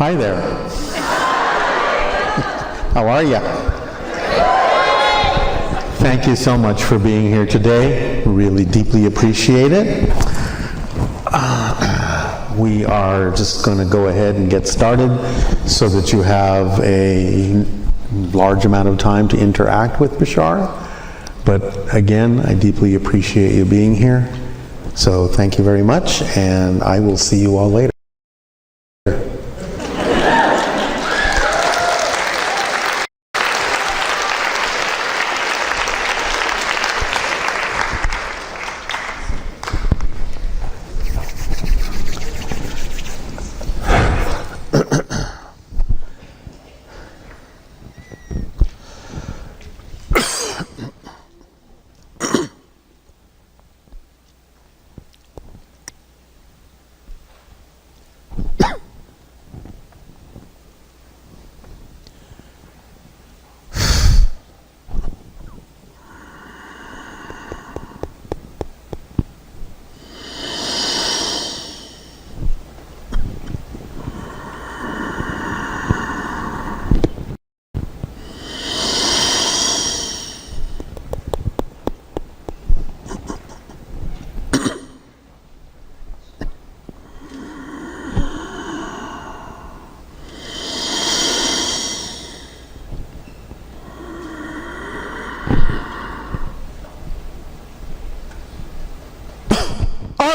Hi there. How are you? Thank you so much for being here today. Really deeply appreciate it. We are just going to go ahead and get started so that you have a large amount of time to interact with Bashar. But again, I deeply appreciate you being here. So thank you very much, and I will see you all later.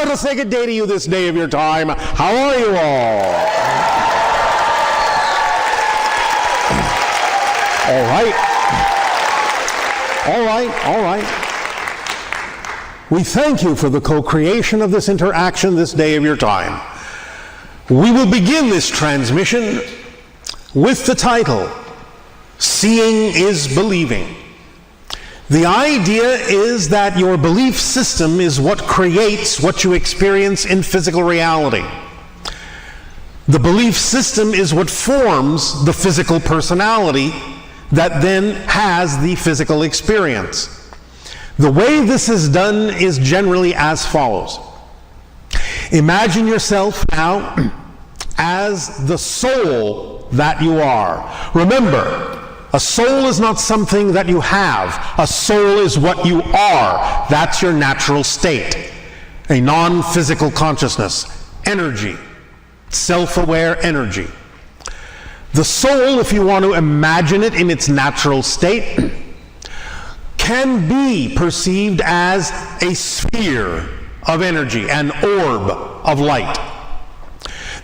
To say good day to you this day of your time. How are you all? All right. We thank you for the co-creation of this interaction this day of your time. We will begin this transmission with the title, Seeing is Believing. The idea is that your belief system is what creates what you experience in physical reality. The belief system is what forms the physical personality that then has the physical experience. The way this is done is generally as follows. Imagine yourself now as the soul that you are. Remember, a soul is not something that you have. A soul is what you are. That's your natural state. A non-physical consciousness, energy, self-aware energy. The soul, if you want to imagine it in its natural state, can be perceived as a sphere of energy, an orb of light.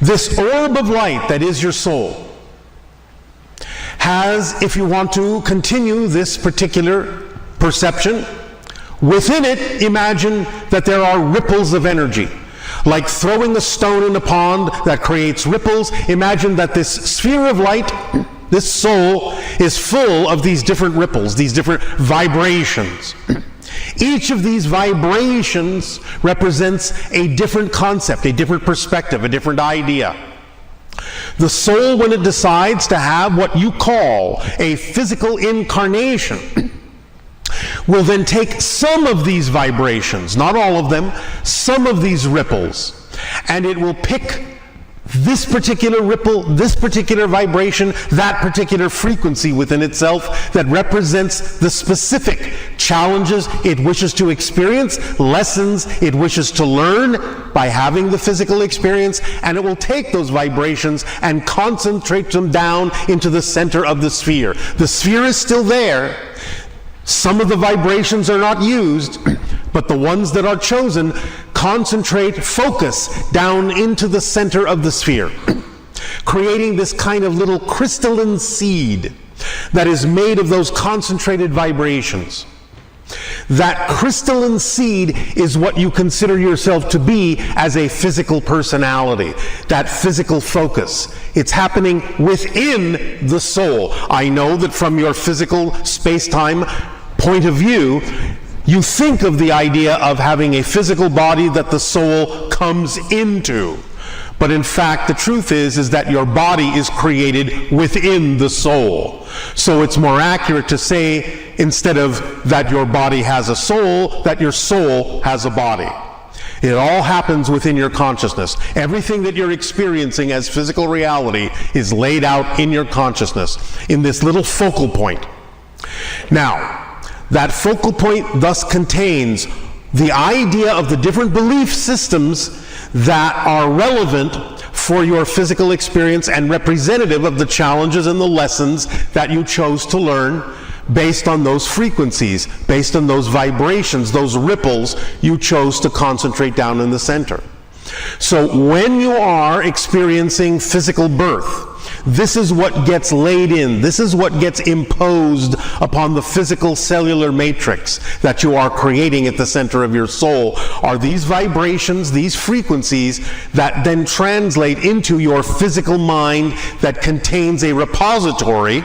This orb of light that is your soul has, if you want to continue this particular perception, within it, imagine that there are ripples of energy. Like throwing a stone in a pond that creates ripples, imagine that this sphere of light, this soul, is full of these different ripples, these different vibrations. Each of these vibrations represents a different concept, a different perspective, a different idea. The soul, when it decides to have what you call a physical incarnation, will then take some of these vibrations, not all of them, some of these ripples, and it will pick this particular ripple, this particular vibration, that particular frequency within itself that represents the specific challenges it wishes to experience, lessons it wishes to learn by having the physical experience, and it will take those vibrations and concentrate them down into the center of the sphere. The sphere is still there. Some of the vibrations are not used, but the ones that are chosen concentrate, focus down into the center of the sphere, creating this kind of little crystalline seed that is made of those concentrated vibrations. That crystalline seed is what you consider yourself to be as a physical personality, that physical focus. It's happening within the soul. I know that from your physical space-time point of view, you think of the idea of having a physical body that the soul comes into. But in fact, the truth is that your body is created within the soul. So it's more accurate to say, instead of that your body has a soul, that your soul has a body. It all happens within your consciousness. Everything that you're experiencing as physical reality is laid out in your consciousness, in this little focal point. Now, that focal point thus contains the idea of the different belief systems that are relevant for your physical experience and representative of the challenges and the lessons that you chose to learn based on those frequencies, based on those vibrations, those ripples you chose to concentrate down in the center. So when you are experiencing physical birth, this is what gets laid in. This is what gets imposed upon the physical cellular matrix that you are creating at the center of your soul, are these vibrations, these frequencies that then translate into your physical mind that contains a repository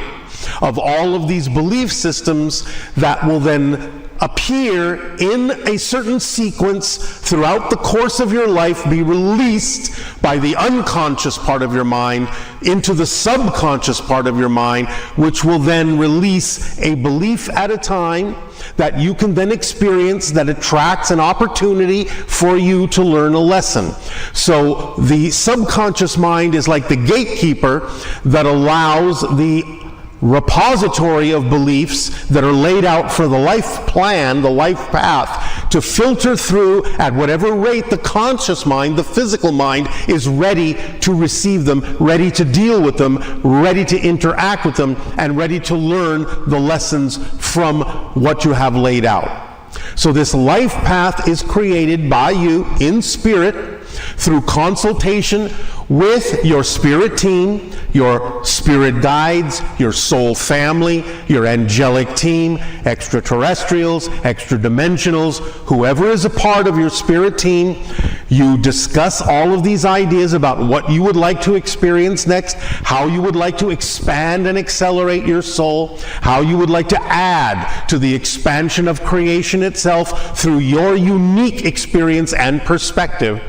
of all of these belief systems that will then appear in a certain sequence throughout the course of your life, be released by the unconscious part of your mind into the subconscious part of your mind, which will then release a belief at a time that you can then experience that attracts an opportunity for you to learn a lesson. So the subconscious mind is like the gatekeeper that allows the repository of beliefs that are laid out for the life plan, the life path, to filter through at whatever rate the conscious mind, the physical mind, is ready to receive them, ready to deal with them, ready to interact with them, and ready to learn the lessons from what you have laid out. So this life path is created by you in spirit through consultation with your spirit team, your spirit guides, your soul family, your angelic team, extraterrestrials, extra-dimensionals, whoever is a part of your spirit team. You discuss all of these ideas about what you would like to experience next, how you would like to expand and accelerate your soul, how you would like to add to the expansion of creation itself through your unique experience and perspective.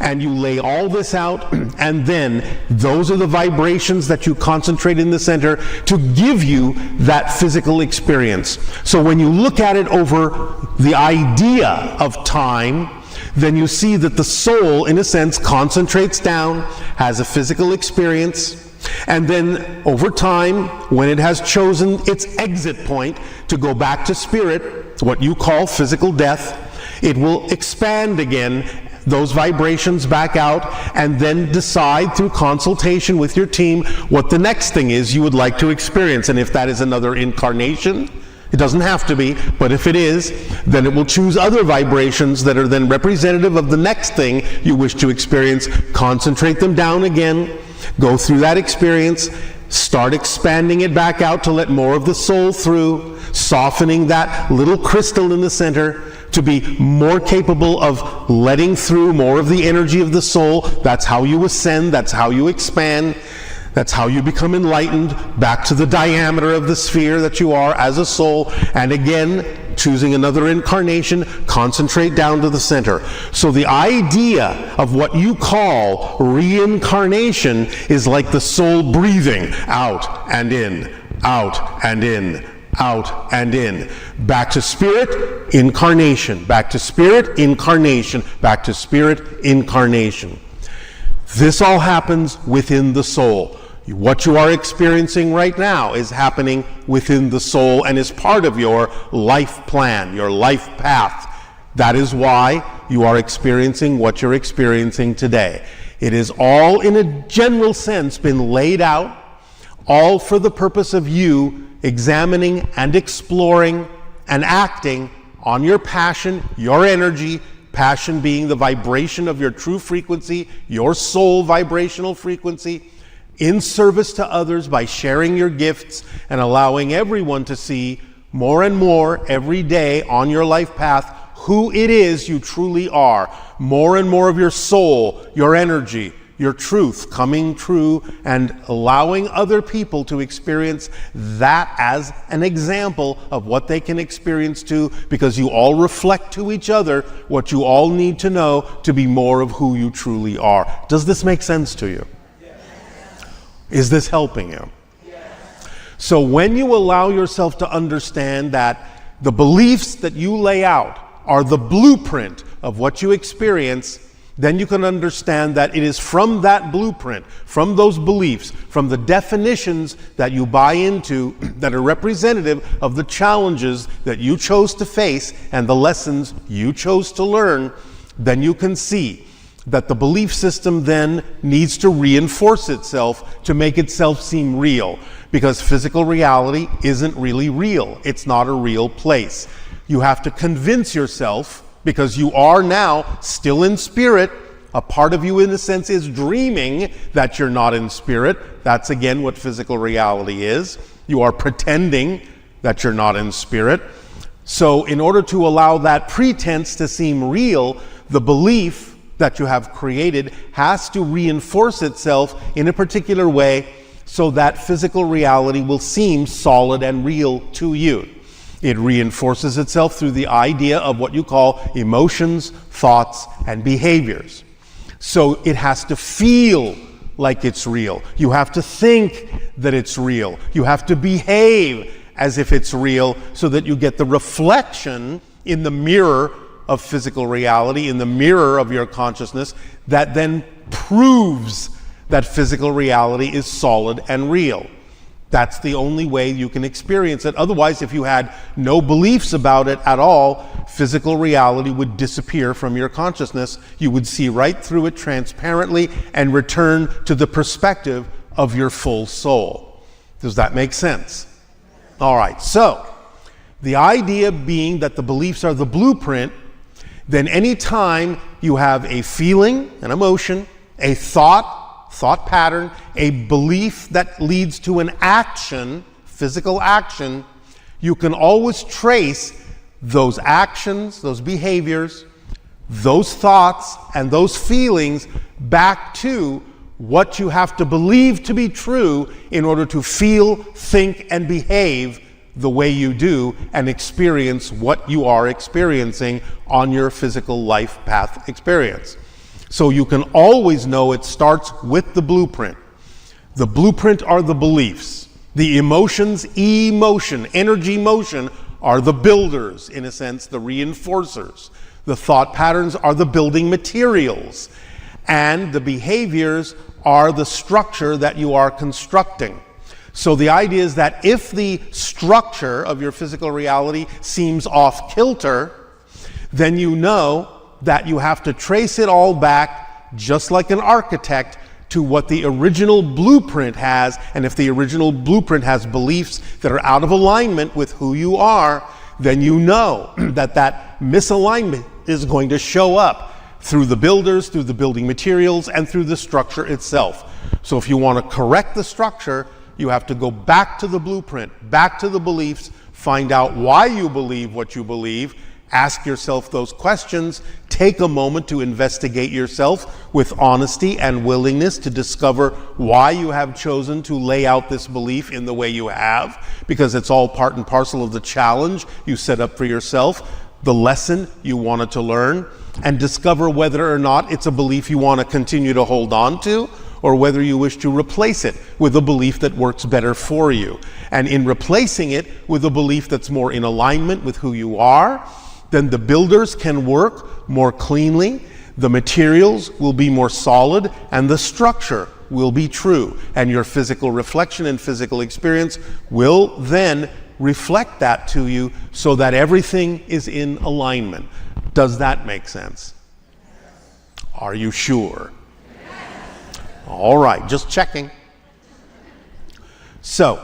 And you lay all this out, and then those are the vibrations that you concentrate in the center to give you that physical experience. So when you look at it over the idea of time, then you see that the soul, in a sense, concentrates down, has a physical experience, and then over time, when it has chosen its exit point to go back to spirit, what you call physical death, it will expand again, those vibrations back out, and then decide through consultation with your team what the next thing is you would like to experience. And if that is another incarnation, it doesn't have to be, but if it is, then it will choose other vibrations that are then representative of the next thing you wish to experience, concentrate them down again, go through that experience, start expanding it back out to let more of the soul through, softening that little crystal in the center to be more capable of letting through more of the energy of the soul. That's how you ascend, that's how you expand, that's how you become enlightened back to the diameter of the sphere that you are as a soul, and again, choosing another incarnation, concentrate down to the center. So the idea of what you call reincarnation is like the soul breathing out and in, out and in, out and in. Back to spirit, incarnation. Back to spirit, incarnation. Back to spirit, incarnation. This all happens within the soul. What you are experiencing right now is happening within the soul and is part of your life plan, your life path. That is why you are experiencing what you're experiencing today. It is all, in a general sense, been laid out, all for the purpose of you examining and exploring and acting on your passion, your energy, passion being the vibration of your true frequency, your soul vibrational frequency, in service to others by sharing your gifts and allowing everyone to see more and more every day on your life path who it is you truly are. More and more of your soul, your energy, your truth coming true, and allowing other people to experience that as an example of what they can experience too, because you all reflect to each other what you all need to know to be more of who you truly are. Does this make sense to you? Yes. Is this helping you? Yes. So when you allow yourself to understand that the beliefs that you lay out are the blueprint of what you experience, then you can understand that it is from that blueprint, from those beliefs, from the definitions that you buy into that are representative of the challenges that you chose to face and the lessons you chose to learn, then you can see that the belief system then needs to reinforce itself to make itself seem real, because physical reality isn't really real. It's not a real place. You have to convince yourself, because you are now still in spirit. A part of you, in a sense, is dreaming that you're not in spirit. That's again what physical reality is. You are pretending that you're not in spirit. So in order to allow that pretense to seem real, the belief that you have created has to reinforce itself in a particular way so that physical reality will seem solid and real to you. It reinforces itself through the idea of what you call emotions, thoughts, and behaviors. So it has to feel like it's real. You have to think that it's real. You have to behave as if it's real so that you get the reflection in the mirror of physical reality, in the mirror of your consciousness, that then proves that physical reality is solid and real. That's the only way you can experience it. Otherwise, if you had no beliefs about it at all, physical reality would disappear from your consciousness. You would see right through it transparently and return to the perspective of your full soul. Does that make sense? All right, so the idea being that the beliefs are the blueprint, then any time you have a feeling, an emotion, a thought pattern, a belief that leads to an action, physical action, you can always trace those actions, those behaviors, those thoughts, and those feelings back to what you have to believe to be true in order to feel, think, and behave the way you do and experience what you are experiencing on your physical life path experience. So you can always know it starts with the blueprint. The blueprint are the beliefs. The emotions, emotion, energy motion, are the builders, in a sense, the reinforcers. The thought patterns are the building materials. And the behaviors are the structure that you are constructing. So the idea is that if the structure of your physical reality seems off kilter, then you know that you have to trace it all back, just like an architect, to what the original blueprint has. And if the original blueprint has beliefs that are out of alignment with who you are, then you know that that misalignment is going to show up through the builders, through the building materials, and through the structure itself. So if you want to correct the structure, you have to go back to the blueprint, back to the beliefs, find out why you believe what you believe, ask yourself those questions, take a moment to investigate yourself with honesty and willingness to discover why you have chosen to lay out this belief in the way you have, because it's all part and parcel of the challenge you set up for yourself, the lesson you wanted to learn, and discover whether or not it's a belief you want to continue to hold on to, or whether you wish to replace it with a belief that works better for you. And in replacing it with a belief that's more in alignment with who you are, then the builders can work more cleanly, the materials will be more solid, and the structure will be true. And your physical reflection and physical experience will then reflect that to you so that everything is in alignment. Does that make sense? Are you sure? All right, just checking. So,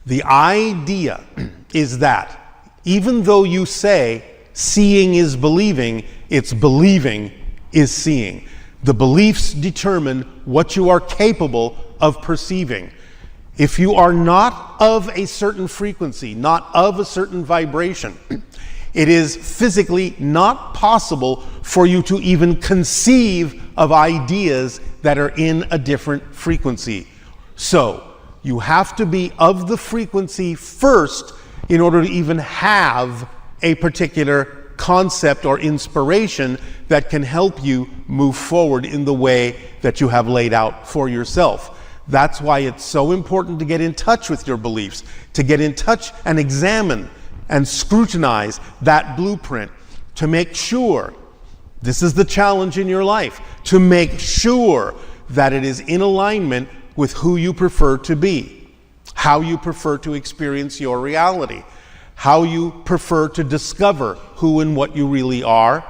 the idea is that even though you say seeing is believing, it's believing is seeing. The beliefs determine what you are capable of perceiving. If you are not of a certain frequency, not of a certain vibration, it is physically not possible for you to even conceive of ideas that are in a different frequency. So, you have to be of the frequency first in order to even have a particular concept or inspiration that can help you move forward in the way that you have laid out for yourself. That's why it's so important to get in touch with your beliefs, to get in touch and examine and scrutinize that blueprint, to make sure, this is the challenge in your life, to make sure that it is in alignment with who you prefer to be, how you prefer to experience your reality, how you prefer to discover who and what you really are,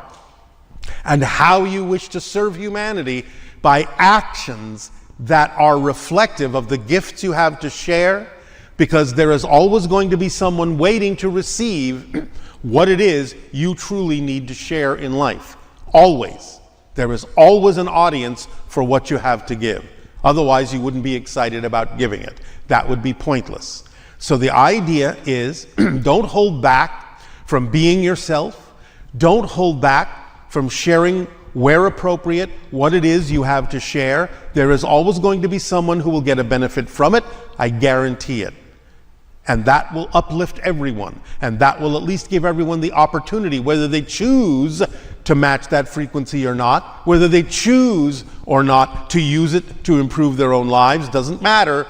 and how you wish to serve humanity by actions that are reflective of the gifts you have to share, because there is always going to be someone waiting to receive what it is you truly need to share in life. Always. There is always an audience for what you have to give. Otherwise, you wouldn't be excited about giving it. That would be pointless. So the idea is, don't hold back from being yourself. Don't hold back from sharing, where appropriate, what it is you have to share. There is always going to be someone who will get a benefit from it. I guarantee it. And that will uplift everyone. And that will at least give everyone the opportunity, whether they choose to match that frequency or not, whether they choose or not to use it to improve their own lives, doesn't matter.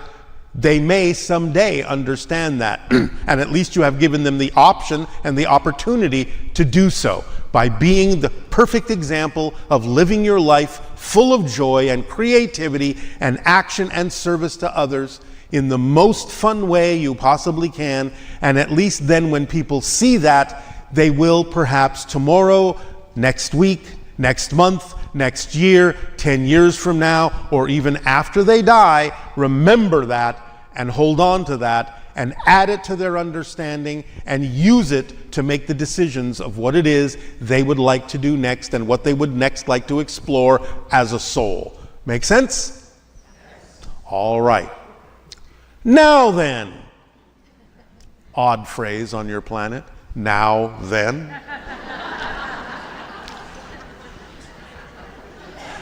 They may someday understand that. And at least you have given them the option and the opportunity to do so by being the perfect example of living your life full of joy and creativity and action and service to others in the most fun way you possibly can. And at least then when people see that, they will perhaps tomorrow, next week, next month, next year, 10 years from now, or even after they die, remember that and hold on to that and add it to their understanding and use it to make the decisions of what it is they would like to do next and what they would next like to explore as a soul. Make sense? All right. Now then, odd phrase on your planet, now then.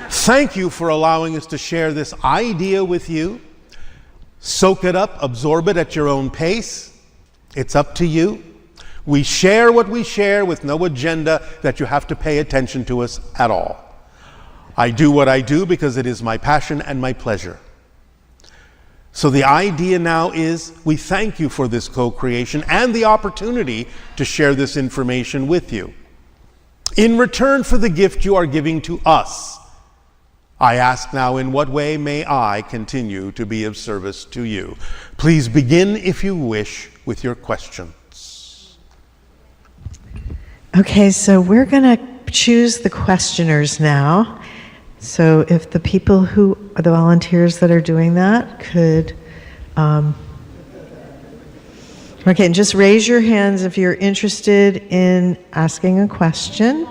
Thank you for allowing us to share this idea with you. Soak it up, absorb it at your own pace. It's up to you. We share what we share with no agenda that you have to pay attention to us at all. I do what I do because it is my passion and my pleasure. So the idea now is we thank you for this co-creation and the opportunity to share this information with you. In return for the gift you are giving to us, I ask now, in what way may I continue to be of service to you? Please begin, if you wish, with your questions. Okay, so we're going to choose the questioners now. So if the people who are the volunteers that are doing that could, okay, and just raise your hands if you're interested in asking a question.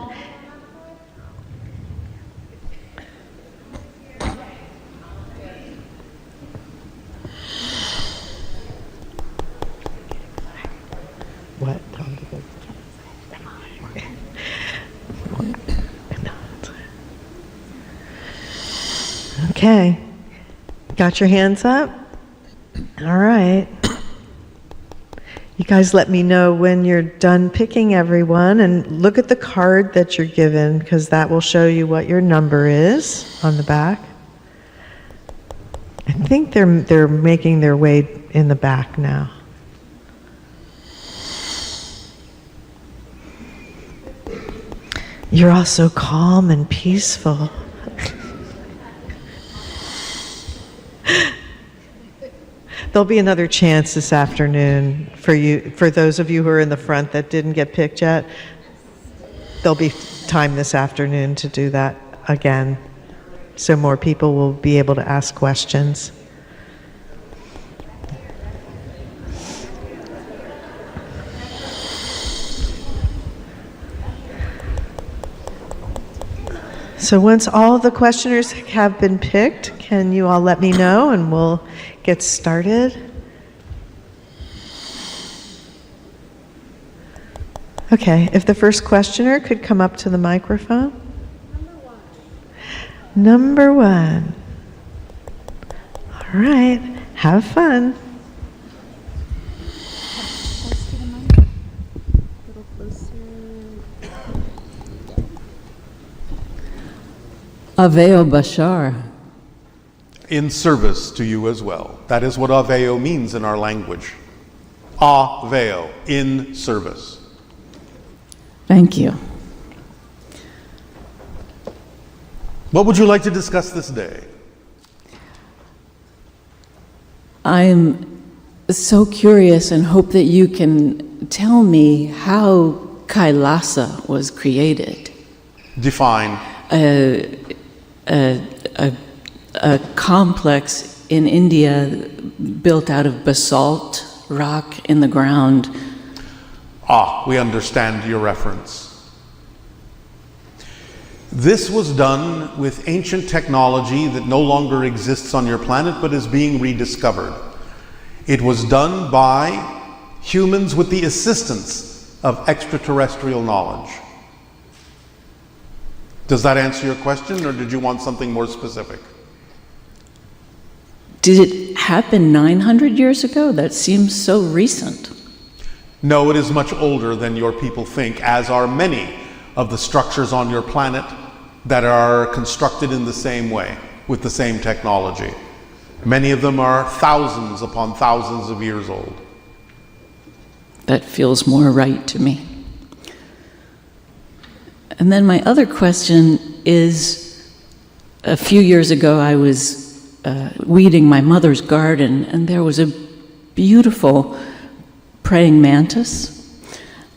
What? Okay. Got your hands up? All right. You guys let me know when you're done picking everyone, and look at the card that you're given, because that will show you what your number is on the back. I think they're making their way in the back now. You're all so calm and peaceful. There'll be another chance this afternoon for you, for those of you who are in the front that didn't get picked yet. There'll be time this afternoon to do that again, so more people will be able to ask questions. So once all the questioners have been picked, can you all let me know and we'll get started? Okay, if the first questioner could come up to the microphone. Number one. All right, have fun. Aveo Bashar. In service to you as well. That is what Aveo means in our language. Aveo, in service. Thank you. What would you like to discuss this day? I'm so curious and hope that you can tell me how Kailasa was created. Define. A complex in India built out of basalt rock in the ground. We understand your reference. This was done with ancient technology that no longer exists on your planet but is being rediscovered. It was done by humans with the assistance of extraterrestrial knowledge. Does that answer your question, or did you want something more specific? Did it happen 900 years ago? That seems so recent. No, it is much older than your people think, as are many of the structures on your planet that are constructed in the same way, with the same technology. Many of them are thousands upon thousands of years old. That feels more right to me. And then my other question is, a few years ago I was weeding my mother's garden, and there was a beautiful praying mantis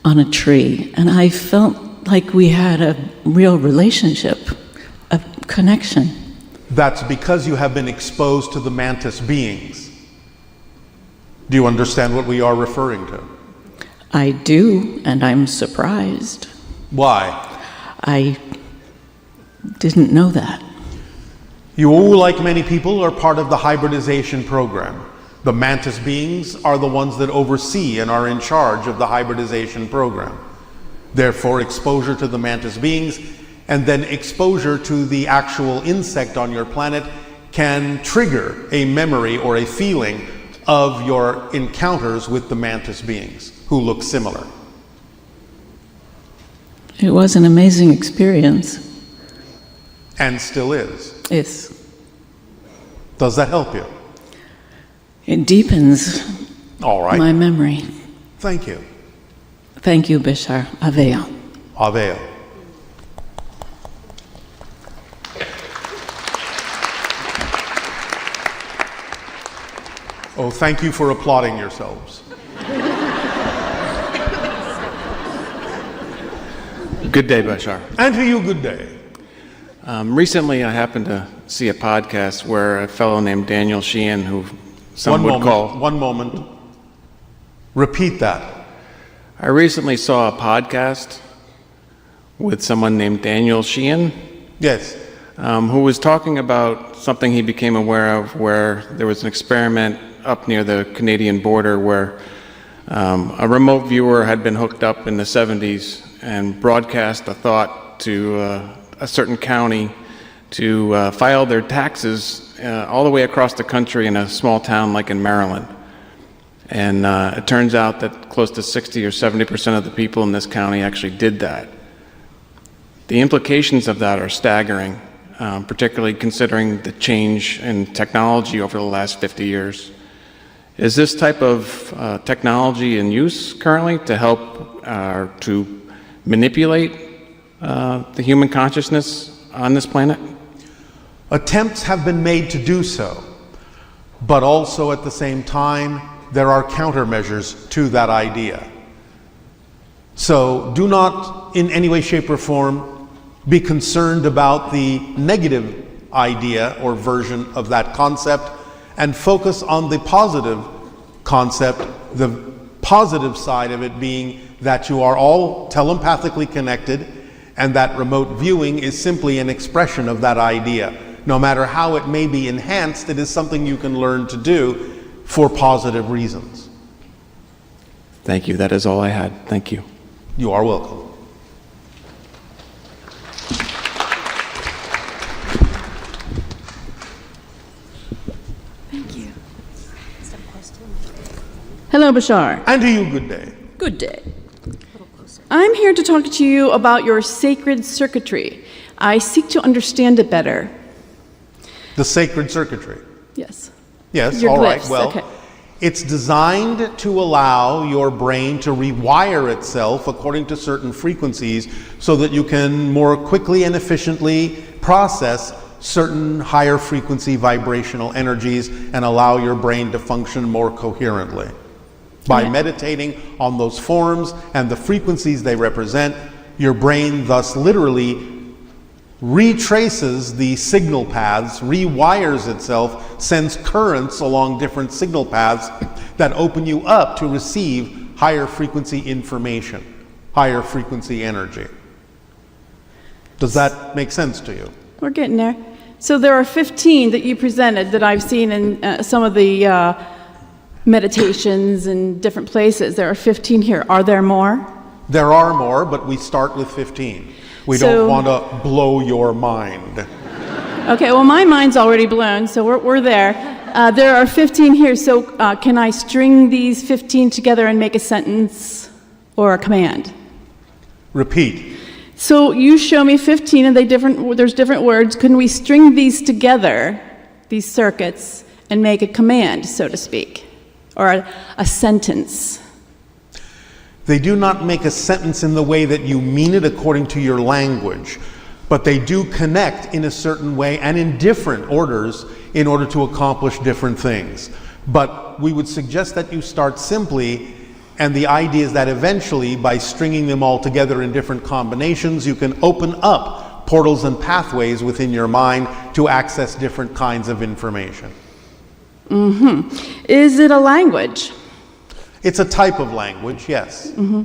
on a tree, and I felt like we had a real relationship, a connection. That's because you have been exposed to the mantis beings. Do you understand what we are referring to? I do, and I'm surprised. Why? I didn't know that. You, like many people, are part of the hybridization program. The mantis beings are the ones that oversee and are in charge of the hybridization program. Therefore, exposure to the mantis beings and then exposure to the actual insect on your planet can trigger a memory or a feeling of your encounters with the mantis beings, who look similar. It was an amazing experience. And still is. Yes. Does that help you? It deepens All right. my memory. Thank you. Thank you, Bashar. Avea. Avea. Oh, thank you for applauding yourselves. Good day, Bashar. And to you, good day. Recently, I happened to see a podcast where a fellow named Daniel Sheehan, who some would call... One moment. Repeat that. I recently saw a podcast with someone named Daniel Sheehan, Yes. who was talking about something he became aware of, where there was an experiment up near the Canadian border where a remote viewer had been hooked up in the 70s and broadcast a thought to a certain county to file their taxes all the way across the country in a small town like in Maryland. And it turns out that close to 60 or 70% of the people in this county actually did that. The implications of that are staggering, particularly considering the change in technology over the last 50 years. Is this type of technology in use currently to help to manipulate the human consciousness on this planet? Attempts have been made to do so, but also at the same time, there are countermeasures to that idea. So do not in any way, shape, or form be concerned about the negative idea or version of that concept, and focus on the positive concept, the positive side of it being that you are all telepathically connected, and that remote viewing is simply an expression of that idea. No matter how it may be enhanced, it is something you can learn to do for positive reasons. Thank you. That is all I had. Thank you. You are welcome. Thank you. Hello, Bashar. And to you, good day. Good day. I'm here to talk to you about your sacred circuitry. I seek to understand it better. The sacred circuitry. Yes. Yes, Your all right. glyphs, Well, okay. it's designed to allow your brain to rewire itself according to certain frequencies so that you can more quickly and efficiently process certain higher frequency vibrational energies and allow your brain to function more coherently. By meditating on those forms and the frequencies they represent, your brain thus literally retraces the signal paths, rewires itself, sends currents along different signal paths that open you up to receive higher frequency information, higher frequency energy. Does that make sense to you? We're getting there. So there are 15 that you presented that I've seen in some of the meditations in different places. There are 15 here. Are there more? There are more, but we start with 15. We don't want to blow your mind. Okay, well, my mind's already blown, so we're there. There are 15 here, so can I string these 15 together and make a sentence or a command? Repeat. So you show me 15 and there's different words. Couldn't we string these together, these circuits, and make a command, so to speak, or a sentence? They do not make a sentence in the way that you mean it according to your language, but they do connect in a certain way and in different orders in order to accomplish different things. But we would suggest that you start simply, and the idea is that eventually, by stringing them all together in different combinations, you can open up portals and pathways within your mind to access different kinds of information. Mm-hmm. Is it a language? It's a type of language, yes. Mm-hmm.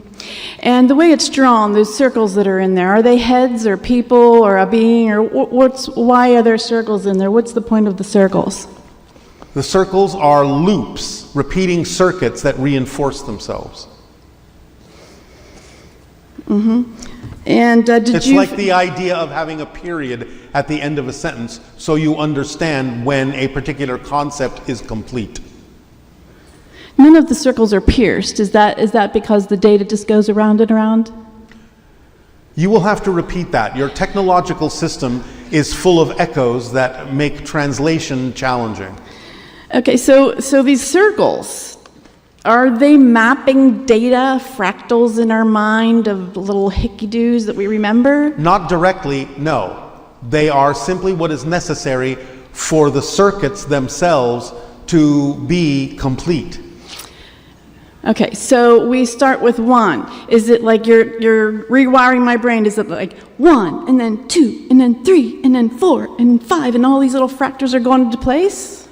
And the way it's drawn, those circles that are in there, are they heads or people or a being, or why are there circles in there? What's the point of the circles? The circles are loops, repeating circuits that reinforce themselves. Mm-hmm. And it's like the idea of having a period at the end of a sentence so you understand when a particular concept is complete. None of the circles are pierced. Is that because the data just goes around and around? You will have to repeat that. Your technological system is full of echoes that make translation challenging. Okay, so these circles, are they mapping data, fractals in our mind of little hickey-doos that we remember? Not directly, no. They are simply what is necessary for the circuits themselves to be complete. Okay, so we start with 1. Is it like you're rewiring my brain? Is it like 1, and then 2, and then 3, and then 4, and 5, and all these little fractals are going into place?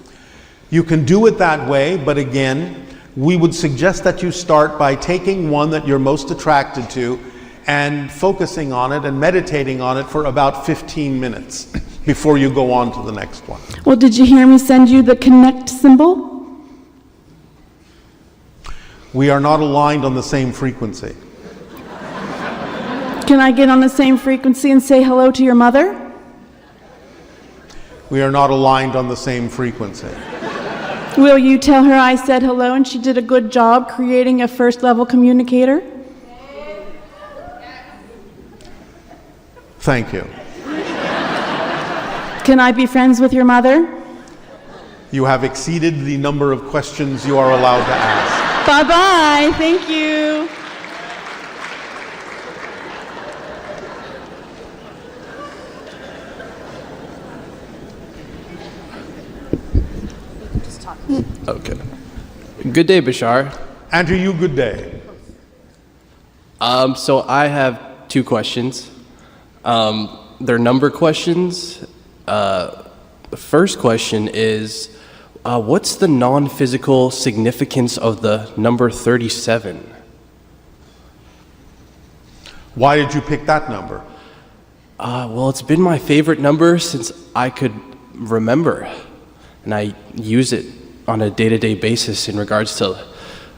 You can do it that way, but again, we would suggest that you start by taking one that you're most attracted to and focusing on it and meditating on it for about 15 minutes before you go on to the next one. Well, did you hear me send you the connect symbol? We are not aligned on the same frequency. Can I get on the same frequency and say hello to your mother? We are not aligned on the same frequency. Will you tell her I said hello and she did a good job creating a first-level communicator? Thank you. Can I be friends with your mother? You have exceeded the number of questions you are allowed to ask. Bye-bye. Thank you. Okay. Good day, Bashar. And to you, good day. So I have 2 questions. They're number questions. The first question is, what's the non-physical significance of the number 37? Why did you pick that number? Well, it's been my favorite number since I could remember, and I use it on a day-to-day basis in regards to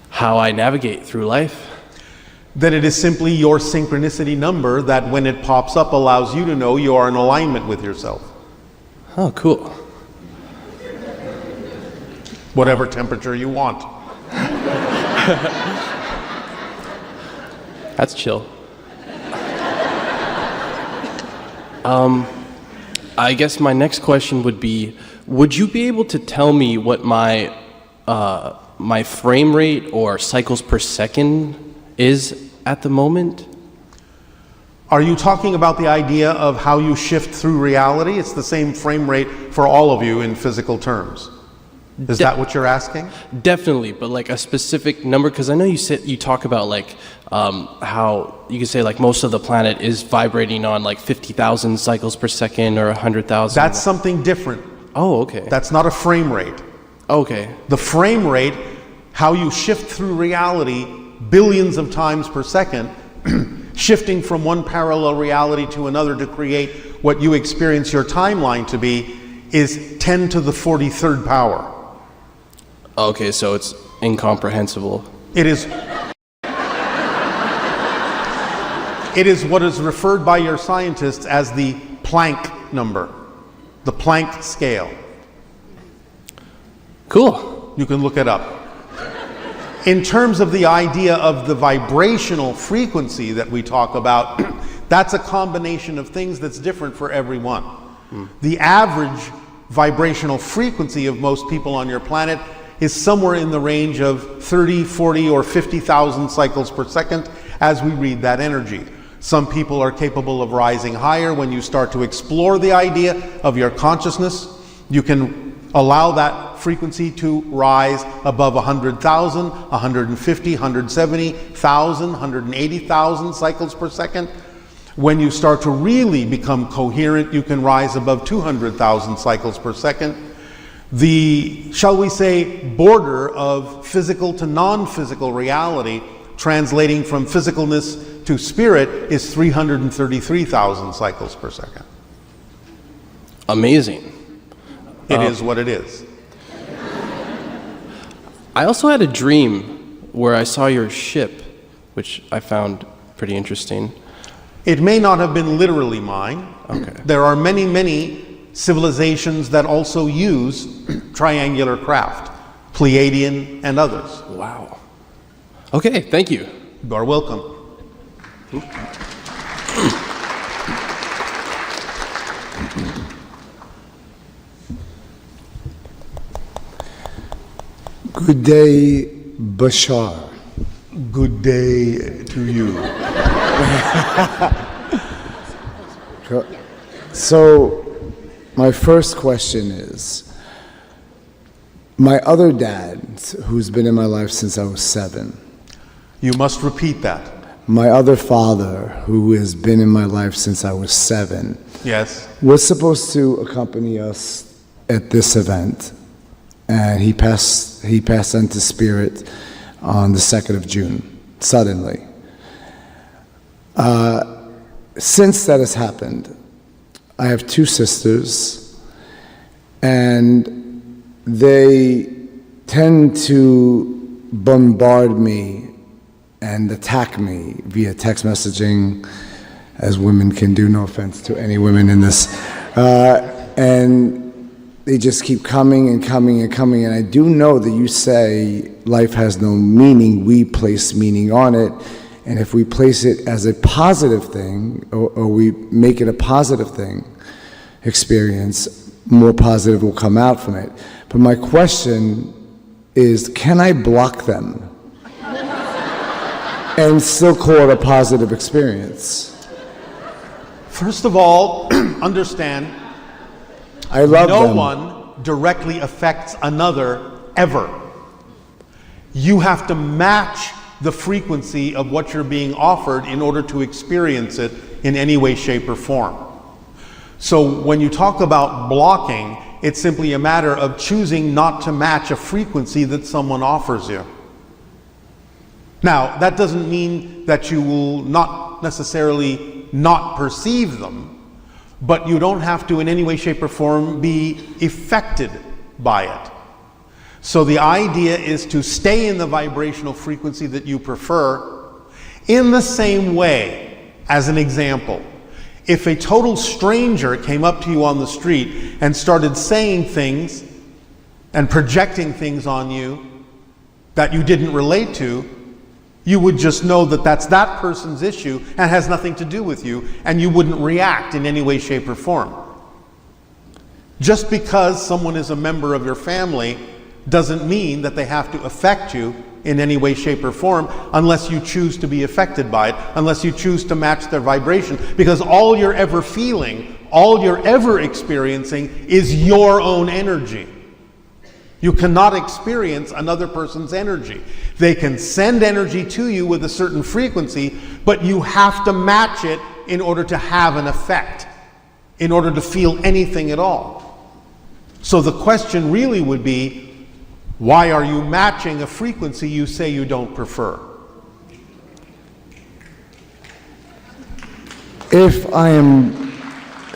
how I navigate through life. Then it is simply your synchronicity number that when it pops up allows you to know you are in alignment with yourself. Oh, cool. Whatever temperature you want. That's chill. I guess my next question would be, would you be able to tell me what my frame rate or cycles per second is at the moment? Are you talking about the idea of how you shift through reality? It's the same frame rate for all of you in physical terms. Is that what you're asking? Definitely, but like a specific number, because I know you talk about like how you can say like most of the planet is vibrating on like 50,000 cycles per second or 100,000. That's something different. Oh, okay. That's not a frame rate. Okay. The frame rate, how you shift through reality billions of times per second, shifting from one parallel reality to another to create what you experience your timeline to be, is 10 to the 43rd power. Okay, so it's incomprehensible. It is what is referred by your scientists as the Planck number, the Planck scale. Cool. You can look it up. In terms of the idea of the vibrational frequency that we talk about, that's a combination of things that's different for everyone. The average vibrational frequency of most people on your planet is somewhere in the range of 30, 40, or 50,000 cycles per second as we read that energy. Some people are capable of rising higher. When you start to explore the idea of your consciousness, you can allow that frequency to rise above 100,000, 150, 170,000, 180,000 cycles per second. When you start to really become coherent, you can rise above 200,000 cycles per second. The, shall we say, border of physical to non-physical reality, translating from physicalness to spirit, is 333,000 cycles per second. Amazing. It is what it is. I also had a dream where I saw your ship, which I found pretty interesting. It may not have been literally mine. Okay. There are many, many civilizations that also use triangular craft, Pleiadian and others. Wow. Okay, thank you. You are welcome. Good day, Bashar. Good day to you. So, my first question is, my other dad, who's been in my life since I was 7, You must repeat that. my other father, who has been in my life since I was 7, Yes. was supposed to accompany us at this event, and he passed into spirit on the 2nd of June, suddenly. Since that has happened, I have 2 sisters, and they tend to bombard me and attack me via text messaging, as women can do, no offense to any women in this. And they just keep coming and coming and coming. And I do know that you say life has no meaning, we place meaning on it. And if we place it as a positive thing, or we make it a positive thing, experience, more positive will come out from it. But my question is, can I block them and still call it a positive experience? First of all, understand, I love no them. one directly affects another ever. You have to match the frequency of what you're being offered in order to experience it in any way, shape, or form. So when you talk about blocking, it's simply a matter of choosing not to match a frequency that someone offers you. Now, that doesn't mean that you will not necessarily not perceive them, but you don't have to in any way, shape, or form be affected by it. So the idea is to stay in the vibrational frequency that you prefer. In the same way, as an example, if a total stranger came up to you on the street and started saying things and projecting things on you that you didn't relate to, you would just know that that's that person's issue and has nothing to do with you, and you wouldn't react in any way, shape, or form. Just because someone is a member of your family doesn't mean that they have to affect you in any way, shape, or form unless you choose to be affected by it, unless you choose to match their vibration, because all you're ever feeling, all you're ever experiencing is your own energy. You cannot experience another person's energy. They can send energy to you with a certain frequency, but you have to match it in order to have an effect, in order to feel anything at all. So the question really would be, why are you matching a frequency you say you don't prefer? If I am,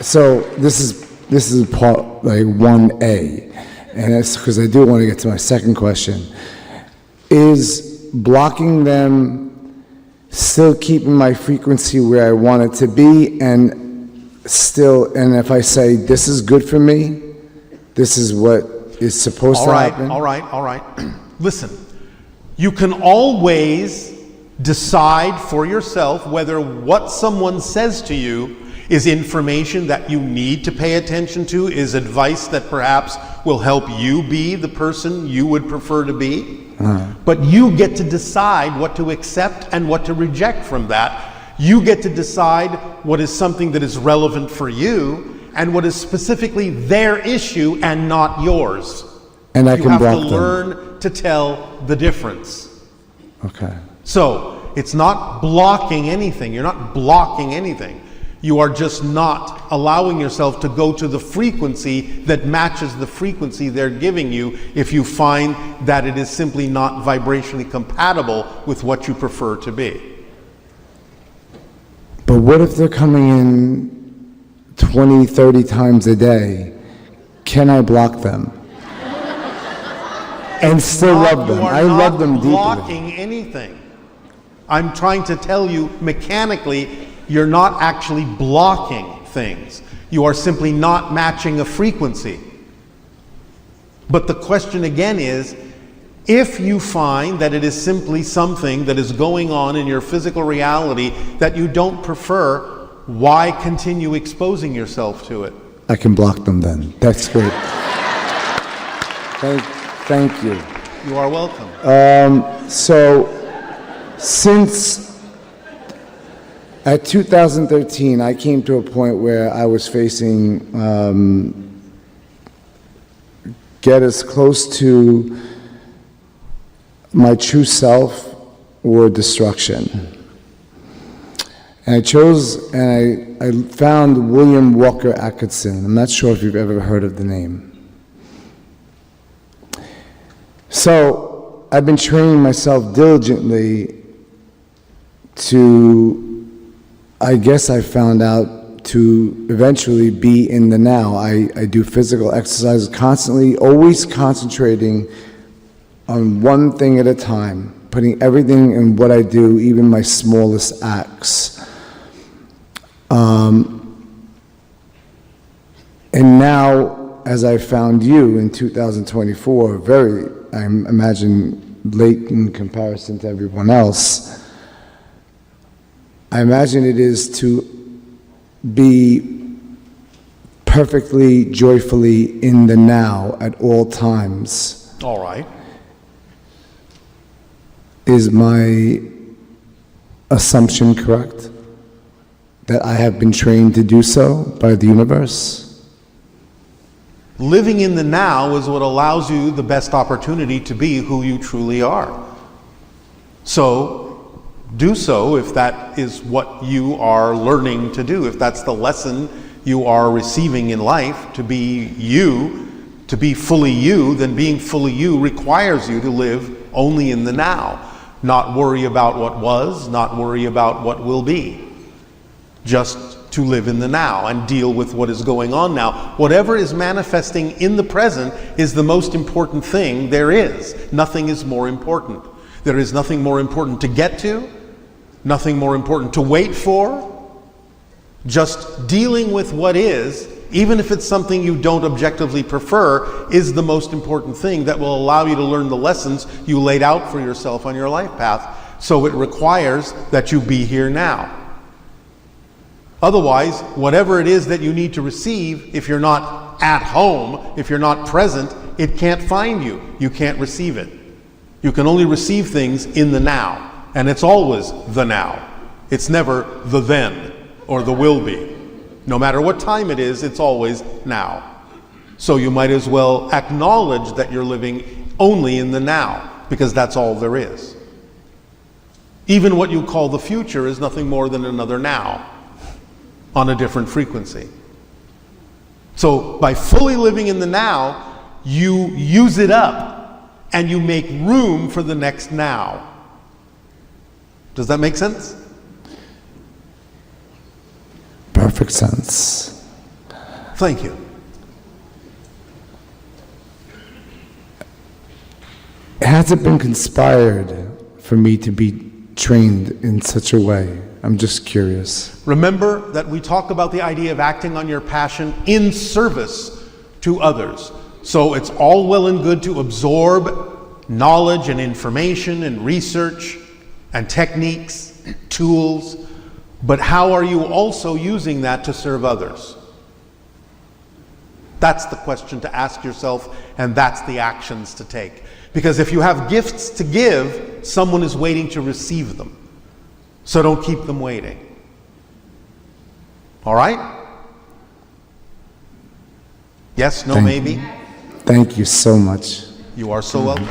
so this is part like 1A, and it's because I do want to get to my second question. Is blocking them still keeping my frequency where I want it to be, and if I say this is good for me, this is what is supposed to happen? All right. Listen, you can always decide for yourself whether what someone says to you is information that you need to pay attention to, is advice that perhaps will help you be the person you would prefer to be. But you get to decide what to accept and what to reject from that. You get to decide what is something that is relevant for you and what is specifically their issue and not yours. And I can block them. You have to learn to tell the difference. Okay. So it's not blocking anything. You're not blocking anything. You are just not allowing yourself to go to the frequency that matches the frequency they're giving you if you find that it is simply not vibrationally compatible with what you prefer to be. But what if they're coming in 20, 30 times a day? Can I block them? And still love them. I love them deeply. You are not blocking anything. I'm trying to tell you mechanically, you're not actually blocking things. You are simply not matching a frequency. But the question again is, if you find that it is simply something that is going on in your physical reality that you don't prefer, why continue exposing yourself to it? I can block them then. That's great. Thank you. You are welcome. So, since at 2013, I came to a point where I was facing get as close to my true self or destruction. And I chose, and I found William Walker Atkinson. I'm not sure if you've ever heard of the name. So I've been training myself diligently to, I guess I found out, to eventually be in the now. I do physical exercises constantly, always concentrating on one thing at a time, putting everything in what I do, even my smallest acts. And now, as I found you in 2024, I imagine late in comparison to everyone else, I imagine it is to be perfectly, joyfully in the now at all times. All right. Is my assumption correct? That I have been trained to do so by the universe? Living in the now is what allows you the best opportunity to be who you truly are. So, do so if that is what you are learning to do, if that's the lesson you are receiving in life, to be you, to be fully you, then being fully you requires you to live only in the now. Not worry about what was, not worry about what will be. Just to live in the now and deal with what is going on now. Whatever is manifesting in the present is the most important thing there is. Nothing is more important. There is nothing more important to get to, nothing more important to wait for. Just dealing with what is, even if it's something you don't objectively prefer, is the most important thing that will allow you to learn the lessons you laid out for yourself on your life path. So it requires that you be here now. Otherwise, whatever it is that you need to receive, if you're not at home, if you're not present, it can't find you. You can't receive it. You can only receive things in the now, and it's always the now. It's never the then or the will be. No matter what time it is, it's always now. So you might as well acknowledge that you're living only in the now, because that's all there is. Even what you call the future is nothing more than another now on a different frequency. So by fully living in the now, you use it up and you make room for the next now. Does that make sense? Perfect sense. Thank you. Has it been conspired for me to be trained in such a way? I'm just curious. Remember that we talk about the idea of acting on your passion in service to others. So it's all well and good to absorb knowledge and information and research and techniques, tools, but how are you also using that to serve others? That's the question to ask yourself, and that's the actions to take. Because if you have gifts to give, someone is waiting to receive them. So don't keep them waiting. All right? Yes, no, maybe? Thank you so much. You are so welcome.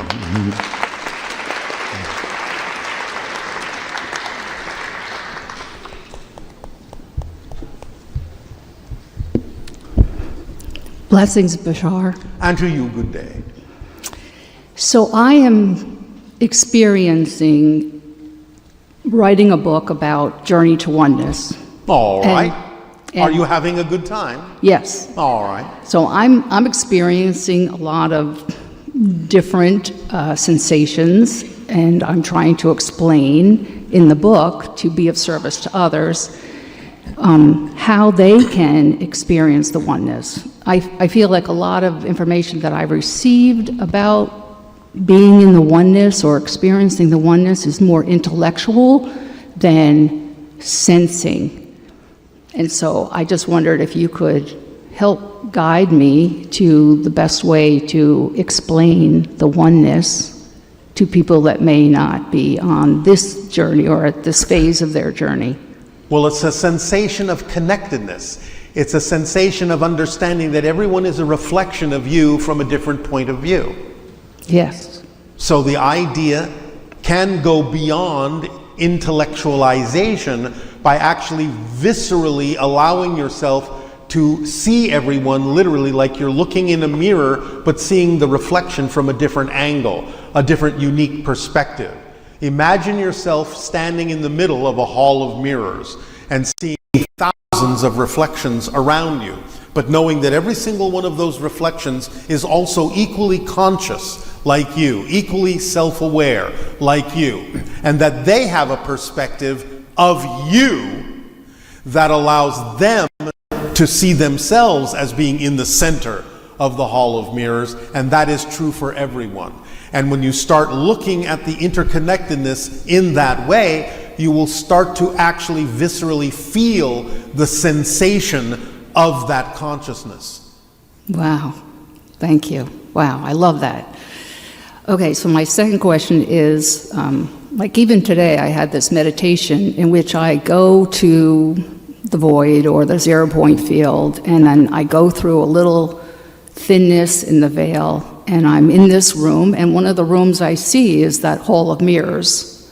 Blessings, Bashar. And to you, good day. So I am experiencing writing a book about Journey to Oneness. All And- right. Are and- you having a good time? Yes. All right. So I'm experiencing a lot of different sensations, and I'm trying to explain in the book to be of service to others how they can experience the oneness. I feel like a lot of information that I've received about being in the oneness or experiencing the oneness is more intellectual than sensing. And so I just wondered if you could help guide me to the best way to explain the oneness to people that may not be on this journey or at this phase of their journey. Well, it's a sensation of connectedness. It's a sensation of understanding that everyone is a reflection of you from a different point of view. Yes. So the idea can go beyond intellectualization by actually viscerally allowing yourself to see everyone literally like you're looking in a mirror, but seeing the reflection from a different angle, a different unique perspective. Imagine yourself standing in the middle of a hall of mirrors and seeing thousands of reflections around you, but knowing that every single one of those reflections is also equally conscious like you, equally self-aware like you, and that they have a perspective of you that allows them to see themselves as being in the center of the hall of mirrors, and that is true for everyone. And when you start looking at the interconnectedness in that way, you will start to actually viscerally feel the sensation of that consciousness. Wow. Thank you. Wow, I love that. Okay, so my second question is, like even today I had this meditation in which I go to the void or the 0 point field, and then I go through a little thinness in the veil, and I'm in this room, and one of the rooms I see is that hall of mirrors.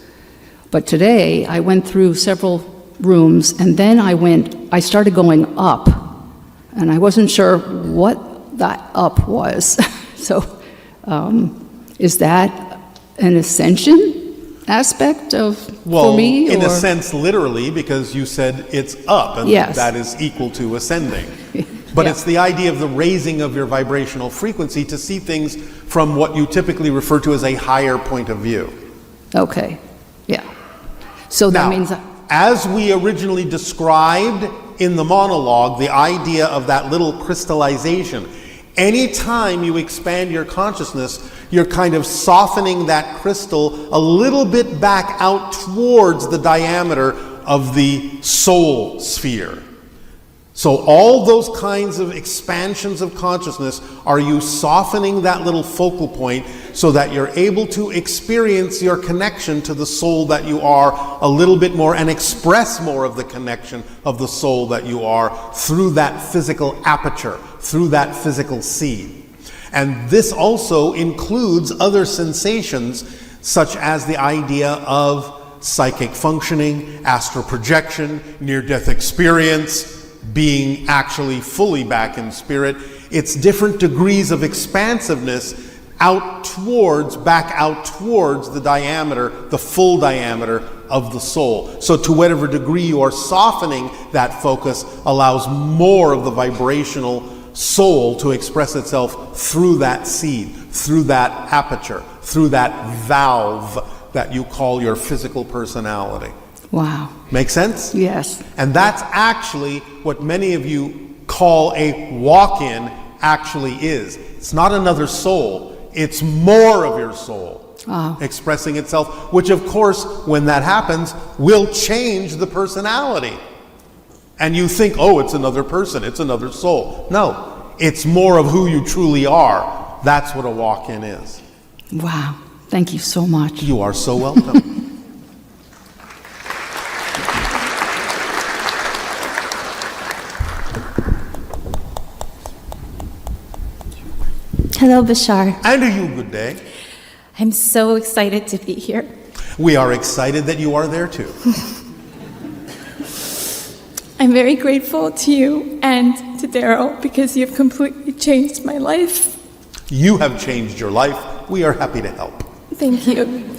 But today I went through several rooms, and then I started going up, and I wasn't sure what that up was. So is that an ascension aspect of for me? In or? a sense, literally, because you said it's up, and Yes. that is equal to ascending. But Yeah. it's the idea of the raising of your vibrational frequency to see things from what you typically refer to as a higher point of view. Okay, yeah. So that Now, means as we originally described in the monologue, the idea of that little crystallization, anytime you expand your consciousness, you're kind of softening that crystal a little bit back out towards the diameter of the soul sphere. So all those kinds of expansions of consciousness are you softening that little focal point so that you're able to experience your connection to the soul that you are a little bit more and express more of the connection of the soul that you are through that physical aperture, through that physical seed. And this also includes other sensations such as the idea of psychic functioning, astral projection, near-death experience, being actually fully back in spirit. It's different degrees of expansiveness back out towards the diameter, the full diameter of the soul. So to whatever degree you are softening that focus allows more of the vibrational soul to express itself through that seed, through that aperture, through that valve that you call your physical personality. Wow. Make sense? Yes. And that's actually what many of you call a walk-in actually is. It's not another soul. It's more of your soul expressing itself, which of course, when that happens, will change the personality. And you think, oh, it's another person, it's another soul. No, it's more of who you truly are. That's what a walk-in is. Wow. Thank you so much. You are so welcome. Hello, Bashar. And to you, good day. I'm so excited to be here. We are excited that you are there too. I'm very grateful to you and to Darryl because you've completely changed my life. You have changed your life. We are happy to help. Thank you.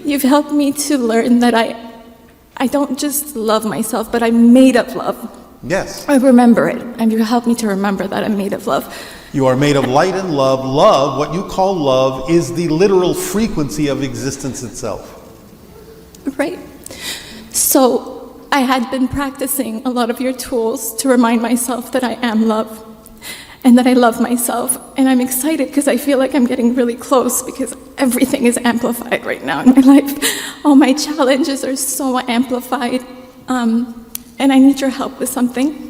You've helped me to learn that I don't just love myself, but I'm made of love. Yes. I remember it, and you helped me to remember that I'm made of love. You are made of light and love. Love, what you call love, is the literal frequency of existence itself. Right. So I had been practicing a lot of your tools to remind myself that I am love and that I love myself. And I'm excited because I feel like I'm getting really close because everything is amplified right now in my life. All my challenges are so amplified. And I need your help with something.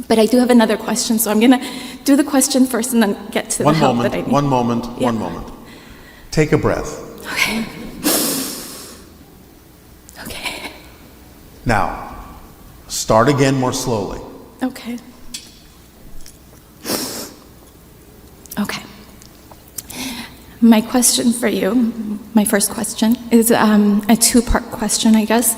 But I do have another question, so I'm going to do the question first and then get to the help that I need. One moment. Take a breath. Okay. Okay. Now, start again more slowly. Okay. Okay. My question for you, my first question, is a two-part question, I guess.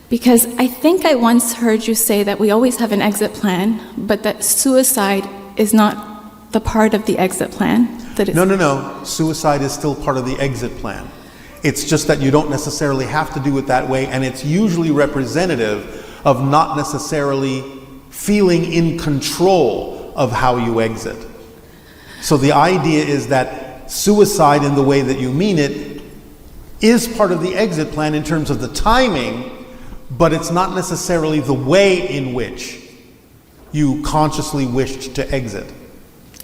Because I think I once heard you say that we always have an exit plan, but that suicide is not the part of the exit plan. No. Suicide is still part of the exit plan. It's just that you don't necessarily have to do it that way, and it's usually representative of not necessarily feeling in control of how you exit. So the idea is that suicide, in the way that you mean it, is part of the exit plan in terms of the timing, but it's not necessarily the way in which you consciously wished to exit.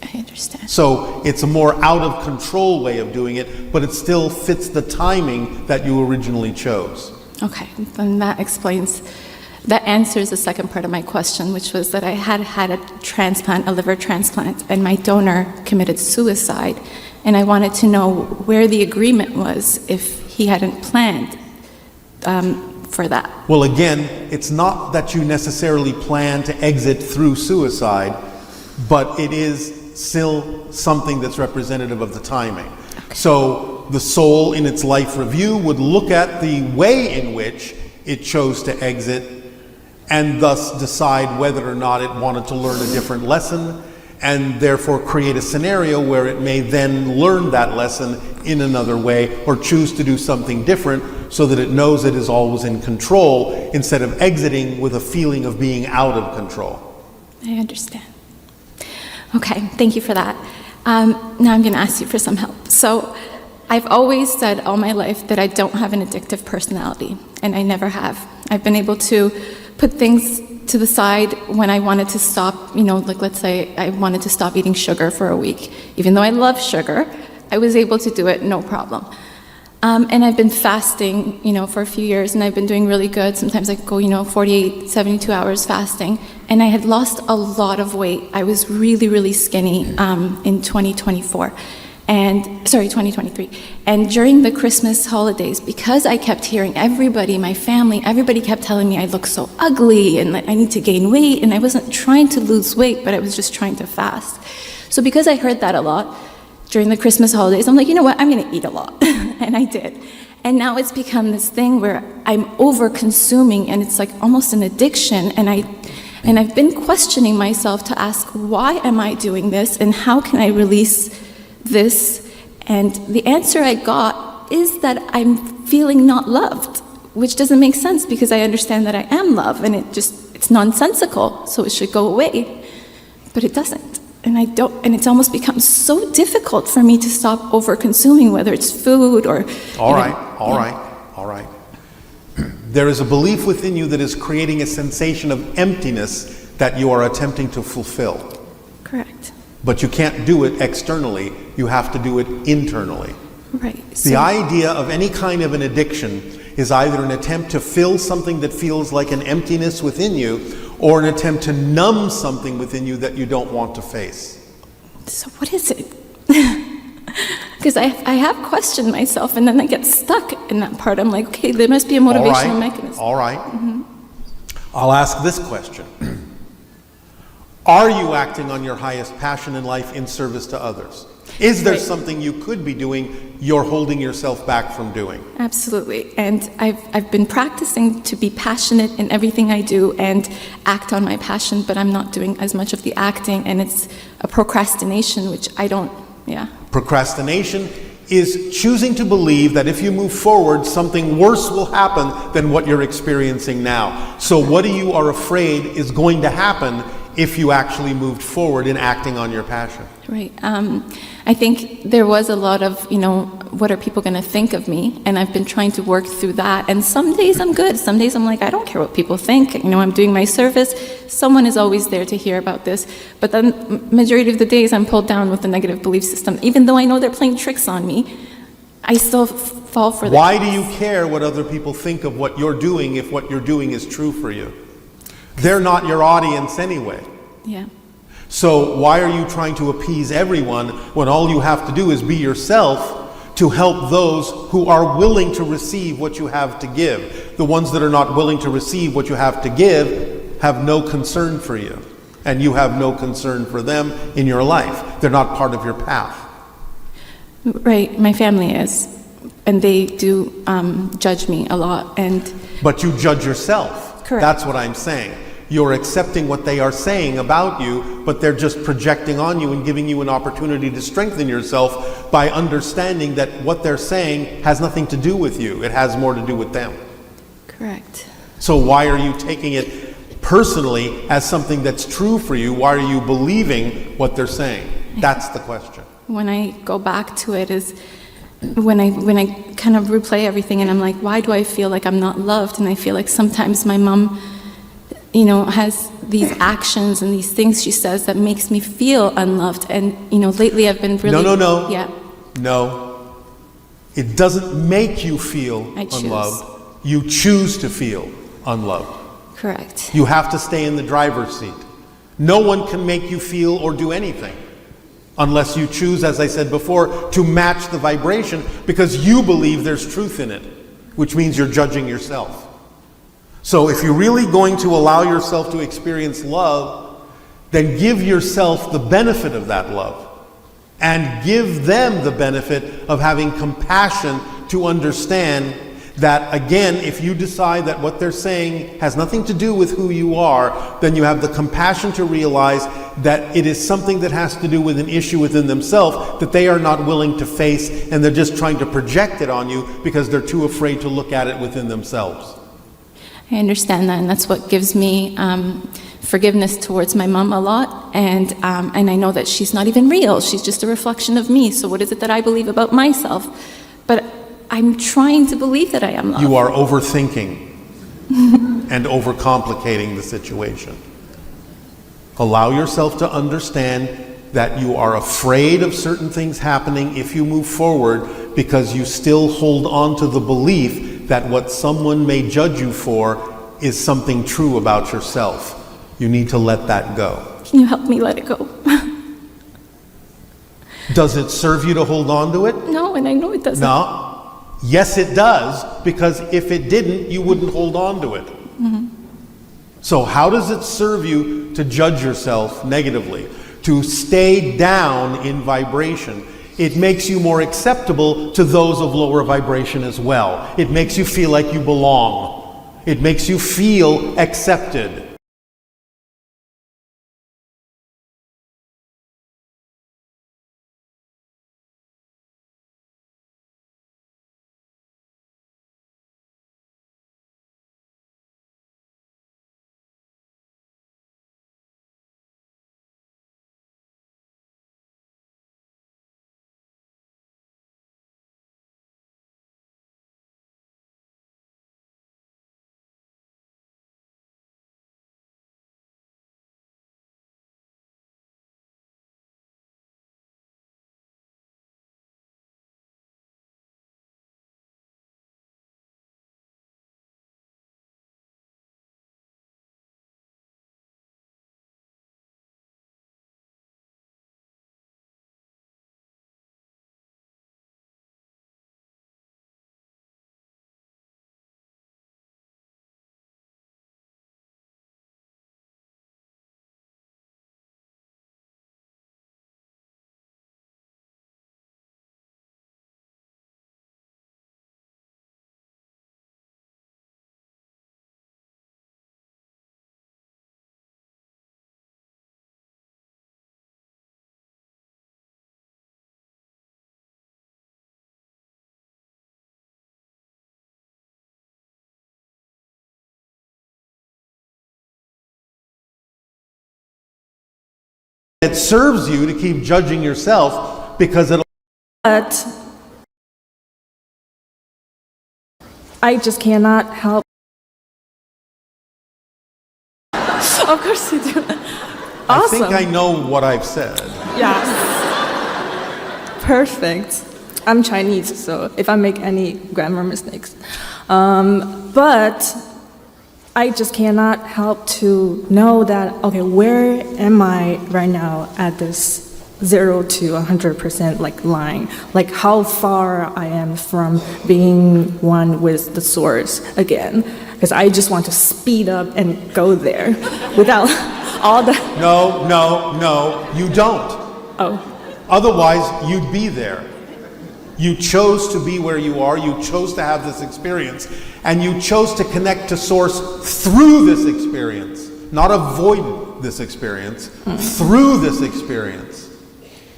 I understand. So it's a more out of control way of doing it, but it still fits the timing that you originally chose. Okay, then that answers the second part of my question, which was that I had a transplant, a liver transplant, and my donor committed suicide, and I wanted to know where the agreement was if he hadn't planned for that. Well, again, it's not that you necessarily plan to exit through suicide, but it is still something that's representative of the timing. Okay. So the soul in its life review would look at the way in which it chose to exit and thus decide whether or not it wanted to learn a different lesson, and therefore create a scenario where it may then learn that lesson in another way or choose to do something different so that it knows it is always in control instead of exiting with a feeling of being out of control. I understand. Okay, thank you for that. Now I'm going to ask you for some help. So I've always said all my life that I don't have an addictive personality, and I never have. I've been able to put things to the side when I wanted to stop, like let's say I wanted to stop eating sugar for a week. Even though I love sugar, I was able to do it no problem. And I've been fasting, for a few years, and I've been doing really good. Sometimes I go, 48, 72 hours fasting. And I had lost a lot of weight. I was really, really skinny in 2023. And during the Christmas holidays, because I kept hearing everybody, my family, everybody kept telling me I look so ugly and that I need to gain weight. And I wasn't trying to lose weight, but I was just trying to fast. So because I heard that a lot, during the Christmas holidays, I'm like, you know what, I'm gonna eat a lot. And I did. And now it's become this thing where I'm over-consuming, and it's like almost an addiction. And I've been questioning myself to ask, why am I doing this, and how can I release this? And the answer I got is that I'm feeling not loved, which doesn't make sense because I understand that I am loved, and it's nonsensical, so it should go away. But it doesn't. And it's almost become so difficult for me to stop over-consuming, whether it's food or... All right. There is a belief within you that is creating a sensation of emptiness that you are attempting to fulfill. Correct. But you can't do it externally, you have to do it internally. Right. The idea of any kind of an addiction is either an attempt to fill something that feels like an emptiness within you, or an attempt to numb something within you that you don't want to face. So what is it? Because I have questioned myself, and then I get stuck in that part. I'm like, okay, there must be a motivational mechanism. All right. I'll ask this question. Are you acting on your highest passion in life in service to others? Is there something you could be doing you're holding yourself back from doing? Absolutely. And I've been practicing to be passionate in everything I do and act on my passion, but I'm not doing as much of the acting, and it's a procrastination, which I don't, Procrastination is choosing to believe that if you move forward, something worse will happen than what you're experiencing now. So what you are afraid is going to happen if you actually moved forward in acting on your passion? Right. I think there was a lot of, what are people going to think of me? And I've been trying to work through that. And some days I'm good. Some days I'm like, I don't care what people think. I'm doing my service. Someone is always there to hear about this. But then majority of the days I'm pulled down with the negative belief system. Even though I know they're playing tricks on me, I still fall for the Why tricks. do you care what other people think of what you're doing if what you're doing is true for you? They're not your audience anyway. Yeah. So why are you trying to appease everyone when all you have to do is be yourself to help those who are willing to receive what you have to give? The ones that are not willing to receive what you have to give have no concern for you, and you have no concern for them in your life. They're not part of your path. Right. My family is, and they do judge me a lot. But you judge yourself. Correct. That's what I'm saying. You're accepting what they are saying about you, but they're just projecting on you and giving you an opportunity to strengthen yourself by understanding that what they're saying has nothing to do with you. It has more to do with them. Correct. So why are you taking it personally as something that's true for you? Why are you believing what they're saying? That's the question. When I go back to it is when I kind of replay everything, and I'm like, why do I feel like I'm not loved? And I feel like sometimes my mom has these actions and these things she says that makes me feel unloved. And, lately I've been really... No. Yeah. No. It doesn't make you feel I choose. unloved. You choose to feel unloved. Correct. You have to stay in the driver's seat. No one can make you feel or do anything unless you choose, as I said before, to match the vibration because you believe there's truth in it, which means you're judging yourself. So if you're really going to allow yourself to experience love, then give yourself the benefit of that love and give them the benefit of having compassion to understand that, again, if you decide that what they're saying has nothing to do with who you are, then you have the compassion to realize that it is something that has to do with an issue within themselves that they are not willing to face, and they're just trying to project it on you because they're too afraid to look at it within themselves. I understand that, and that's what gives me forgiveness towards my mom a lot, and I know that she's not even real. She's just a reflection of me. So what is it that I believe about myself? But I'm trying to believe that I am loved. You are overthinking and overcomplicating the situation. Allow yourself to understand that you are afraid of certain things happening if you move forward because you still hold on to the belief that what someone may judge you for is something true about yourself. You need to let that go. Can you help me let it go? Does it serve you to hold on to it? No, and I know it doesn't. No. Yes, it does, because if it didn't, you wouldn't hold on to it. So how does it serve you to judge yourself negatively, to stay down in vibration? It makes you more acceptable to those of lower vibration as well. It makes you feel like you belong. It makes you feel accepted. It serves you to keep judging yourself because it'll... But I just cannot help. Of course you do. Awesome. I think I know what I've said. Yes. Perfect. I'm Chinese, so if I make any grammar mistakes. But I just cannot help to know that, okay, where am I right now at this 0 to 100% like line? Like how far I am from being one with the source again? Because I just want to speed up and go there without all the... No, you don't. Oh. Otherwise, you'd be there. You chose to be where you are, you chose to have this experience, and you chose to connect to Source through this experience, not avoid this experience, through this experience.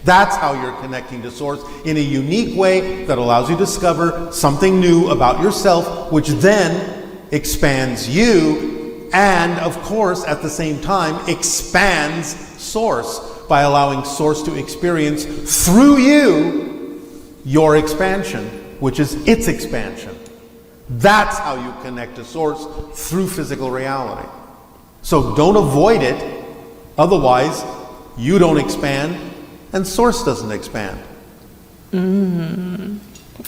That's how you're connecting to Source in a unique way that allows you to discover something new about yourself, which then expands you, and of course, at the same time, expands Source by allowing Source to experience through you your expansion, which is its expansion. That's how you connect to Source, through physical reality. So don't avoid it, otherwise you don't expand and Source doesn't expand.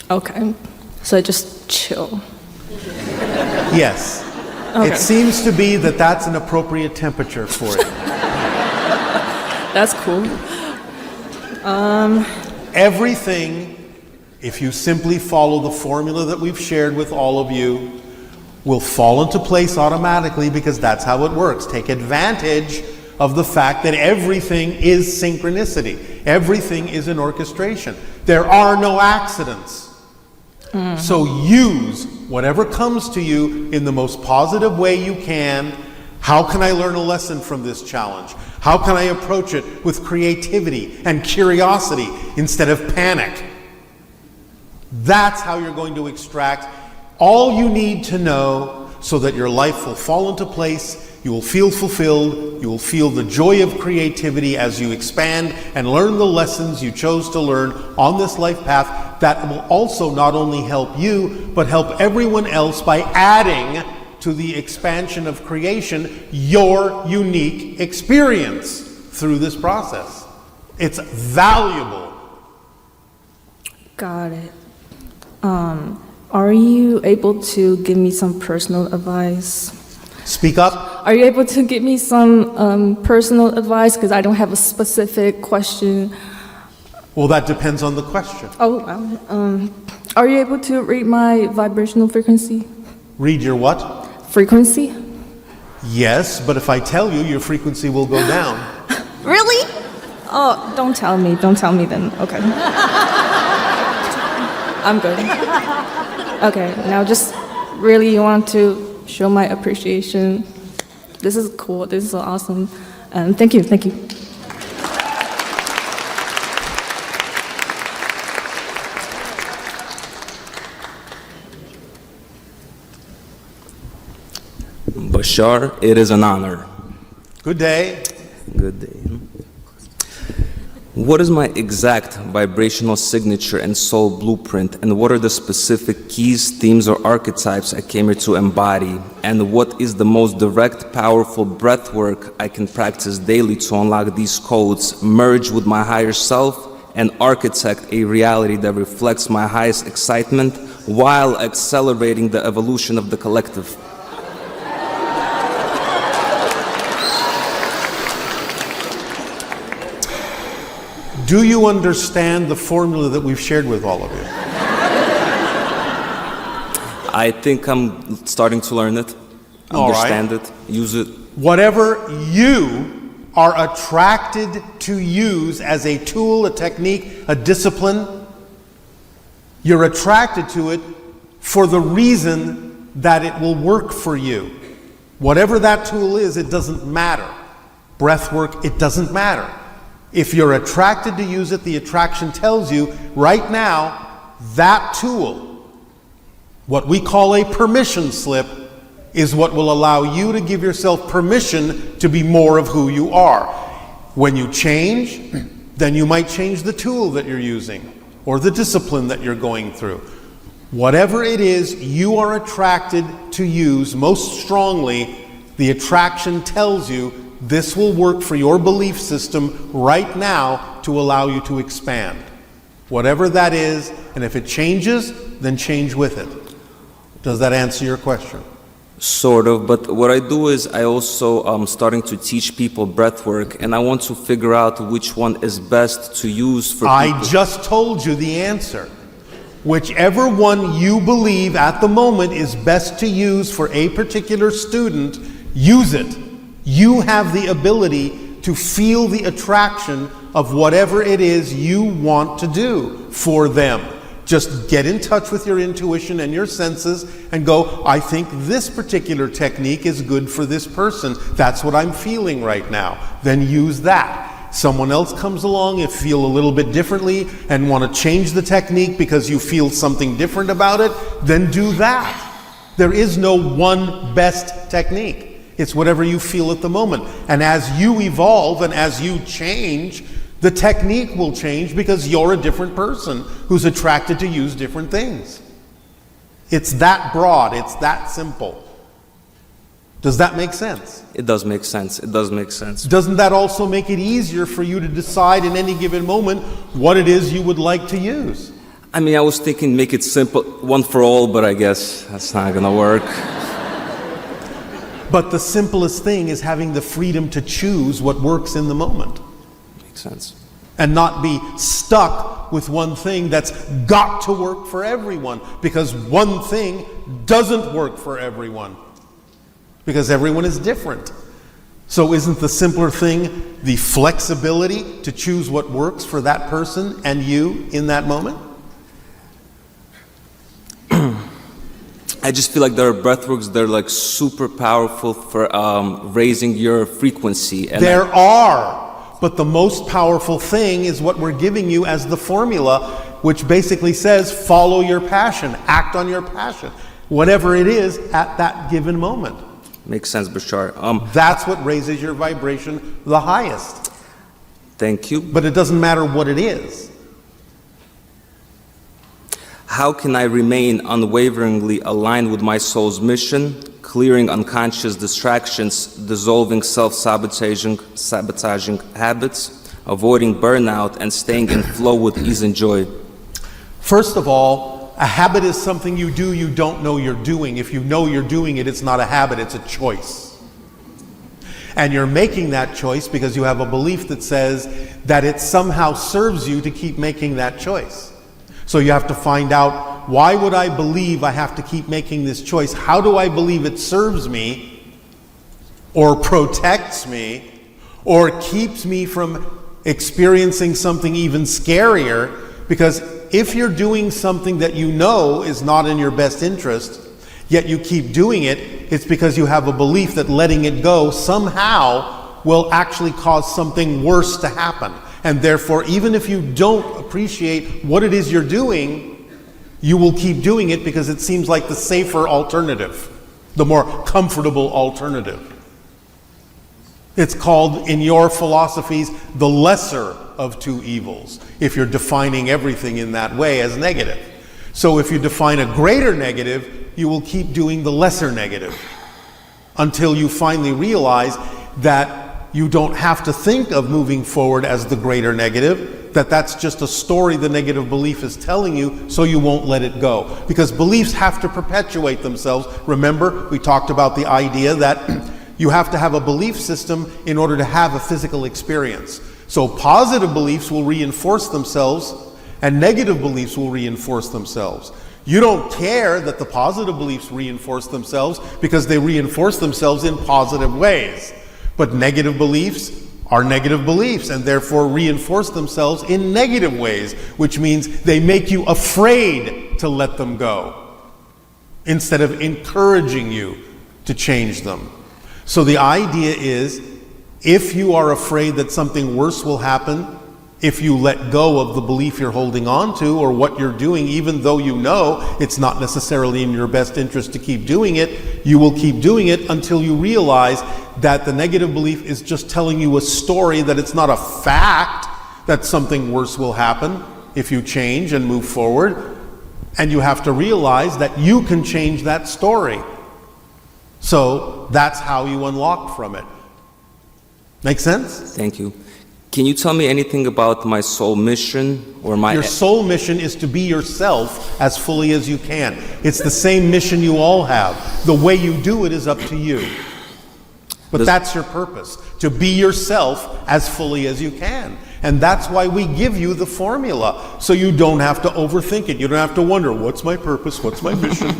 Okay, so just chill. Yes. Okay. It seems to be that that's an appropriate temperature for it. That's cool. Everything, if you simply follow the formula that we've shared with all of you, will fall into place automatically because that's how it works. Take advantage of the fact that everything is synchronicity. Everything is an orchestration. There are no accidents. So use whatever comes to you in the most positive way you can. How can I learn a lesson from this challenge? How can I approach it with creativity and curiosity instead of panic? That's how you're going to extract all you need to know so that your life will fall into place, you will feel fulfilled, you will feel the joy of creativity as you expand and learn the lessons you chose to learn on this life path that will also not only help you, but help everyone else by adding to the expansion of creation your unique experience through this process. It's valuable. Got it. Are you able to give me some personal advice? Speak up. Are you able to give me some personal advice? Because I don't have a specific question. Well, that depends on the question. Oh, are you able to read my vibrational frequency? Read your what? Frequency? Yes, but if I tell you, your frequency will go down. Really? Oh, don't tell me. Don't tell me then. Okay. I'm good. Okay, now just really want to show my appreciation. This is cool. This is so awesome. And thank you. Thank you. Bashar, it is an honor. Good day. Good day. What is my exact vibrational signature and soul blueprint, and what are the specific keys, themes, or archetypes I came here to embody? And what is the most direct, powerful breath work I can practice daily to unlock these codes, merge with my higher self, and architect a reality that reflects my highest excitement while accelerating the evolution of the collective? Do you understand the formula that we've shared with all of you? I think I'm starting to learn it, understand it, use it. Whatever you are attracted to use as a tool, a technique, a discipline, you're attracted to it for the reason that it will work for you. Whatever that tool is, it doesn't matter. Breath work, it doesn't matter. If you're attracted to use it, the attraction tells you right now that tool, what we call a permission slip, is what will allow you to give yourself permission to be more of who you are. When you change, then you might change the tool that you're using or the discipline that you're going through. Whatever it is you are attracted to use most strongly, the attraction tells you this will work for your belief system right now to allow you to expand. Whatever that is, and if it changes, then change with it. Does that answer your question? Sort of, but what I do is I also am starting to teach people breath work, and I want to figure out which one is best to use for people. I just told you the answer. Whichever one you believe at the moment is best to use for a particular student, use it. You have the ability to feel the attraction of whatever it is you want to do for them. Just get in touch with your intuition and your senses and go, I think this particular technique is good for this person. That's what I'm feeling right now. Then use that. Someone else comes along, you feel a little bit differently and want to change the technique because you feel something different about it, then do that. There is no one best technique. It's whatever you feel at the moment. And as you evolve and as you change, the technique will change because you're a different person who's attracted to use different things. It's that broad, it's that simple. Does that make sense? It does make sense. It does make sense. Doesn't that also make it easier for you to decide in any given moment what it is you would like to use? I mean, I was thinking make it simple, one for all, but I guess that's not gonna work. But the simplest thing is having the freedom to choose what works in the moment. Makes sense. And not be stuck with one thing that's got to work for everyone, because one thing doesn't work for everyone. Because everyone is different. So isn't the simpler thing the flexibility to choose what works for that person and you in that moment? I just feel like there are breathworks that are like super powerful for raising your frequency. And there are, but the most powerful thing is what we're giving you as the formula, which basically says follow your passion, act on your passion, whatever it is at that given moment. Makes sense, Bashar. That's what raises your vibration the highest. Thank you. But it doesn't matter what it is. How can I remain unwaveringly aligned with my soul's mission, clearing unconscious distractions, dissolving self-sabotaging habits, avoiding burnout, and staying in flow with ease and joy? First of all, a habit is something you do you don't know you're doing. If you know you're doing it, it's not a habit, it's a choice. And you're making that choice because you have a belief that says that it somehow serves you to keep making that choice. So you have to find out, why would I believe I have to keep making this choice? How do I believe it serves me, or protects me, or keeps me from experiencing something even scarier? Because if you're doing something that you know is not in your best interest, yet you keep doing it, it's because you have a belief that letting it go somehow will actually cause something worse to happen. And therefore, even if you don't appreciate what it is you're doing, you will keep doing it because it seems like the safer alternative, the more comfortable alternative. It's called, in your philosophies, the lesser of two evils, if you're defining everything in that way as negative. So if you define a greater negative, you will keep doing the lesser negative until you finally realize that you don't have to think of moving forward as the greater negative, that that's just a story the negative belief is telling you, so you won't let it go. Because beliefs have to perpetuate themselves. Remember, we talked about the idea that you have to have a belief system in order to have a physical experience. So positive beliefs will reinforce themselves, and negative beliefs will reinforce themselves. You don't care that the positive beliefs reinforce themselves because they reinforce themselves in positive ways. But negative beliefs are negative beliefs and therefore reinforce themselves in negative ways, which means they make you afraid to let them go instead of encouraging you to change them. So the idea is, if you are afraid that something worse will happen, if you let go of the belief you're holding on to or what you're doing, even though you know it's not necessarily in your best interest to keep doing it, you will keep doing it until you realize that the negative belief is just telling you a story, that it's not a fact that something worse will happen if you change and move forward. And you have to realize that you can change that story. So that's how you unlock from it. Make sense? Thank you. Can you tell me anything about my soul mission or my... Your soul mission is to be yourself as fully as you can. It's the same mission you all have. The way you do it is up to you. But that's your purpose, to be yourself as fully as you can. And that's why we give you the formula, so you don't have to overthink it. You don't have to wonder, what's my purpose, what's my mission?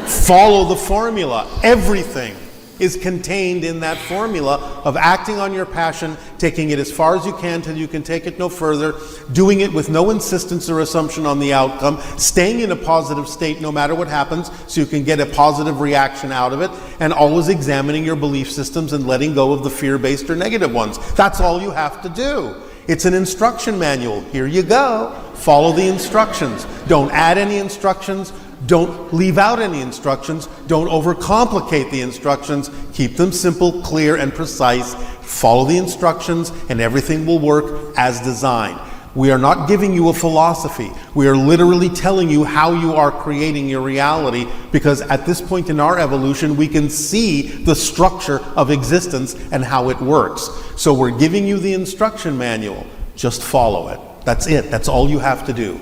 Follow the formula. Everything is contained in that formula of acting on your passion, taking it as far as you can till you can take it no further, doing it with no insistence or assumption on the outcome, staying in a positive state no matter what happens so you can get a positive reaction out of it, and always examining your belief systems and letting go of the fear-based or negative ones. That's all you have to do. It's an instruction manual. Here you go. Follow the instructions. Don't add any instructions. Don't leave out any instructions. Don't overcomplicate the instructions. Keep them simple, clear, and precise. Follow the instructions, and everything will work as designed. We are not giving you a philosophy. We are literally telling you how you are creating your reality, because at this point in our evolution, we can see the structure of existence and how it works. So we're giving you the instruction manual. Just follow it. That's it. That's all you have to do.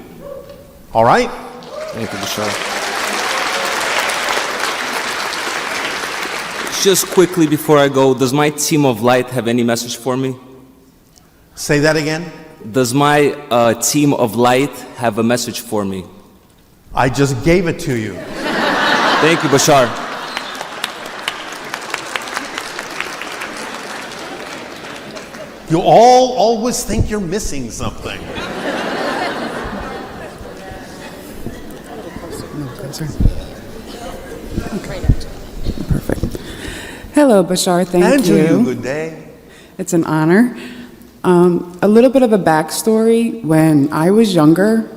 All right? Thank you, Bashar. Just quickly before I go, does my team of light have any message for me? Say that again? Does my team of light have a message for me? I just gave it to you. Thank you, Bashar. You all always think you're missing something. Perfect. Hello, Bashar. Thank And you. to you, good day. It's an honor. A little bit of a backstory. When I was younger,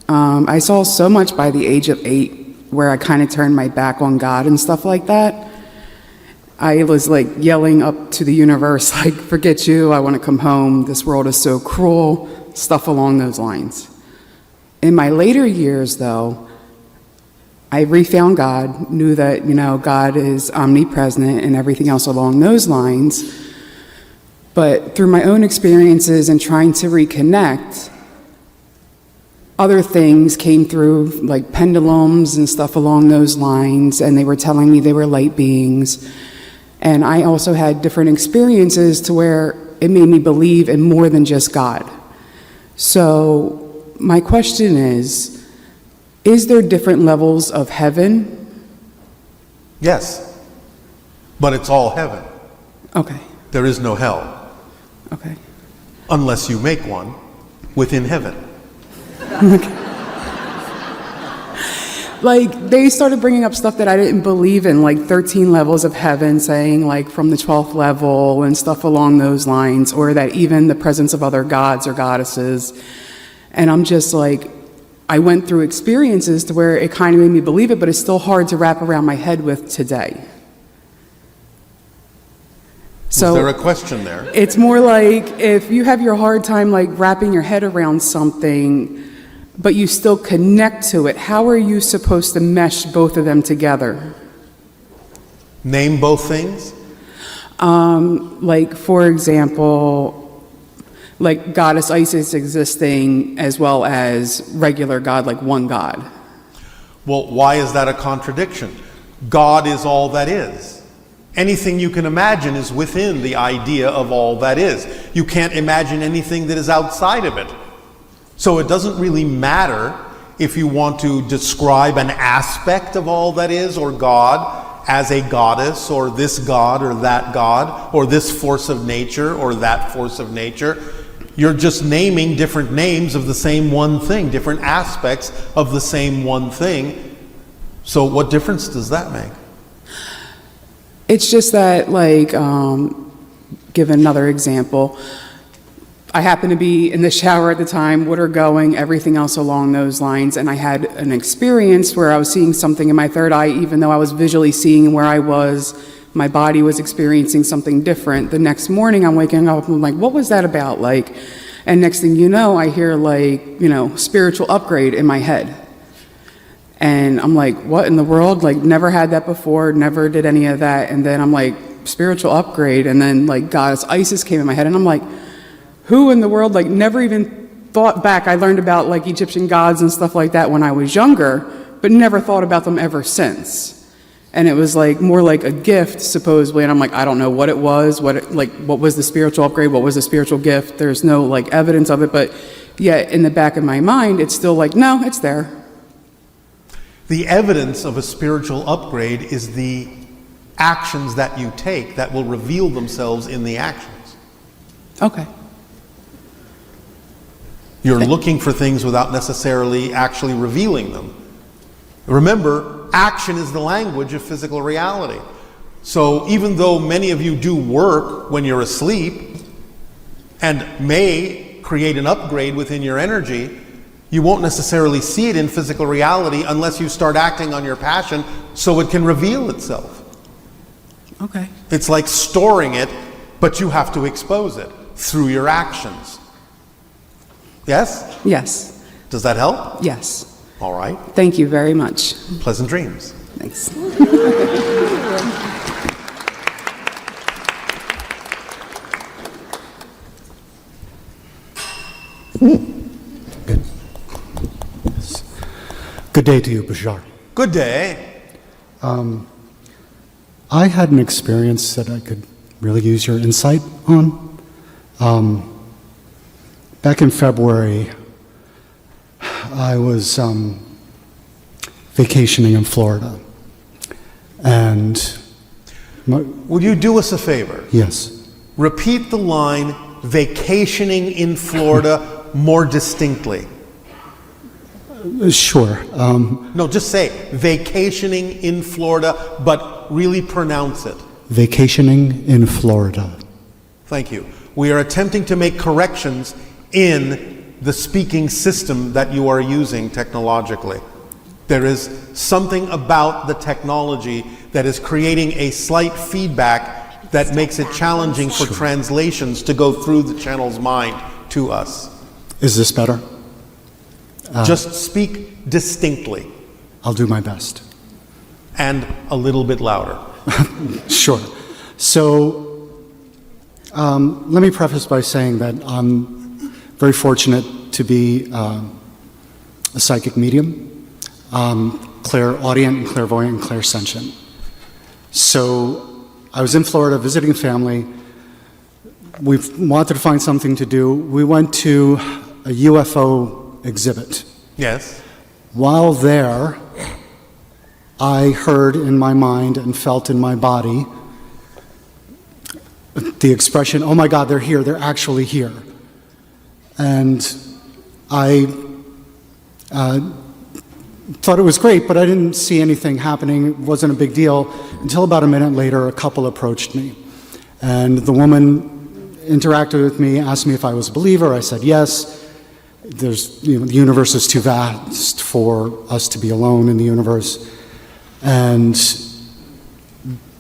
I saw so much by the age of 8 where I kind of turned my back on God and stuff like that. I was like yelling up to the universe, like, forget you, I want to come home, this world is so cruel, stuff along those lines. In my later years, though, I refound God, knew that, God is omnipresent and everything else along those lines. But through my own experiences and trying to reconnect, other things came through, like pendulums and stuff along those lines, and they were telling me they were light beings. And I also had different experiences to where it made me believe in more than just God. So my question is there different levels of heaven? Yes, but it's all heaven. Okay, There is no hell, okay. unless you make one within heaven. Like, they started bringing up stuff that I didn't believe in, like 13 levels of heaven, saying like from the 12th level and stuff along those lines, or that even the presence of other gods or goddesses. And I'm just like, I went through experiences to where it kind of made me believe it, but it's still hard to wrap around my head with today. So Is there a question there? it's more like if you have your hard time like wrapping your head around something, but you still connect to it, how are you supposed to mesh both of them together? Name both things. Like, for example, like goddess Isis existing as well as regular God, like one God. Well, why is that a contradiction? God is all that is. Anything you can imagine is within the idea of all that is. You can't imagine anything that is outside of it. So it doesn't really matter if you want to describe an aspect of all that is, or God as a goddess, or this God or that God, or this force of nature or that force of nature. You're just naming different names of the same one thing, different aspects of the same one thing. So what difference does that make? It's just that, like, give another example. I happened to be in the shower at the time, water going, everything else along those lines, and I had an experience where I was seeing something in my third eye, even though I was visually seeing where I was, my body was experiencing something different. The next morning, I'm waking up, and I'm like, what was that about? Like, and next thing you know, I hear like, you know, spiritual upgrade in my head. And I'm like, what in the world? Like, never had that before, never did any of that. And then I'm like, spiritual upgrade. And then like goddess Isis came in my head, and I'm like, who in the world? Like, never even thought back. I learned about like Egyptian gods and stuff like that when I was younger, but never thought about them ever since. And it was like more like a gift, supposedly. And I'm like, I don't know what it was, what was the spiritual upgrade? What was the spiritual gift? There's no like evidence of it, but yet in the back of my mind, it's still like, no, it's there. The evidence of a spiritual upgrade is the actions that you take that will reveal themselves in the actions. Okay. You're looking for things without necessarily actually revealing them. Remember, action is the language of physical reality. So even though many of you do work when you're asleep and may create an upgrade within your energy, you won't necessarily see it in physical reality unless you start acting on your passion so it can reveal itself. Okay. It's like storing it, but you have to expose it through your actions. Yes? Yes. Does that help? Yes. All right. Thank you very much. Pleasant dreams. Thanks. Good day to you, Bashar. Good day. I had an experience that I could really use your insight on. Back in February, I was vacationing in Florida, and would you do us a favor? Yes. Repeat the line, vacationing in Florida, more distinctly. Sure. No, just say vacationing in Florida, but really pronounce it. Vacationing in Florida. Thank you. We are attempting to make corrections in the speaking system that you are using technologically. There is something about the technology that is creating a slight feedback that makes it challenging for translations to go through the channel's mind to us. Is this better? Just speak distinctly. I'll do my best. And a little bit louder. Sure. So, let me preface by saying that I'm very fortunate to be a psychic medium, clairaudient and clairvoyant and clairsentient. So I was in Florida visiting family. We wanted to find something to do. We went to a UFO exhibit. Yes. While there, I heard in my mind and felt in my body the expression, "Oh my God, they're here, they're actually here." And I thought it was great, but I didn't see anything happening. It wasn't a big deal until about a minute later, a couple approached me. And the woman interacted with me, asked me if I was a believer. I said yes. The universe is too vast for us to be alone in the universe. And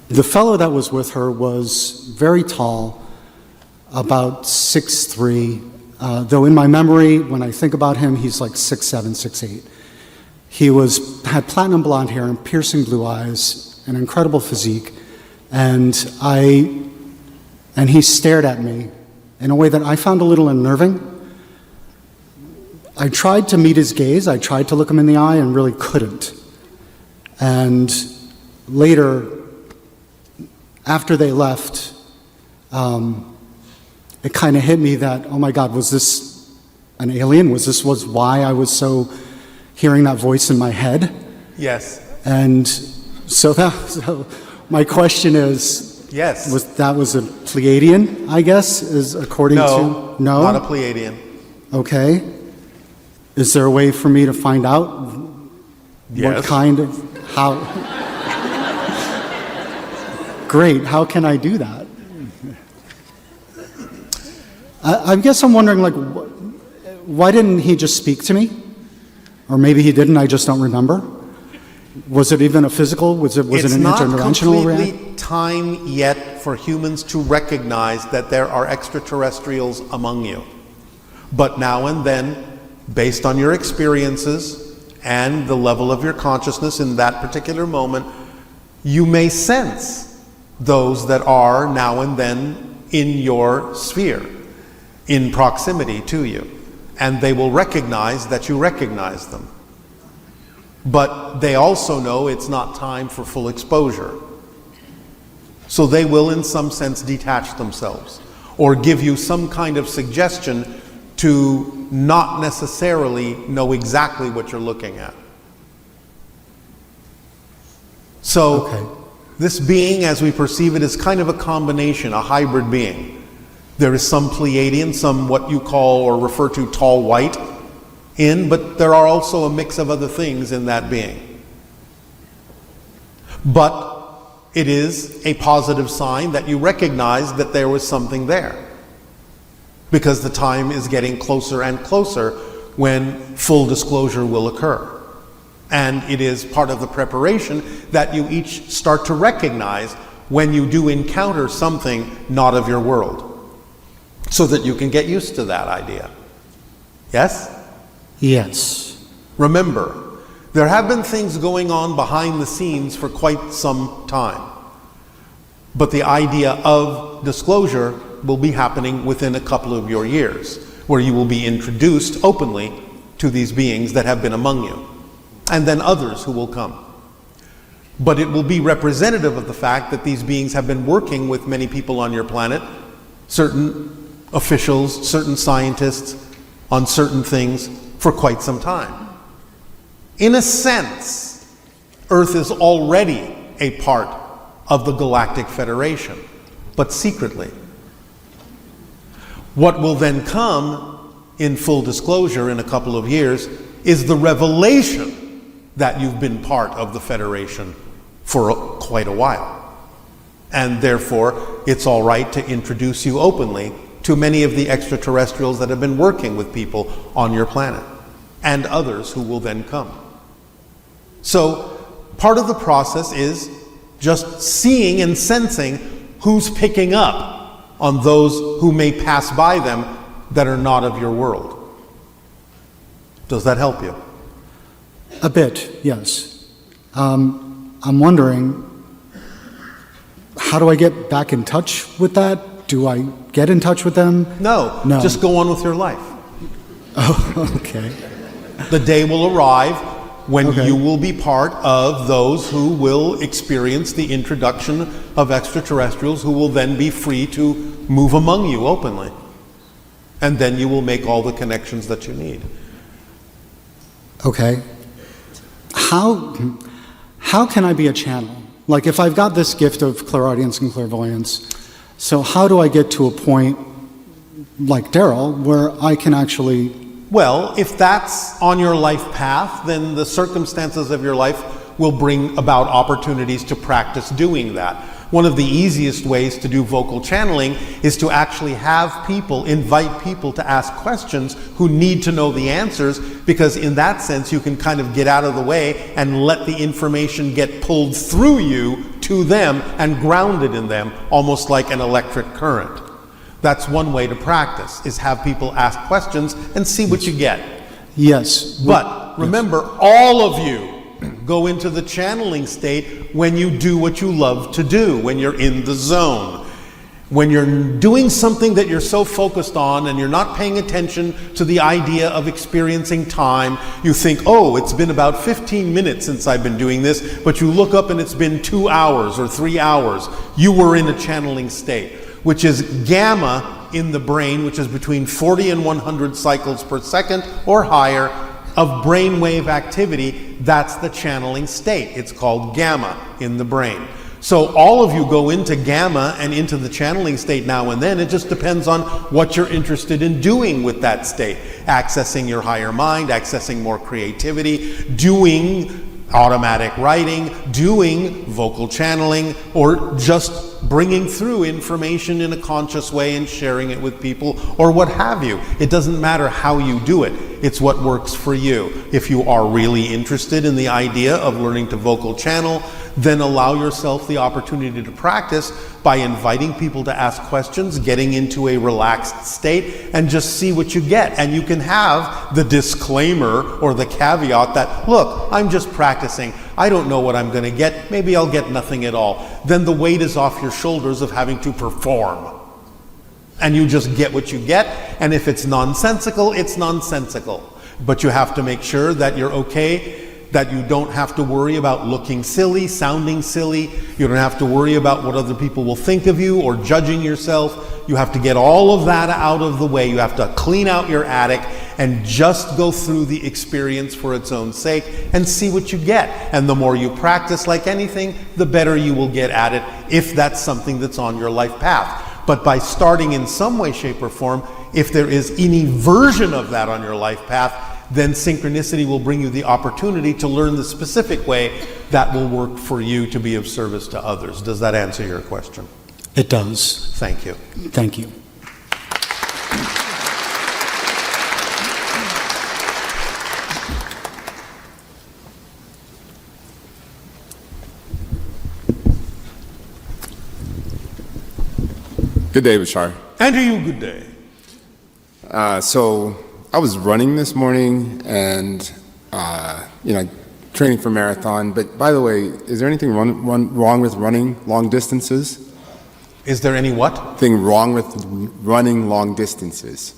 the fellow that was with her was very tall, about 6'3", though in my memory, when I think about him, he's like 6'7", 6'8". He had platinum blonde hair and piercing blue eyes, an incredible physique, and he stared at me in a way that I found a little unnerving. I tried to meet his gaze, I tried to look him in the eye and really couldn't. And later, after they left, it kind of hit me that, oh my God, was this an alien? Was why I was so hearing that voice in my head? Yes. And so my question is, yes, that was a Pleiadian, I guess, is according to... No, not a Pleiadian. Okay. Is there a way for me to find out what kind of, how... Great, how can I do that? I guess I'm wondering, like, why didn't he just speak to me? Or maybe he didn't, I just don't remember. Was it even a physical, was it an interdimensional reaction? It's not completely time yet for humans to recognize that there are extraterrestrials among you. But now and then, based on your experiences and the level of your consciousness in that particular moment, you may sense those that are now and then in your sphere, in proximity to you. And they will recognize that you recognize them. But they also know it's not time for full exposure. So they will, in some sense, detach themselves or give you some kind of suggestion to not necessarily know exactly what you're looking at. So this being, as we perceive it, is kind of a combination, a hybrid being. There is some Pleiadian, some what you call or refer to tall white but there are also a mix of other things in that being. But it is a positive sign that you recognize that there was something there, because the time is getting closer and closer when full disclosure will occur. And it is part of the preparation that you each start to recognize when you do encounter something not of your world, so that you can get used to that idea. Yes? Yes. Remember, there have been things going on behind the scenes for quite some time. But the idea of disclosure will be happening within a couple of your years, where you will be introduced openly to these beings that have been among you, and then others who will come. But it will be representative of the fact that these beings have been working with many people on your planet, certain officials, certain scientists, on certain things for quite some time. In a sense, Earth is already a part of the Galactic Federation, but secretly. What will then come in full disclosure in a couple of years is the revelation that you've been part of the Federation for quite a while. And therefore, it's all right to introduce you openly to many of the extraterrestrials that have been working with people on your planet, and others who will then come. So part of the process is just seeing and sensing who's picking up on those who may pass by them that are not of your world. Does that help you? A bit, yes. I'm wondering, how do I get back in touch with that? Do I get in touch with them? No. Just go on with your life. Oh, okay. The day will arrive when Okay. you will be part of those who will experience the introduction of extraterrestrials, who will then be free to move among you openly. And then you will make all the connections that you need. Okay. How can I be a channel? Like, if I've got this gift of clairaudience and clairvoyance, so how do I get to a point like Darryl where I can actually... Well, if that's on your life path, then the circumstances of your life will bring about opportunities to practice doing that. One of the easiest ways to do vocal channeling is to actually have people, invite people to ask questions who need to know the answers, because in that sense you can kind of get out of the way and let the information get pulled through you to them and grounded in them, almost like an electric current. That's one way to practice, is have people ask questions and see what you get. Yes. But remember, all of you go into the channeling state when you do what you love to do, when you're in the zone. When you're doing something that you're so focused on and you're not paying attention to the idea of experiencing time, you think, oh, it's been about 15 minutes since I've been doing this, but you look up and it's been 2 hours or 3 hours. You were in a channeling state, which is gamma in the brain, which is between 40 and 100 cycles per second or higher of brainwave activity. That's the channeling state. It's called gamma in the brain. So all of you go into gamma and into the channeling state now and then. It just depends on what you're interested in doing with that state. Accessing your higher mind, accessing more creativity, doing automatic writing, doing vocal channeling, or just bringing through information in a conscious way and sharing it with people, or what have you. It doesn't matter how you do it. It's what works for you. If you are really interested in the idea of learning to vocal channel, then allow yourself the opportunity to practice by inviting people to ask questions, getting into a relaxed state, and just see what you get. And you can have the disclaimer or the caveat that, look, I'm just practicing. I don't know what I'm going to get. Maybe I'll get nothing at all. Then the weight is off your shoulders of having to perform. And you just get what you get. And if it's nonsensical, it's nonsensical. But you have to make sure that you're okay, that you don't have to worry about looking silly, sounding silly. You don't have to worry about what other people will think of you or judging yourself. You have to get all of that out of the way. You have to clean out your attic and just go through the experience for its own sake and see what you get. And the more you practice, like anything, the better you will get at it, if that's something that's on your life path. But by starting in some way, shape, or form, if there is any version of that on your life path, then synchronicity will bring you the opportunity to learn the specific way that will work for you to be of service to others. Does that answer your question? It does. Thank you. Thank you. Good day, Bashar. And to you, good day. So I was running this morning and, training for marathon. But by the way, is there anything wrong with running long distances? Is there any what? Thing wrong with running long distances?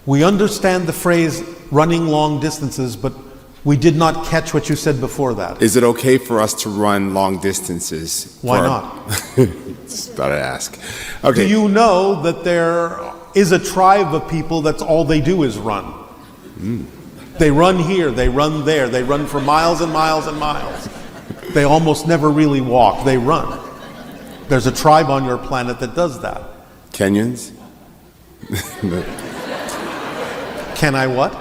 We understand the phrase running long distances, but we did not catch what you said before that. Is it okay for us to run long distances? Why not? Just thought I'd ask. Okay. Do you know that there is a tribe of people that's all they do is run? They run here, they run there, they run for miles and miles and miles. They almost never really walk, they run. There's a tribe on your planet that does that. Kenyans? Can I what?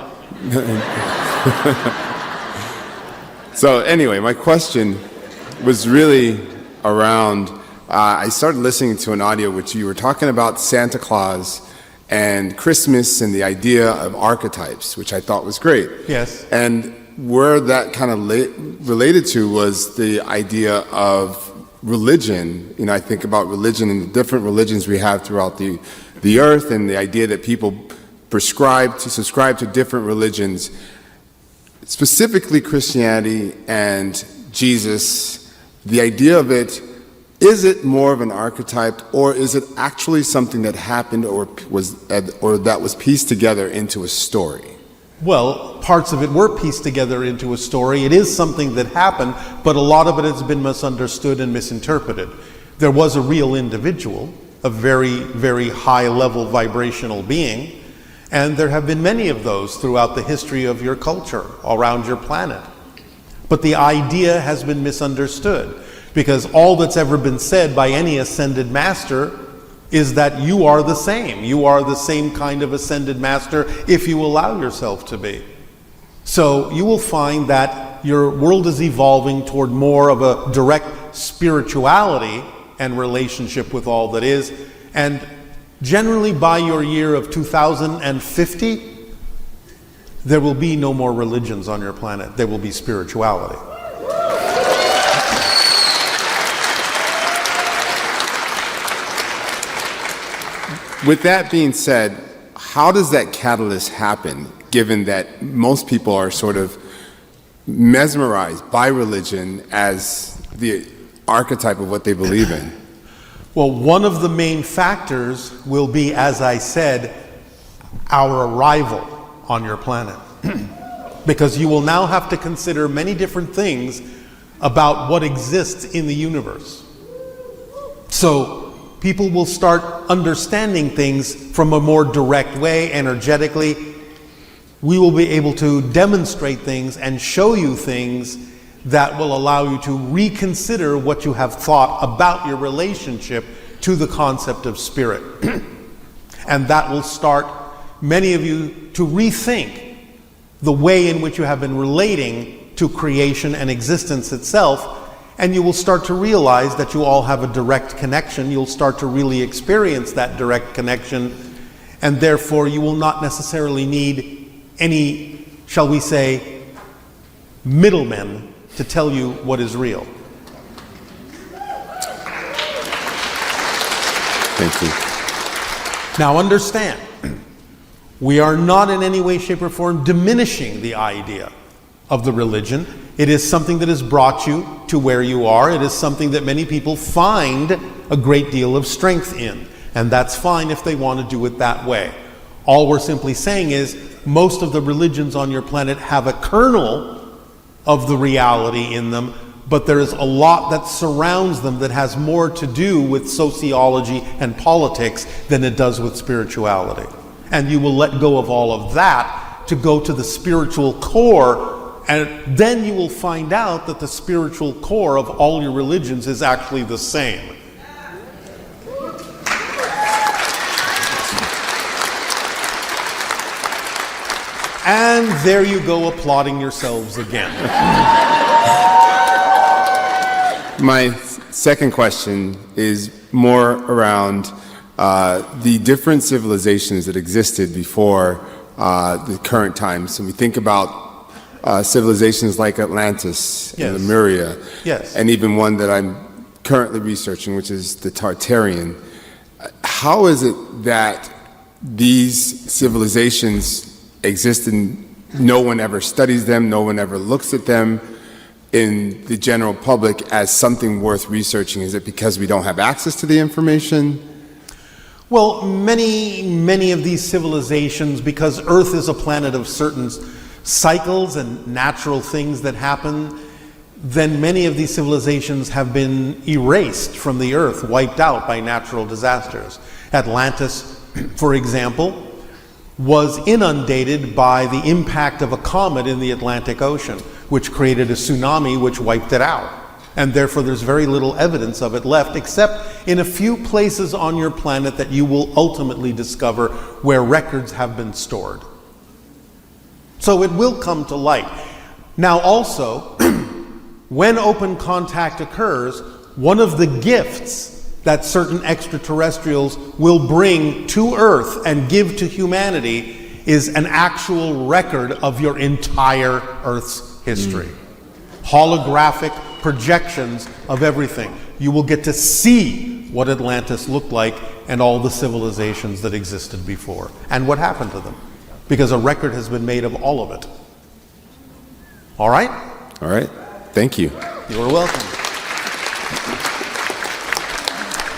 So anyway, my question was really around, I started listening to an audio which you were talking about Santa Claus and Christmas and the idea of archetypes, which I thought was great. Yes. And where that kind of related to was the idea of religion. I think about religion and the different religions we have throughout the earth, and the idea that people subscribe to different religions, specifically Christianity and Jesus. The idea of it, is it more of an archetype, or is it actually something that happened or that was pieced together into a story? Well, parts of it were pieced together into a story. It is something that happened, but a lot of it has been misunderstood and misinterpreted. There was a real individual, a very, very high-level vibrational being, and there have been many of those throughout the history of your culture, around your planet. But the idea has been misunderstood, because all that's ever been said by any ascended master is that you are the same. You are the same kind of ascended master if you allow yourself to be. So you will find that your world is evolving toward more of a direct spirituality and relationship with all that is. And generally by your year of 2050, there will be no more religions on your planet. There will be spirituality. With that being said, how does that catalyst happen, given that most people are sort of mesmerized by religion as the archetype of what they believe in? Well, one of the main factors will be, as I said, our arrival on your planet. Because you will now have to consider many different things about what exists in the universe. So people will start understanding things from a more direct way, energetically. We will be able to demonstrate things and show you things that will allow you to reconsider what you have thought about your relationship to the concept of spirit. And that will start many of you to rethink the way in which you have been relating to creation and existence itself. And you will start to realize that you all have a direct connection. You'll start to really experience that direct connection. And therefore, you will not necessarily need any, shall we say, middlemen to tell you what is real. Thank you. Now understand, we are not in any way, shape, or form diminishing the idea of the religion. It is something that has brought you to where you are. It is something that many people find a great deal of strength in. And that's fine if they want to do it that way. All we're simply saying is most of the religions on your planet have a kernel of the reality in them, but there is a lot that surrounds them that has more to do with sociology and politics than it does with spirituality. And you will let go of all of that to go to the spiritual core. And then you will find out that the spiritual core of all your religions is actually the same. And there you go, applauding yourselves again. My second question is more around the different civilizations that existed before the current times. And we think about civilizations like Atlantis and Lemuria, and even one that I'm currently researching, which is the Tartarian. How is it that these civilizations exist and no one ever studies them, no one ever looks at them in the general public as something worth researching? Is it because we don't have access to the information? Well, many of these civilizations, because Earth is a planet of certain cycles and natural things that happen, then many of these civilizations have been erased from the earth, wiped out by natural disasters. Atlantis, for example, was inundated by the impact of a comet in the Atlantic Ocean, which created a tsunami which wiped it out. And therefore there's very little evidence of it left, except in a few places on your planet that you will ultimately discover where records have been stored. So it will come to light. Now also, when open contact occurs, one of the gifts that certain extraterrestrials will bring to Earth and give to humanity is an actual record of your entire Earth's history. Holographic projections of everything. You will get to see what Atlantis looked like and all the civilizations that existed before and what happened to them, because a record has been made of all of it. All right? All right. Thank you. You're welcome.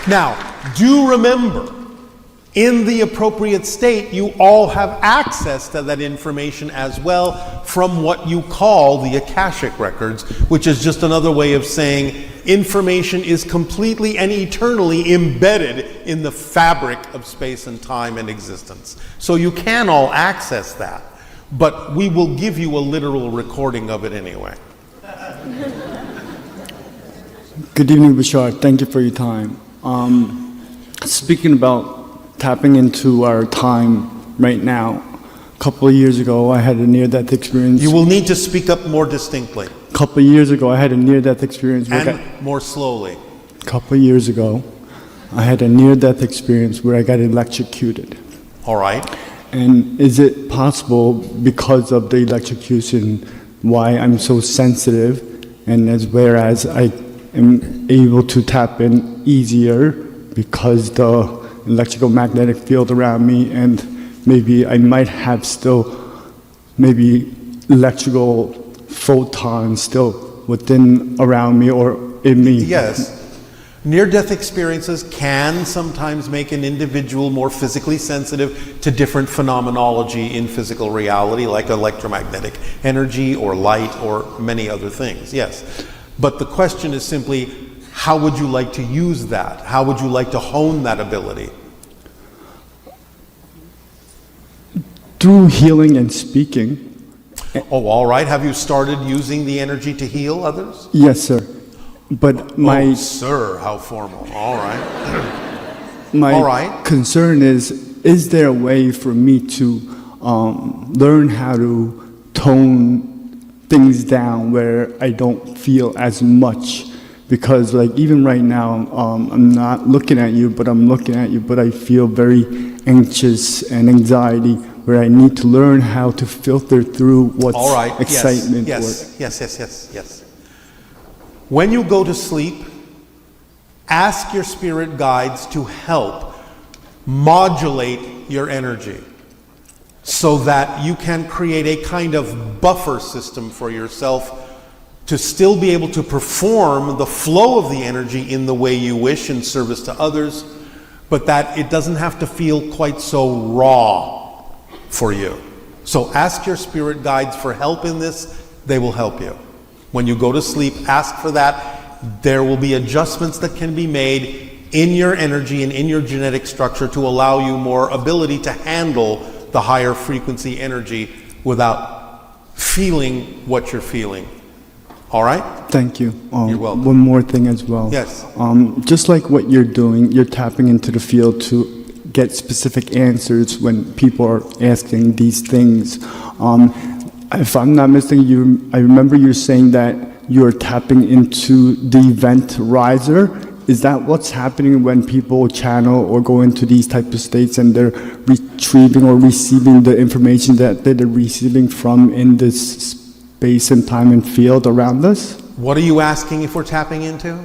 Now, do remember In the appropriate state, you all have access to that information as well from what you call the Akashic records, which is just another way of saying information is completely and eternally embedded in the fabric of space and time and existence. So you can all access that, but we will give you a literal recording of it anyway. Good evening, Bashar. Thank you for your time. Speaking about tapping into our time right now, a couple of years ago, I had a near-death experience. You will need to speak up more distinctly. A couple of years ago, I had a near-death experience. And more slowly. A couple of years ago, I had a near-death experience where I got electrocuted. All right. And is it possible, because of the electrocution, why I'm so sensitive, and whereas I am able to tap in easier because the electrical magnetic field around me, and maybe I might have still maybe electrical photons still within around me or in me? Yes. Near-death experiences can sometimes make an individual more physically sensitive to different phenomenology in physical reality, like electromagnetic energy or light or many other things, yes. But the question is simply, how would you like to use that? How would you like to hone that ability? Through healing and speaking. Oh, all right. Have you started using the energy to heal others? Yes, sir. But my... Oh, sir, how formal. All right. My all right. concern is there a way for me to learn how to tone things down where I don't feel as much? Because like even right now, I'm not looking at you, but I'm looking at you, but I feel very anxious and anxiety where I need to learn how to filter through what's all right. excitement. Yes. When you go to sleep, ask your spirit guides to help modulate your energy so that you can create a kind of buffer system for yourself to still be able to perform the flow of the energy in the way you wish in service to others, but that it doesn't have to feel quite so raw for you. So ask your spirit guides for help in this. They will help you. When you go to sleep, ask for that. There will be adjustments that can be made in your energy and in your genetic structure to allow you more ability to handle the higher frequency energy without feeling what you're feeling. All right? Thank you. You're welcome. One more thing as well. Yes. Just like what you're doing, you're tapping into the field to get specific answers when people are asking these things. If I'm not mistaken, I remember you saying that you're tapping into the event riser. Is that what's happening when people channel or go into these type of states and they're retrieving or receiving the information that they're receiving from in this space and time and field around us? What are you asking if we're tapping into?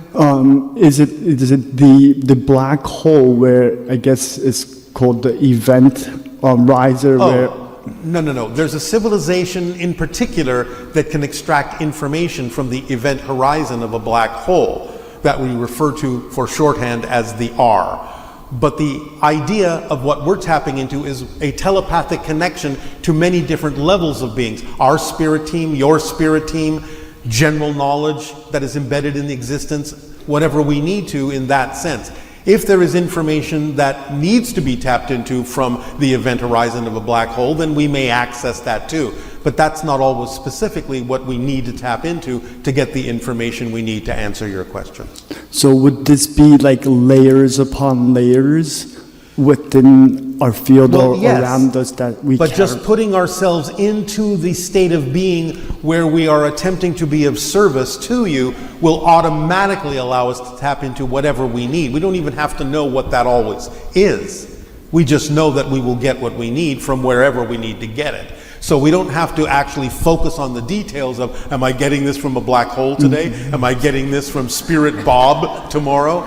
Is it the black hole where I guess it's called the event riser? Where No. There's a civilization in particular that can extract information from the event horizon of a black hole that we refer to for shorthand as the R. But the idea of what we're tapping into is a telepathic connection to many different levels of beings. Our spirit team, your spirit team, general knowledge that is embedded in the existence, whatever we need to in that sense. If there is information that needs to be tapped into from the event horizon of a black hole, then we may access that too. But that's not always specifically what we need to tap into to get the information we need to answer your questions. So would this be like layers upon layers within our field or yes, around us that we But just putting ourselves into the state of being where we are attempting to be of service to you will automatically allow us to tap into whatever we need. We don't even have to know what that always is. We just know that we will get what we need from wherever we need to get it. So we don't have to actually focus on the details of, am I getting this from a black hole today? Am I getting this from Spirit Bob tomorrow?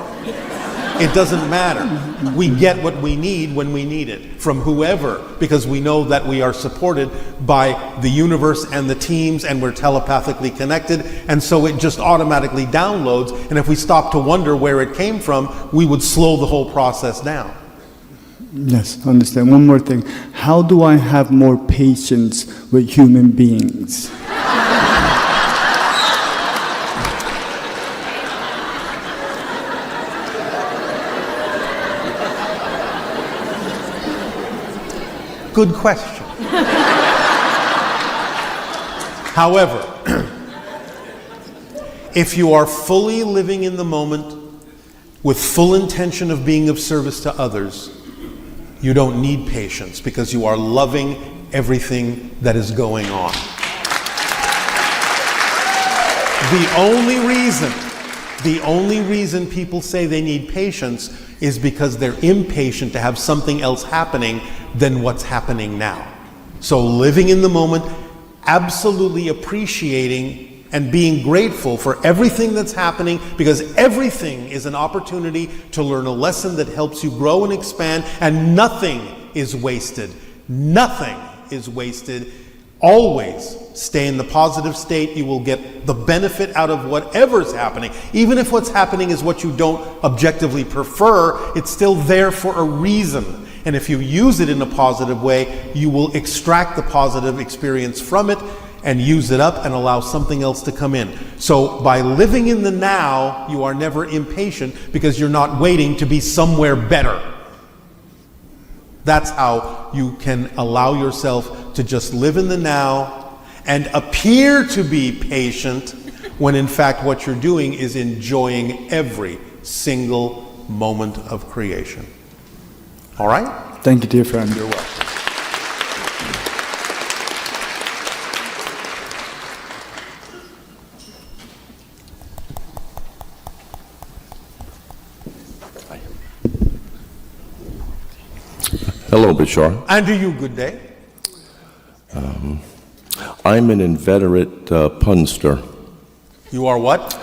It doesn't matter. We get what we need when we need it from whoever, because we know that we are supported by the universe and the teams, and we're telepathically connected, and so it just automatically downloads. And if we stop to wonder where it came from, we would slow the whole process down. Yes, understand. One more thing. How do I have more patience with human beings? Good question. However, if you are fully living in the moment with full intention of being of service to others, you don't need patience because you are loving everything that is going on. The only reason people say they need patience is because they're impatient to have something else happening than what's happening now. So living in the moment, absolutely appreciating and being grateful for everything that's happening, because everything is an opportunity to learn a lesson that helps you grow and expand, and nothing is wasted. Nothing is wasted. Always stay in the positive state. You will get the benefit out of whatever's happening. Even if what's happening is what you don't objectively prefer, it's still there for a reason. And if you use it in a positive way, you will extract the positive experience from it and use it up and allow something else to come in. So by living in the now, you are never impatient because you're not waiting to be somewhere better. That's how you can allow yourself to just live in the now and appear to be patient when in fact what you're doing is enjoying every single moment of creation. All right? Thank you, dear friend. You're welcome. Hello, Bashar. And to you, good day. I'm an inveterate punster. You are what?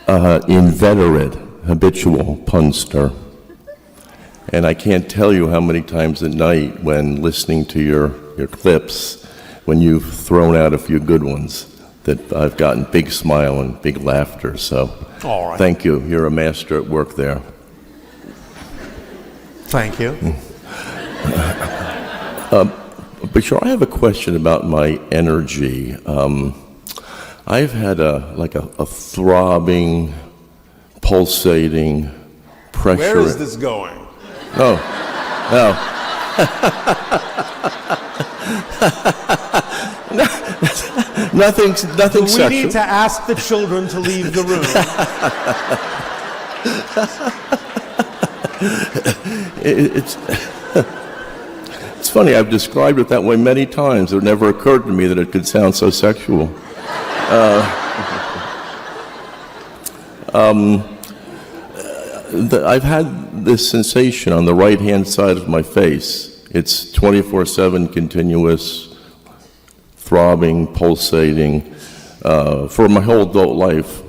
Inveterate, habitual punster. And I can't tell you how many times at night when listening to your clips, when you've thrown out a few good ones, that I've gotten big smile and big laughter. So all right. Thank you. You're a master at work there. Thank you. Bashar, I have a question about my energy. I've had a throbbing, pulsating pressure. Where is this going? No. Nothing sexual. We need to ask the children to leave the room. It's funny, I've described it that way many times. It never occurred to me that it could sound so sexual. I've had this sensation on the right-hand side of my face. It's 24/7 continuous, throbbing, pulsating, for my whole adult life.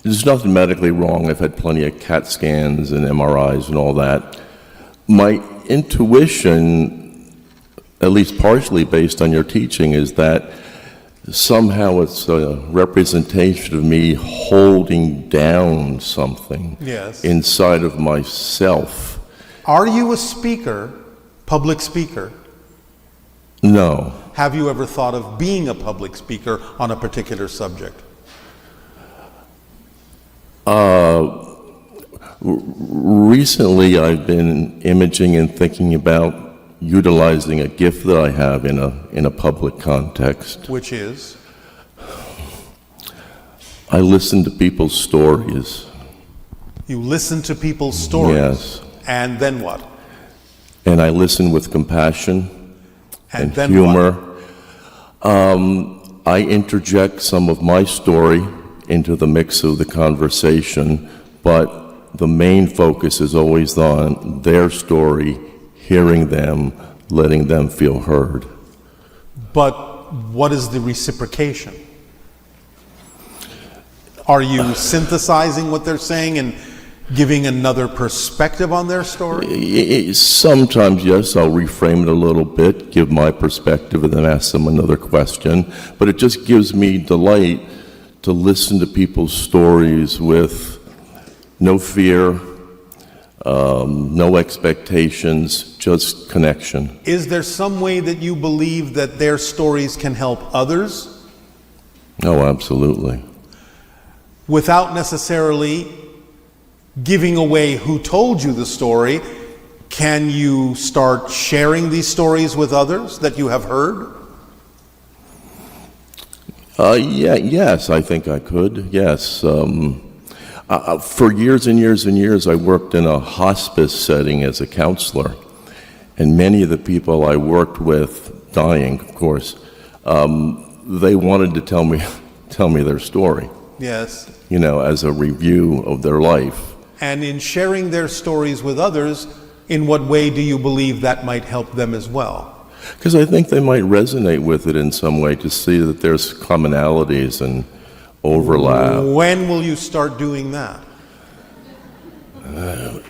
There's nothing medically wrong. I've had plenty of CAT scans and MRIs and all that. My intuition, at least partially based on your teaching, is that somehow it's a representation of me holding down something inside of myself. Are you a speaker, public speaker? No. Have you ever thought of being a public speaker on a particular subject? Recently, I've been imaging and thinking about utilizing a gift that I have in a public context. Which is? I listen to people's stories. You listen to people's stories? Yes. And then what? And I listen with compassion and then humor. I interject some of my story into the mix of the conversation, but the main focus is always on their story, hearing them, letting them feel heard. But what is the reciprocation? Are you synthesizing what they're saying and giving another perspective on their story? Sometimes, yes, I'll reframe it a little bit, give my perspective, and then ask them another question. But it just gives me delight to listen to people's stories with no fear, no expectations, just connection. Is there some way that you believe that their stories can help others? Oh, absolutely. Without necessarily giving away who told you the story, can you start sharing these stories with others that you have heard? Yes, I think I could, yes. For years and years and years, I worked in a hospice setting as a counselor, and many of the people I worked with, dying, of course, they wanted to tell me their story. Yes. You know, as a review of their life. And in sharing their stories with others, in what way do you believe that might help them as well? Because I think they might resonate with it in some way to see that there's commonalities and overlap. When will you start doing that? I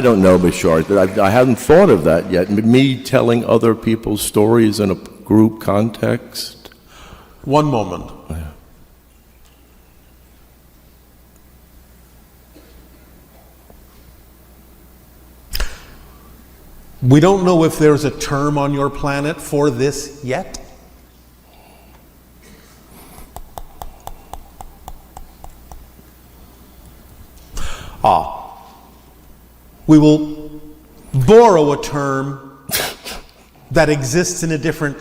don't know, Bashar. I haven't thought of that yet. Me telling other people's stories in a group context? One moment. We don't know if there's a term on your planet for this yet. We will borrow a term that exists in a different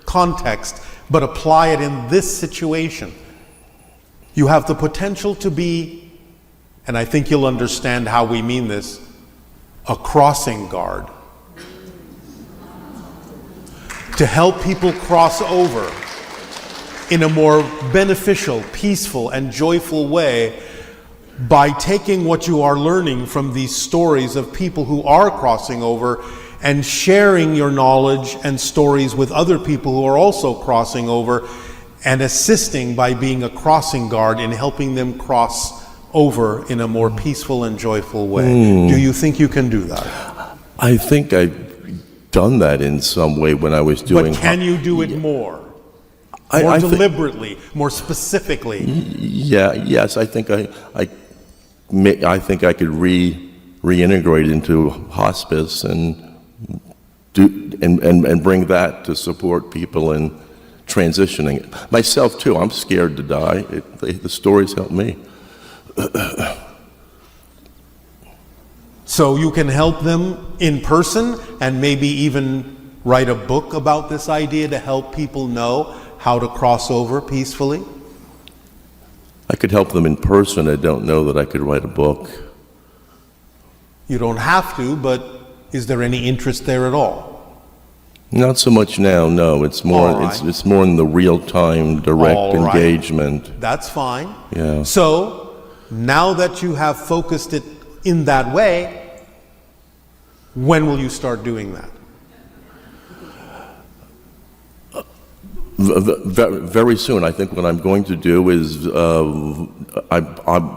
context, but apply it in this situation. You have the potential to be, and I think you'll understand how we mean this, a crossing guard. To help people cross over in a more beneficial, peaceful, and joyful way by taking what you are learning from these stories of people who are crossing over and sharing your knowledge and stories with other people who are also crossing over, and assisting by being a crossing guard in helping them cross over in a more peaceful and joyful way. Do you think you can do that? I think I've done that in some way when I was doing... But can you do it more? More deliberately, more specifically? Yes, I think I think I could reintegrate into hospice and bring that to support people in transitioning. Myself too, I'm scared to die. The stories help me. So you can help them in person and maybe even write a book about this idea to help people know how to cross over peacefully? I could help them in person. I don't know that I could write a book. You don't have to, but is there any interest there at all? Not so much now, no. It's more it's more in the real-time, direct engagement. That's fine. Yeah. So, now that you have focused it in that way, when will you start doing that? Very soon. I think what I'm going to do is,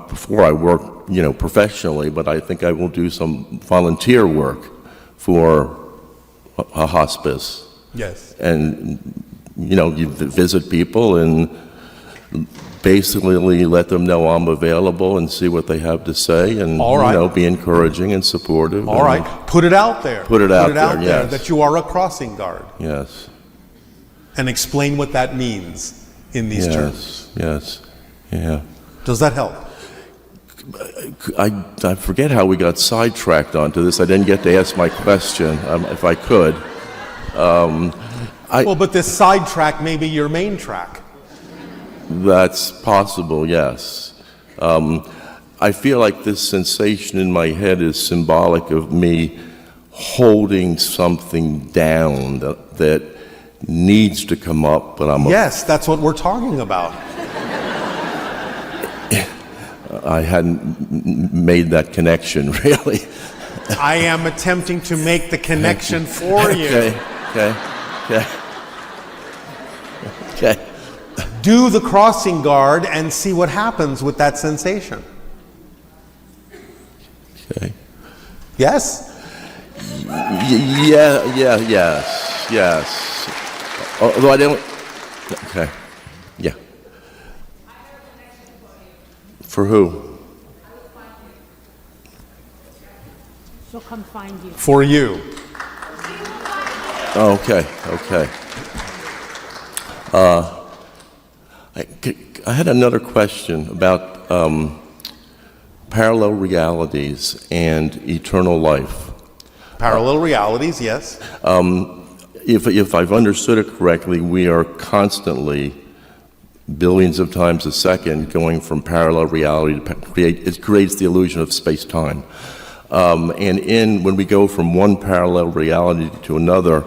before I work, professionally, but I think I will do some volunteer work for a hospice. Yes. And, you visit people and basically let them know I'm available and see what they have to say, and, be encouraging and supportive. All right. Put it out there. Put it out there, yes. That you are a crossing guard. Yes. And explain what that means in these terms. Yes, yeah. Does that help? I forget how we got sidetracked onto this. I didn't get to ask my question, if I could. But this sidetrack may be your main track. That's possible, yes. I feel like this sensation in my head is symbolic of me holding something down that needs to come up, but Yes, that's what we're talking about. I hadn't made that connection, really. I am attempting to make the connection for you. Okay. Do the crossing guard and see what happens with that sensation. Okay. Yes? Yes. Although I don't... Okay. Yeah. For who? She'll come find you. For you. Oh, okay, okay. I had another question about parallel realities and eternal life. Parallel realities, yes. If I've understood it correctly, we are constantly, billions of times a second, going from parallel reality to it creates the illusion of space-time. And when we go from one parallel reality to another,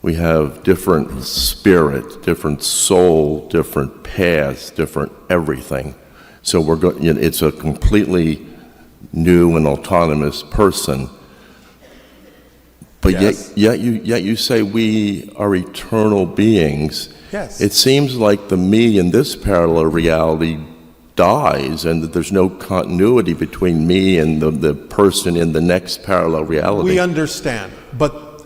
we have different spirit, different soul, different paths, different everything. So it's a completely new and autonomous person. But yes. yet you say we are eternal beings. Yes. It seems like the me in this parallel reality dies, and that there's no continuity between me and the person in the next parallel reality. We understand, but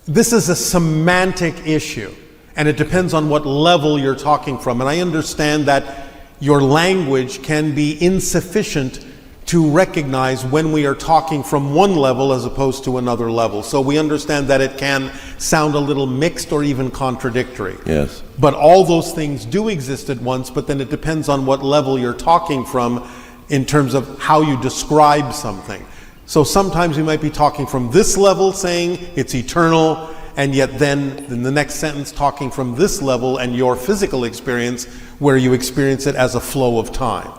this is a semantic issue, and it depends on what level you're talking from. And I understand that your language can be insufficient to recognize when we are talking from one level as opposed to another level. So we understand that it can sound a little mixed or even contradictory. Yes. But all those things do exist at once, but then it depends on what level you're talking from in terms of how you describe something. So sometimes we might be talking from this level, saying it's eternal, and yet then in the next sentence talking from this level and your physical experience where you experience it as a flow of time.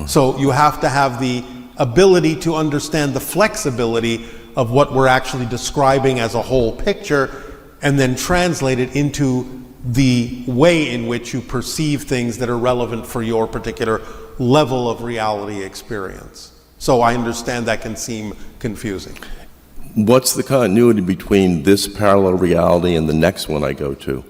So you have to have the ability to understand the flexibility of what we're actually describing as a whole picture, and then translate it into the way in which you perceive things that are relevant for your particular level of reality experience. So I understand that can seem confusing. What's the continuity between this parallel reality and the next one I go to?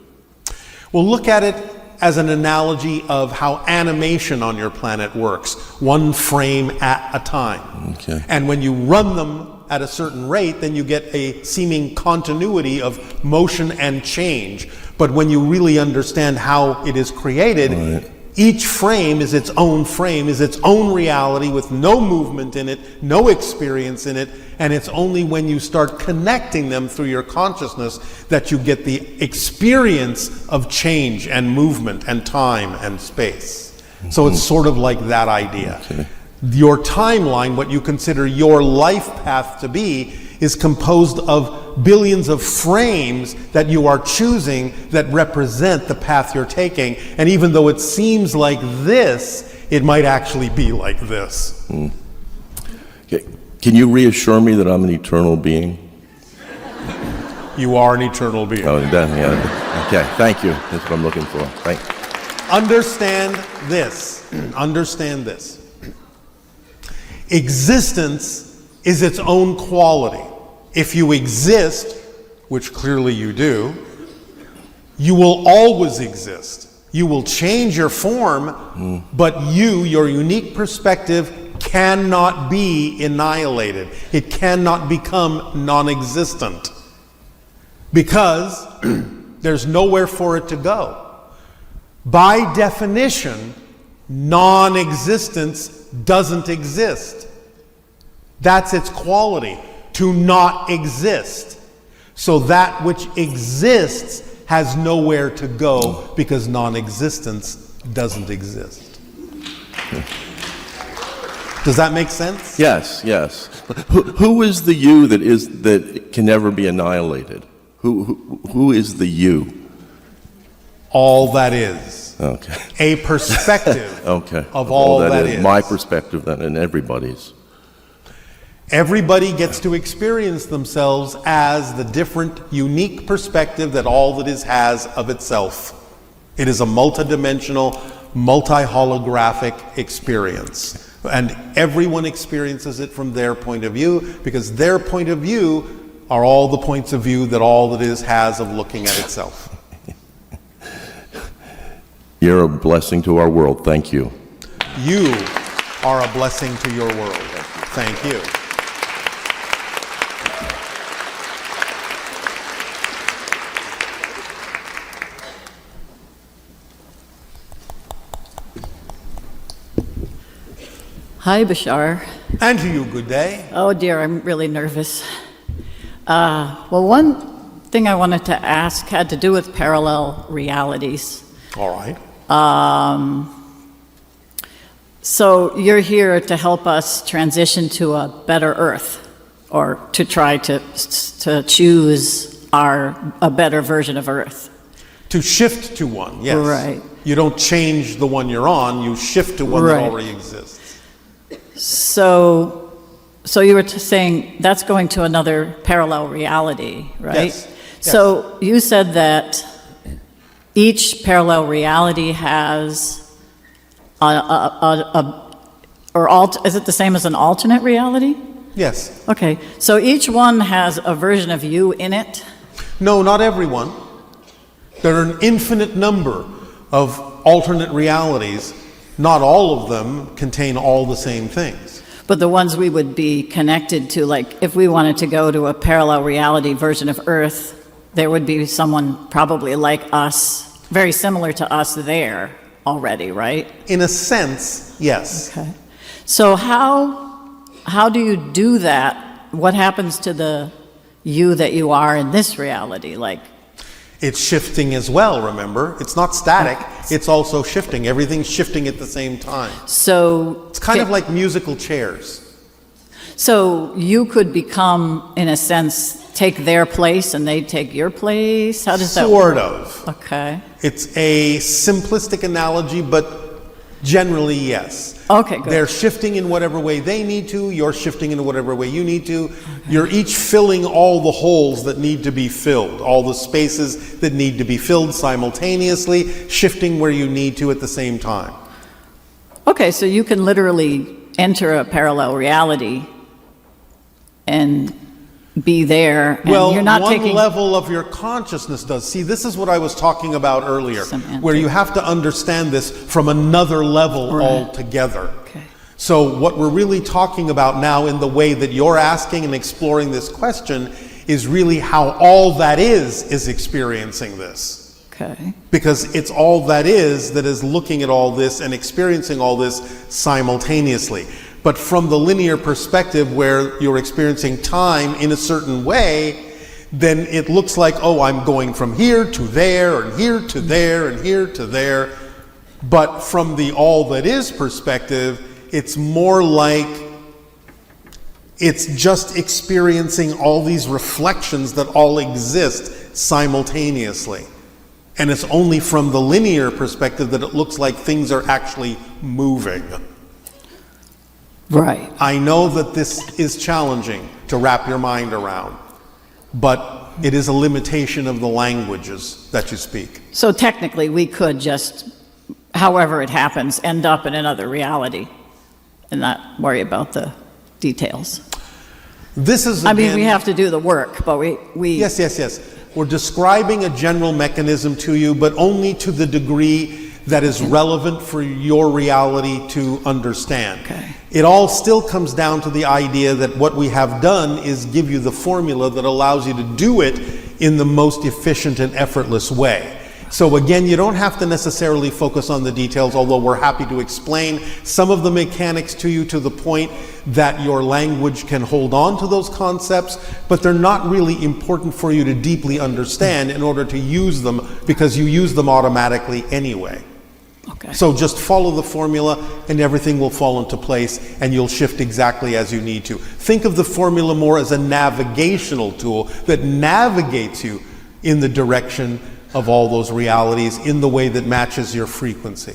Well, look at it as an analogy of how animation on your planet works, one frame at a time. Okay. And when you run them at a certain rate, then you get a seeming continuity of motion and change. But when you really understand how it is created, right. Each frame, is its own reality with no movement in it, no experience in it, and it's only when you start connecting them through your consciousness that you get the experience of change and movement and time and space. Mm-hmm. So it's sort of like that idea. Okay. Your timeline, what you consider your life path to be, is composed of billions of frames that you are choosing that represent the path you're taking. And even though it seems like this, it might actually be like this. Okay. Can you reassure me that I'm an eternal being? You are an eternal being. Oh, yeah. Okay, thank you. That's what I'm looking for. Thank you. Understand this. Understand this. Existence is its own quality. If you exist, which clearly you do, you will always exist. You will change your form, but your unique perspective cannot be annihilated. It cannot become non-existent because there's nowhere for it to go. By definition, non-existence doesn't exist. That's its quality, to not exist. So that which exists has nowhere to go because non-existence doesn't exist. Does that make sense? Yes, yes. Who is the you that can never be annihilated? Who is the you? All that is. Okay. A perspective okay. of all that is. My perspective then, and everybody's. Everybody gets to experience themselves as the different, unique perspective that all that is has of itself. It is a multidimensional, multi-holographic experience. And everyone experiences it from their point of view, because their point of view are all the points of view that all that is has of looking at itself. You're a blessing to our world. Thank you. You are a blessing to your world. Thank you. Hi, Bashar. And to you, good day. Oh dear, I'm really nervous. Well, one thing I wanted to ask had to do with parallel realities. All right. So you're here to help us transition to a better Earth, or to try to choose a better version of Earth. To shift to one, yes. Right. You don't change the one you're on, you shift to one that Right. already exists. So you were saying that's going to another parallel reality, right? Yes. So you said that each parallel reality has is it the same as an alternate reality? Yes. Okay, so each one has a version of you in it? No, not everyone. There are an infinite number of alternate realities. Not all of them contain all the same things. But the ones we would be connected to, like if we wanted to go to a parallel reality version of Earth, there would be someone probably like us, very similar to us there already, right? In a sense, yes. Okay. So how do you do that? What happens to the you that you are in this reality? Like, it's shifting as well, remember? It's not static, it's also shifting. Everything's shifting at the same time. So it's kind of like musical chairs. So you could become, in a sense, take their place and they take your place? How does that work? Sort of. Okay. It's a simplistic analogy, but generally, yes. Okay, good. They're shifting in whatever way they need to, you're shifting in whatever way you need to. Okay. You're each filling all the holes that need to be filled, all the spaces that need to be filled simultaneously, shifting where you need to at the same time. Okay, so you can literally enter a parallel reality and be there, and well, you're not one taking... level of your consciousness does. See, this is what I was talking about earlier, where you have to understand this from another level altogether. Okay. So what we're really talking about now in the way that you're asking and exploring this question is really how all that is experiencing this. Okay. Because it's all that is looking at all this and experiencing all this simultaneously. But from the linear perspective where you're experiencing time in a certain way, then it looks like, oh, I'm going from here to there, and here to there, and here to there. But from the all that is perspective, it's more like it's just experiencing all these reflections that all exist simultaneously. And it's only from the linear perspective that it looks like things are actually moving. Right. I know that this is challenging to wrap your mind around, but it is a limitation of the languages that you speak. So technically we could just, however it happens, end up in another reality and not worry about the details. This is, I mean, we have to do the work, but we... Yes. We're describing a general mechanism to you, but only to the degree that is relevant for your reality to understand. Okay. It all still comes down to the idea that what we have done is give you the formula that allows you to do it in the most efficient and effortless way. So again, you don't have to necessarily focus on the details, although we're happy to explain some of the mechanics to you to the point that your language can hold on to those concepts, but they're not really important for you to deeply understand in order to use them, because you use them automatically anyway. Okay. So just follow the formula and everything will fall into place and you'll shift exactly as you need to. Think of the formula more as a navigational tool that navigates you in the direction of all those realities in the way that matches your frequency.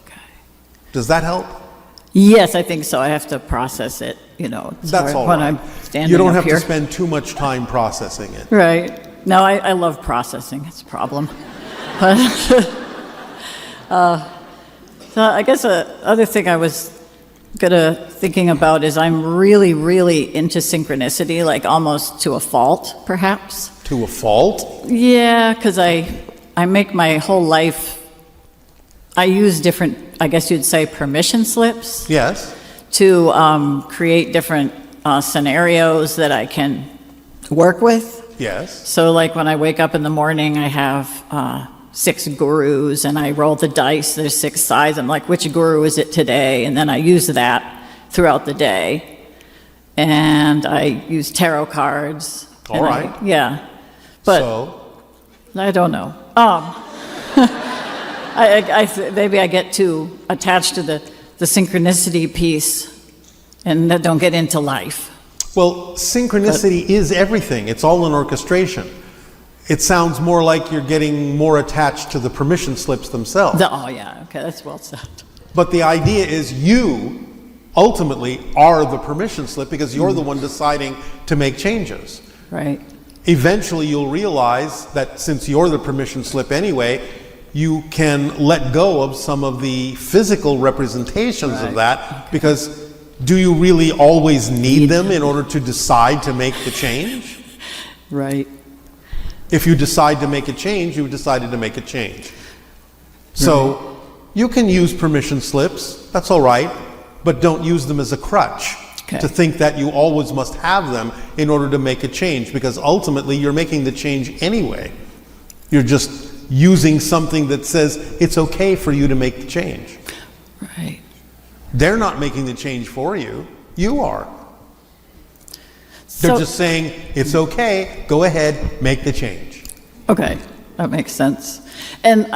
Okay. Does that help? Yes, I think so. I have to process it, That's all when right. I'm standing You don't up have here. to spend too much time processing it. Right. No, I love processing. It's a problem. So I guess other thing I was thinking about is I'm really, really into synchronicity, like almost to a fault, perhaps. To a fault? Yeah, because I make my whole life, I use different, I guess you'd say, permission slips. Yes. To create different scenarios that I can work with. Yes. So like when I wake up in the morning, I have 6 gurus and I roll the dice, there's 6 sides. I'm like, which guru is it today? And then I use that throughout the day, and I use tarot cards. All right. Yeah, but I don't know. Maybe I get too attached to the synchronicity piece and don't get into life. Well, synchronicity is everything. It's all an orchestration. It sounds more like you're getting more attached to the permission slips themselves. Oh, yeah, okay, that's well said. But the idea is you ultimately are the permission slip because you're the one deciding to make changes. Right. Eventually you'll realize that since you're the permission slip anyway, you can let go of some of the physical representations of that, because do you really always need them in order to decide to make the change? Right. If you decide to make a change, you've decided to make a change. So you can use permission slips, that's all right, but don't use them as a crutch to think that you always must have them in order to make a change, because ultimately you're making the change anyway. You're just using something that says it's okay for you to make the change. Right. They're not making the change for you, you are. They're just saying, it's okay, go ahead, make the change. Okay, that makes sense. And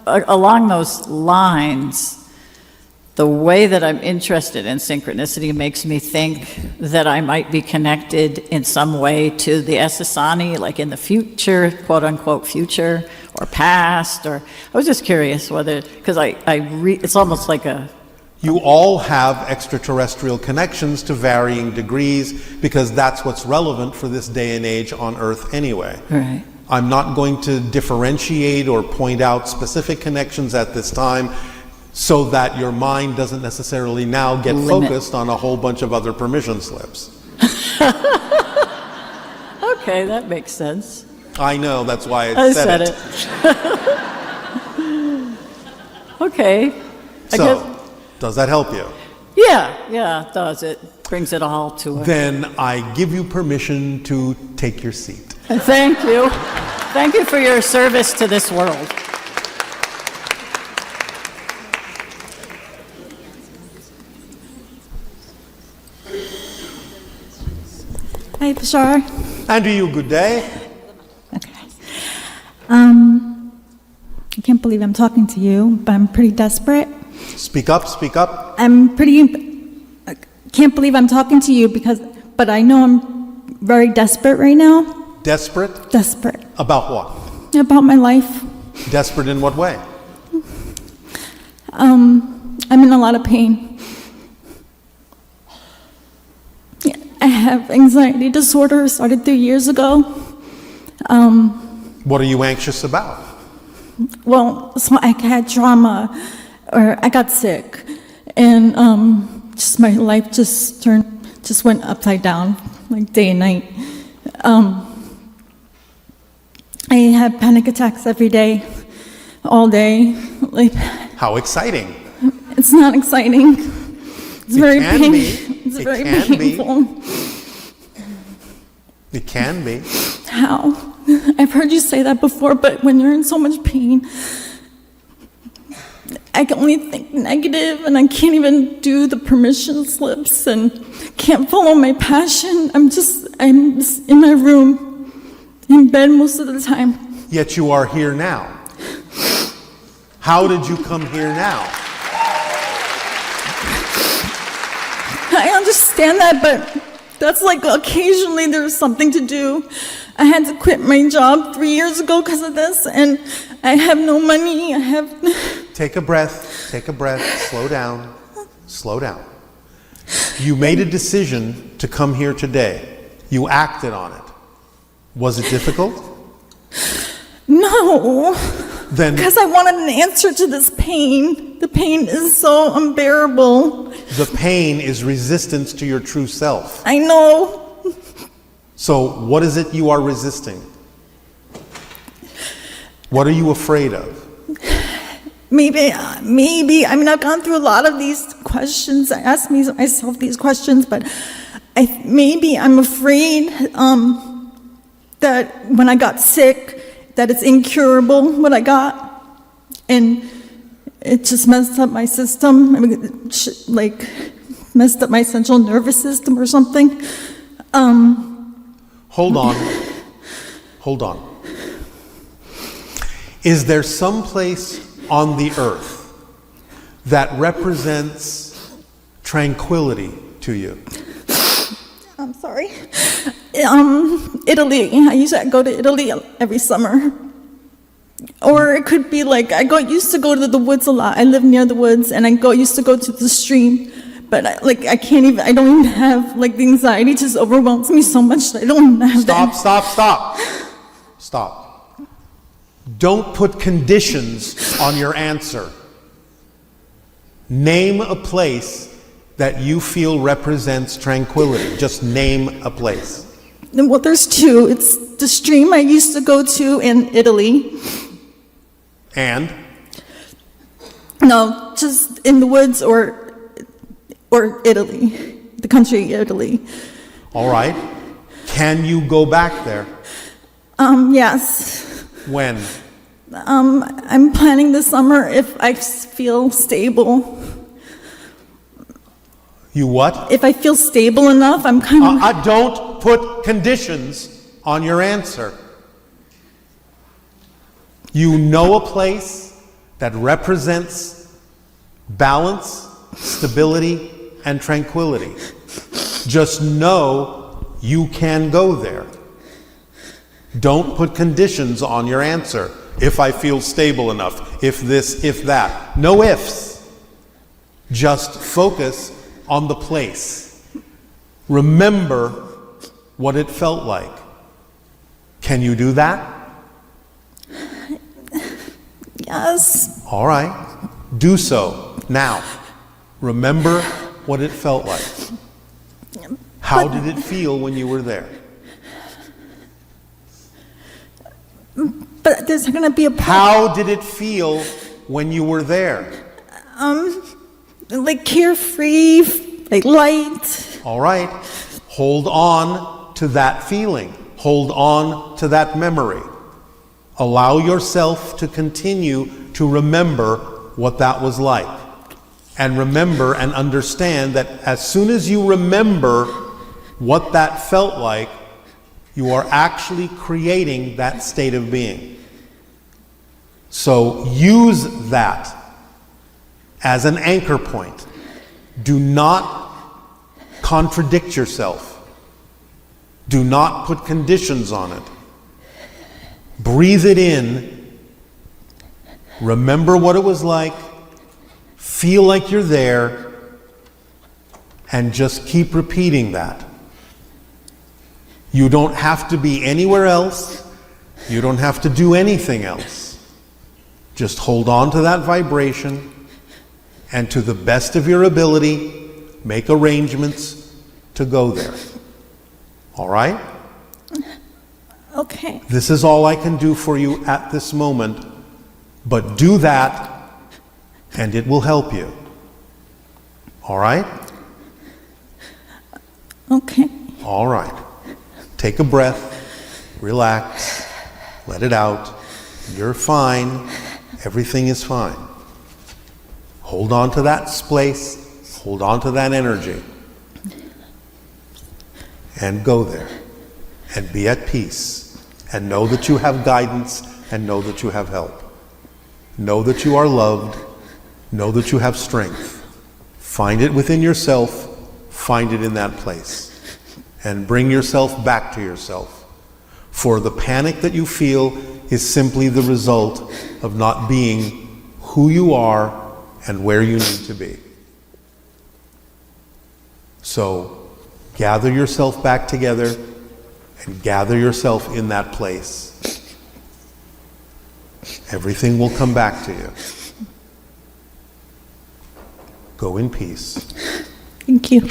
along those lines, the way that I'm interested in synchronicity makes me think that I might be connected in some way to the Essassani, like in the future, quote unquote future, or past, or I was just curious whether, because it's almost like a... You all have extraterrestrial connections to varying degrees, because that's what's relevant for this day and age on Earth anyway. Right. I'm not going to differentiate or point out specific connections at this time, so that your mind doesn't necessarily now get focused on a whole bunch of other permission slips. Okay, that makes sense. I know, that's why I said it. Okay. So, does that help you? Yeah, it does. It brings it all to it. Then I give you permission to take your seat. Thank you. Thank you for your service to this world. Hi, Bashar. And to you, good day. Okay. I can't believe I'm talking to you, but I'm pretty desperate. Speak up, speak up. Can't believe I'm talking to you but I know I'm very desperate right now. Desperate? Desperate. About what? About my life. Desperate in what way? I'm in a lot of pain. I have anxiety disorder, started 3 years ago. What are you anxious about? Well, so I had trauma, or I got sick, and just my life just went upside down, like day and night. I have panic attacks every day, all day. Like, how exciting! It's not exciting. It's very painful. It's very painful. It can be. How? I've heard you say that before, but when you're in so much pain, I can only think negative, and I can't even do the permission slips, and can't follow my passion. I'm just in my room, in bed most of the time. Yet you are here now. How did you come here now? I understand that, but that's like occasionally there's something to do. I had to quit my job 3 years ago because of this, and I have no money. Take a breath, slow down, slow down. You made a decision to come here today. You acted on it. Was it difficult? No. Then, because I wanted an answer to this pain. The pain is so unbearable. The pain is resistance to your true self. I know. So what is it you are resisting? What are you afraid of? Maybe, I've gone through a lot of these questions. I ask myself these questions, but maybe I'm afraid that when I got sick, that it's incurable, what I got. And it just messed up my system. messed up my central nervous system or something. Hold on. Hold on. Is there some place on the earth that represents tranquility to you? I'm sorry. Italy. I used to go to Italy every summer. Or it could be like, used to go to the woods a lot. I live near the woods, and used to go to the stream. But I don't even have, the anxiety just overwhelms me so much that I don't have Stop. Don't put conditions on your answer. Name a place that you feel represents tranquility. Just name a place. Well, there's two. It's the stream I used to go to in Italy. And? No, just in the woods or Italy, the country Italy. All right. Can you go back there? Yes. When? I'm planning this summer if I feel stable. You what? If I feel stable enough, I'm kind of... Don't put conditions on your answer. You know a place that represents balance, stability, and tranquility. Just know you can go there. Don't put conditions on your answer. If I feel stable enough, if this, if that. No ifs. Just focus on the place. Remember what it felt like. Can you do that? Yes. All right. Do so now. Remember what it felt like. How did it feel when you were there? But there's going to be a... How did it feel when you were there? Like carefree, like light. All right. Hold on to that feeling. Hold on to that memory. Allow yourself to continue to remember what that was like. And remember and understand that as soon as you remember what that felt like, you are actually creating that state of being. So use that as an anchor point. Do not contradict yourself. Do not put conditions on it. Breathe it in. Remember what it was like. Feel like you're there. And just keep repeating that. You don't have to be anywhere else. You don't have to do anything else. Just hold on to that vibration, and to the best of your ability, make arrangements to go there. All right? Okay. This is all I can do for you at this moment, but do that, and it will help you. All right? Okay. All right. Take a breath, relax, let it out. You're fine. Everything is fine. Hold on to that place, hold on to that energy, and go there, and be at peace, and know that you have guidance, and know that you have help. Know that you are loved, know that you have strength. Find it within yourself, find it in that place, and bring yourself back to yourself. For the panic that you feel is simply the result of not being who you are and where you need to be. So gather yourself back together and gather yourself in that place. Everything will come back to you. Go in peace. Thank you.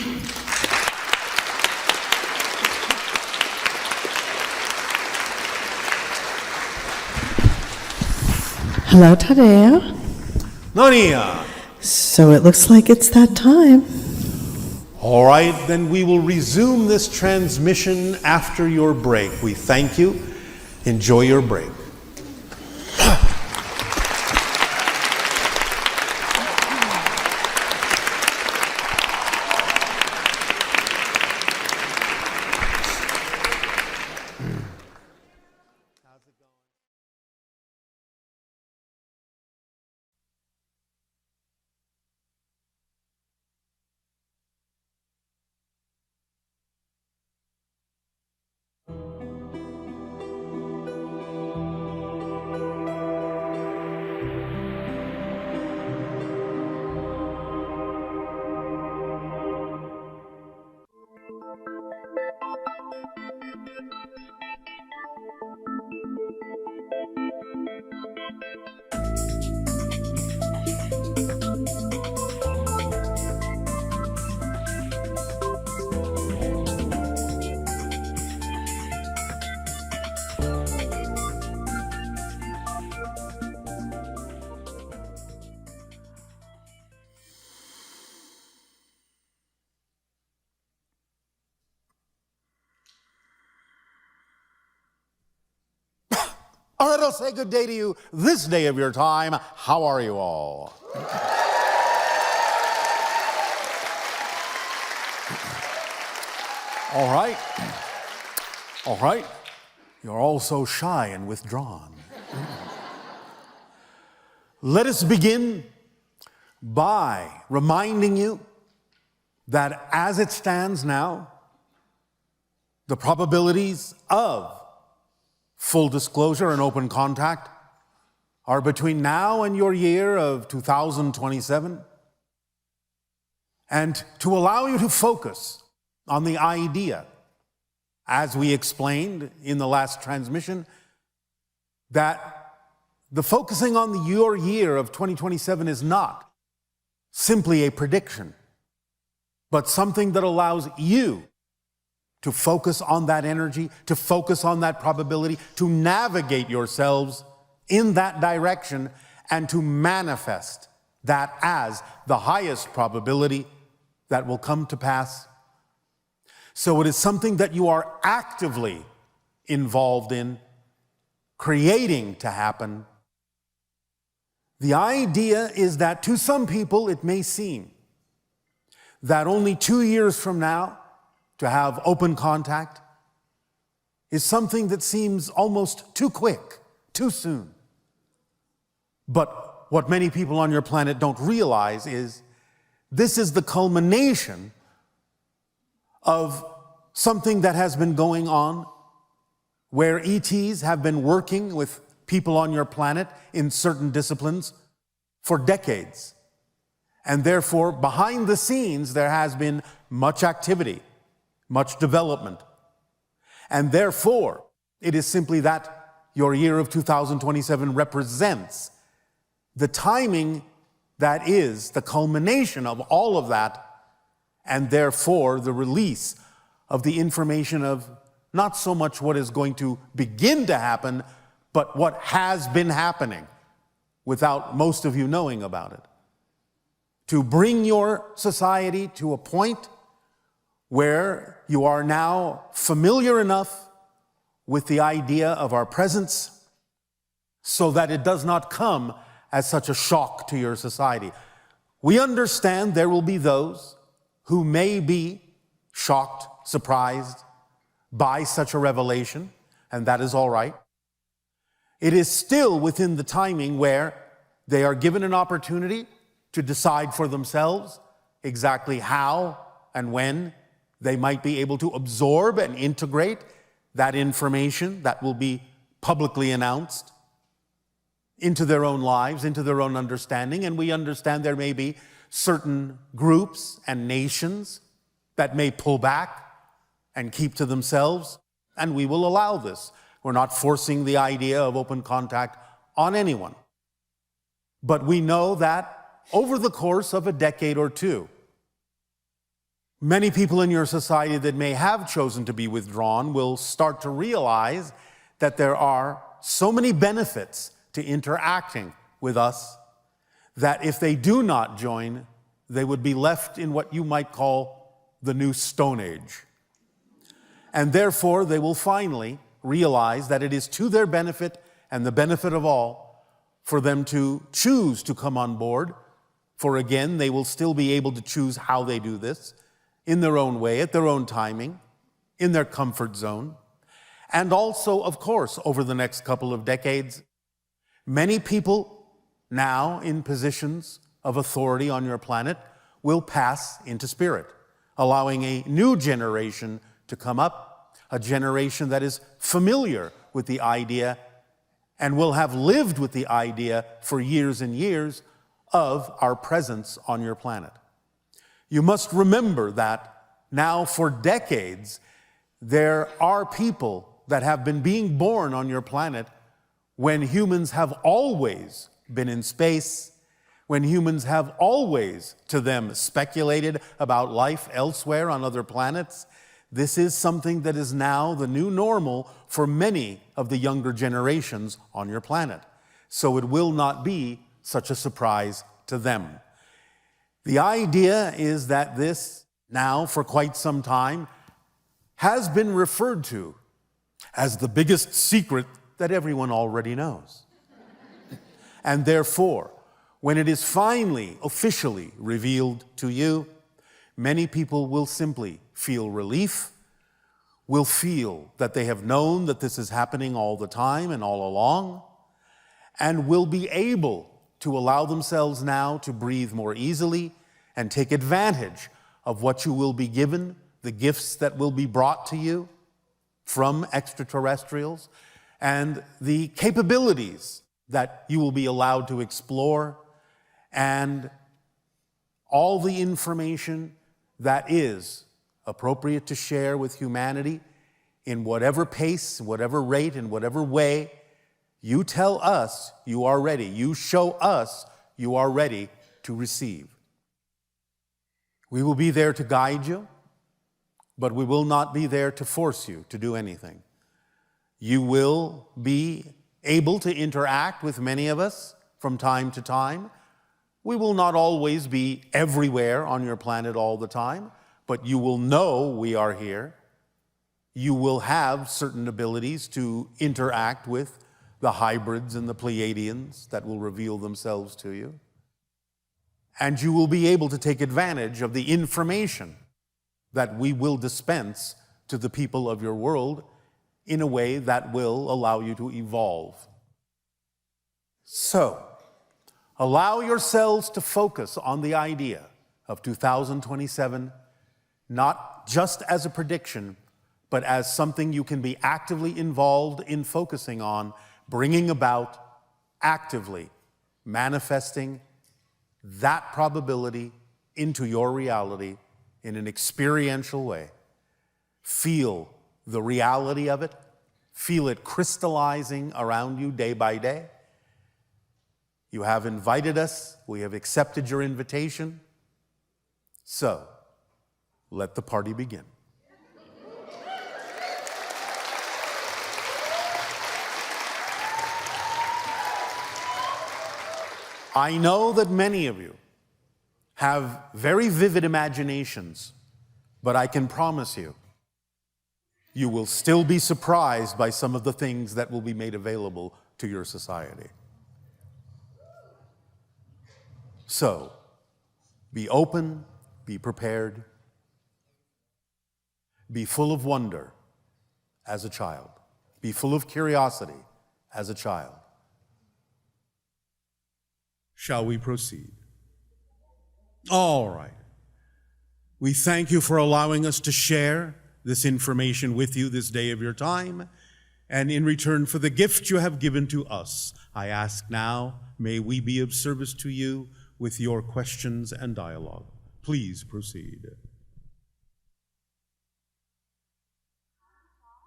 Hello, Tadeo. Nonia. So it looks like it's that time. All right, then we will resume this transmission after your break. We thank you. Enjoy your break. I'll say good day to you this day of your time. How are you all? All right. All right. You're all so shy and withdrawn. Let us begin by reminding you that as it stands now, the probabilities of full disclosure and open contact are between now and your year of 2027. And to allow you to focus on the idea, as we explained in the last transmission, that the focusing on your year of 2027 is not simply a prediction, but something that allows you to focus on that energy, to focus on that probability, to navigate yourselves in that direction, and to manifest that as the highest probability that will come to pass. So it is something that you are actively involved in, creating to happen. The idea is that to some people it may seem that only 2 years from now to have open contact is something that seems almost too quick, too soon. But what many people on your planet don't realize is this is the culmination of something that has been going on, where ETs have been working with people on your planet in certain disciplines for decades. And therefore, behind the scenes, there has been much activity, much development. And therefore, it is simply that your year of 2027 represents the timing that is the culmination of all of that, and therefore the release of the information of not so much what is going to begin to happen, but what has been happening without most of you knowing about it. To bring your society to a point where you are now familiar enough with the idea of our presence so that it does not come as such a shock to your society. We understand there will be those who may be shocked, surprised by such a revelation, and that is all right. It is still within the timing where they are given an opportunity to decide for themselves exactly how and when they might be able to absorb and integrate that information that will be publicly announced into their own lives, into their own understanding. And we understand there may be certain groups and nations that may pull back and keep to themselves, and we will allow this. We're not forcing the idea of open contact on anyone. But we know that over the course of a decade or two, many people in your society that may have chosen to be withdrawn will start to realize that there are so many benefits to interacting with us that if they do not join, they would be left in what you might call the new Stone Age. And therefore, they will finally realize that it is to their benefit and the benefit of all for them to choose to come on board. For again, they will still be able to choose how they do this in their own way, at their own timing, in their comfort zone. And also, of course, over the next couple of decades, many people now in positions of authority on your planet will pass into spirit, allowing a new generation to come up, a generation that is familiar with the idea and will have lived with the idea for years and years of our presence on your planet. You must remember that now for decades, there are people that have been being born on your planet when humans have always been in space, when humans have always, to them, speculated about life elsewhere on other planets. This is something that is now the new normal for many of the younger generations on your planet. So it will not be such a surprise to them. The idea is that this, now for quite some time, has been referred to as the biggest secret that everyone already knows. And therefore, when it is finally, officially revealed to you, many people will simply feel relief, will feel that they have known that this is happening all the time and all along, and will be able to allow themselves now to breathe more easily and take advantage of what you will be given, the gifts that will be brought to you from extraterrestrials, and the capabilities that you will be allowed to explore, and all the information that is appropriate to share with humanity in whatever pace, whatever rate, in whatever way. You tell us you are ready. You show us you are ready to receive. We will be there to guide you, but we will not be there to force you to do anything. You will be able to interact with many of us from time to time. We will not always be everywhere on your planet all the time, but you will know we are here. You will have certain abilities to interact with the hybrids and the Pleiadians that will reveal themselves to you. And you will be able to take advantage of the information that we will dispense to the people of your world in a way that will allow you to evolve. So, allow yourselves to focus on the idea of 2027, not just as a prediction, but as something you can be actively involved in focusing on, bringing about, actively manifesting that probability into your reality in an experiential way. Feel the reality of it. Feel it crystallizing around you day by day. You have invited us. We have accepted your invitation. So, let the party begin. I know that many of you have very vivid imaginations, but I can promise you, you will still be surprised by some of the things that will be made available to your society. So, be open, be prepared, be full of wonder as a child, be full of curiosity as a child. Shall we proceed? All right. We thank you for allowing us to share this information with you this day of your time, and in return for the gift you have given to us, I ask now, may we be of service to you with your questions and dialogue. Please proceed.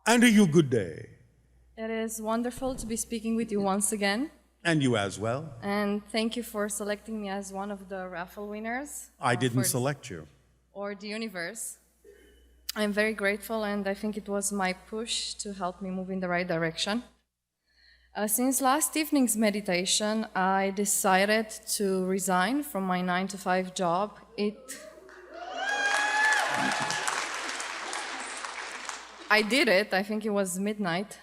And to you, good day. It is wonderful to be speaking with you once again. And you as well. And thank you for selecting me as one of the raffle winners. I didn't select you. Or the universe. I'm very grateful, and I think it was my push to help me move in the right direction. Since last evening's meditation, I decided to resign from my 9-to-5 job. I did it. I think it was midnight.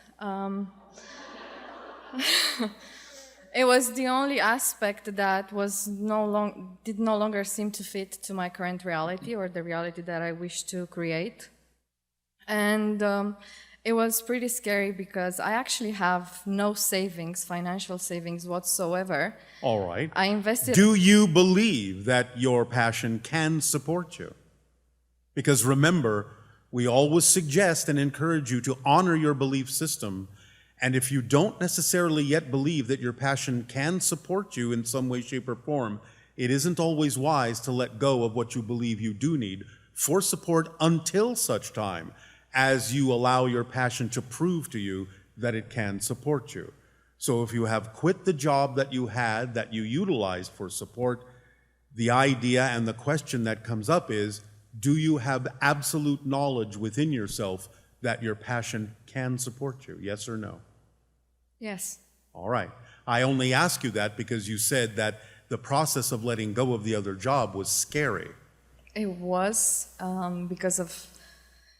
It was the only aspect that did no longer seem to fit to my current reality or the reality that I wish to create. And it was pretty scary because I actually have no savings, financial savings whatsoever. All right. I invested. Do you believe that your passion can support you? Because remember, we always suggest and encourage you to honor your belief system. And if you don't necessarily yet believe that your passion can support you in some way, shape, or form, it isn't always wise to let go of what you believe you do need for support until such time as you allow your passion to prove to you that it can support you. So if you have quit the job that you had, that you utilized for support, the idea and the question that comes up is, do you have absolute knowledge within yourself that your passion can support you? Yes or no? Yes. All right. I only ask you that because you said that the process of letting go of the other job was scary. It was because of,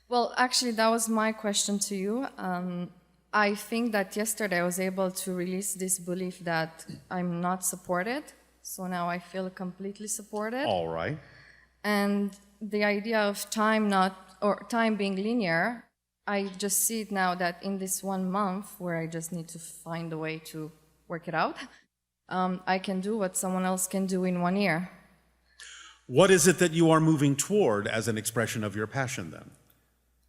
well, actually, that was my question to you. I think that yesterday I was able to release this belief that I'm not supported. So now I feel completely supported. All right. And the idea of time being linear, I just see it now that in this 1 month where I just need to find a way to work it out, I can do what someone else can do in 1 year. What is it that you are moving toward as an expression of your passion then?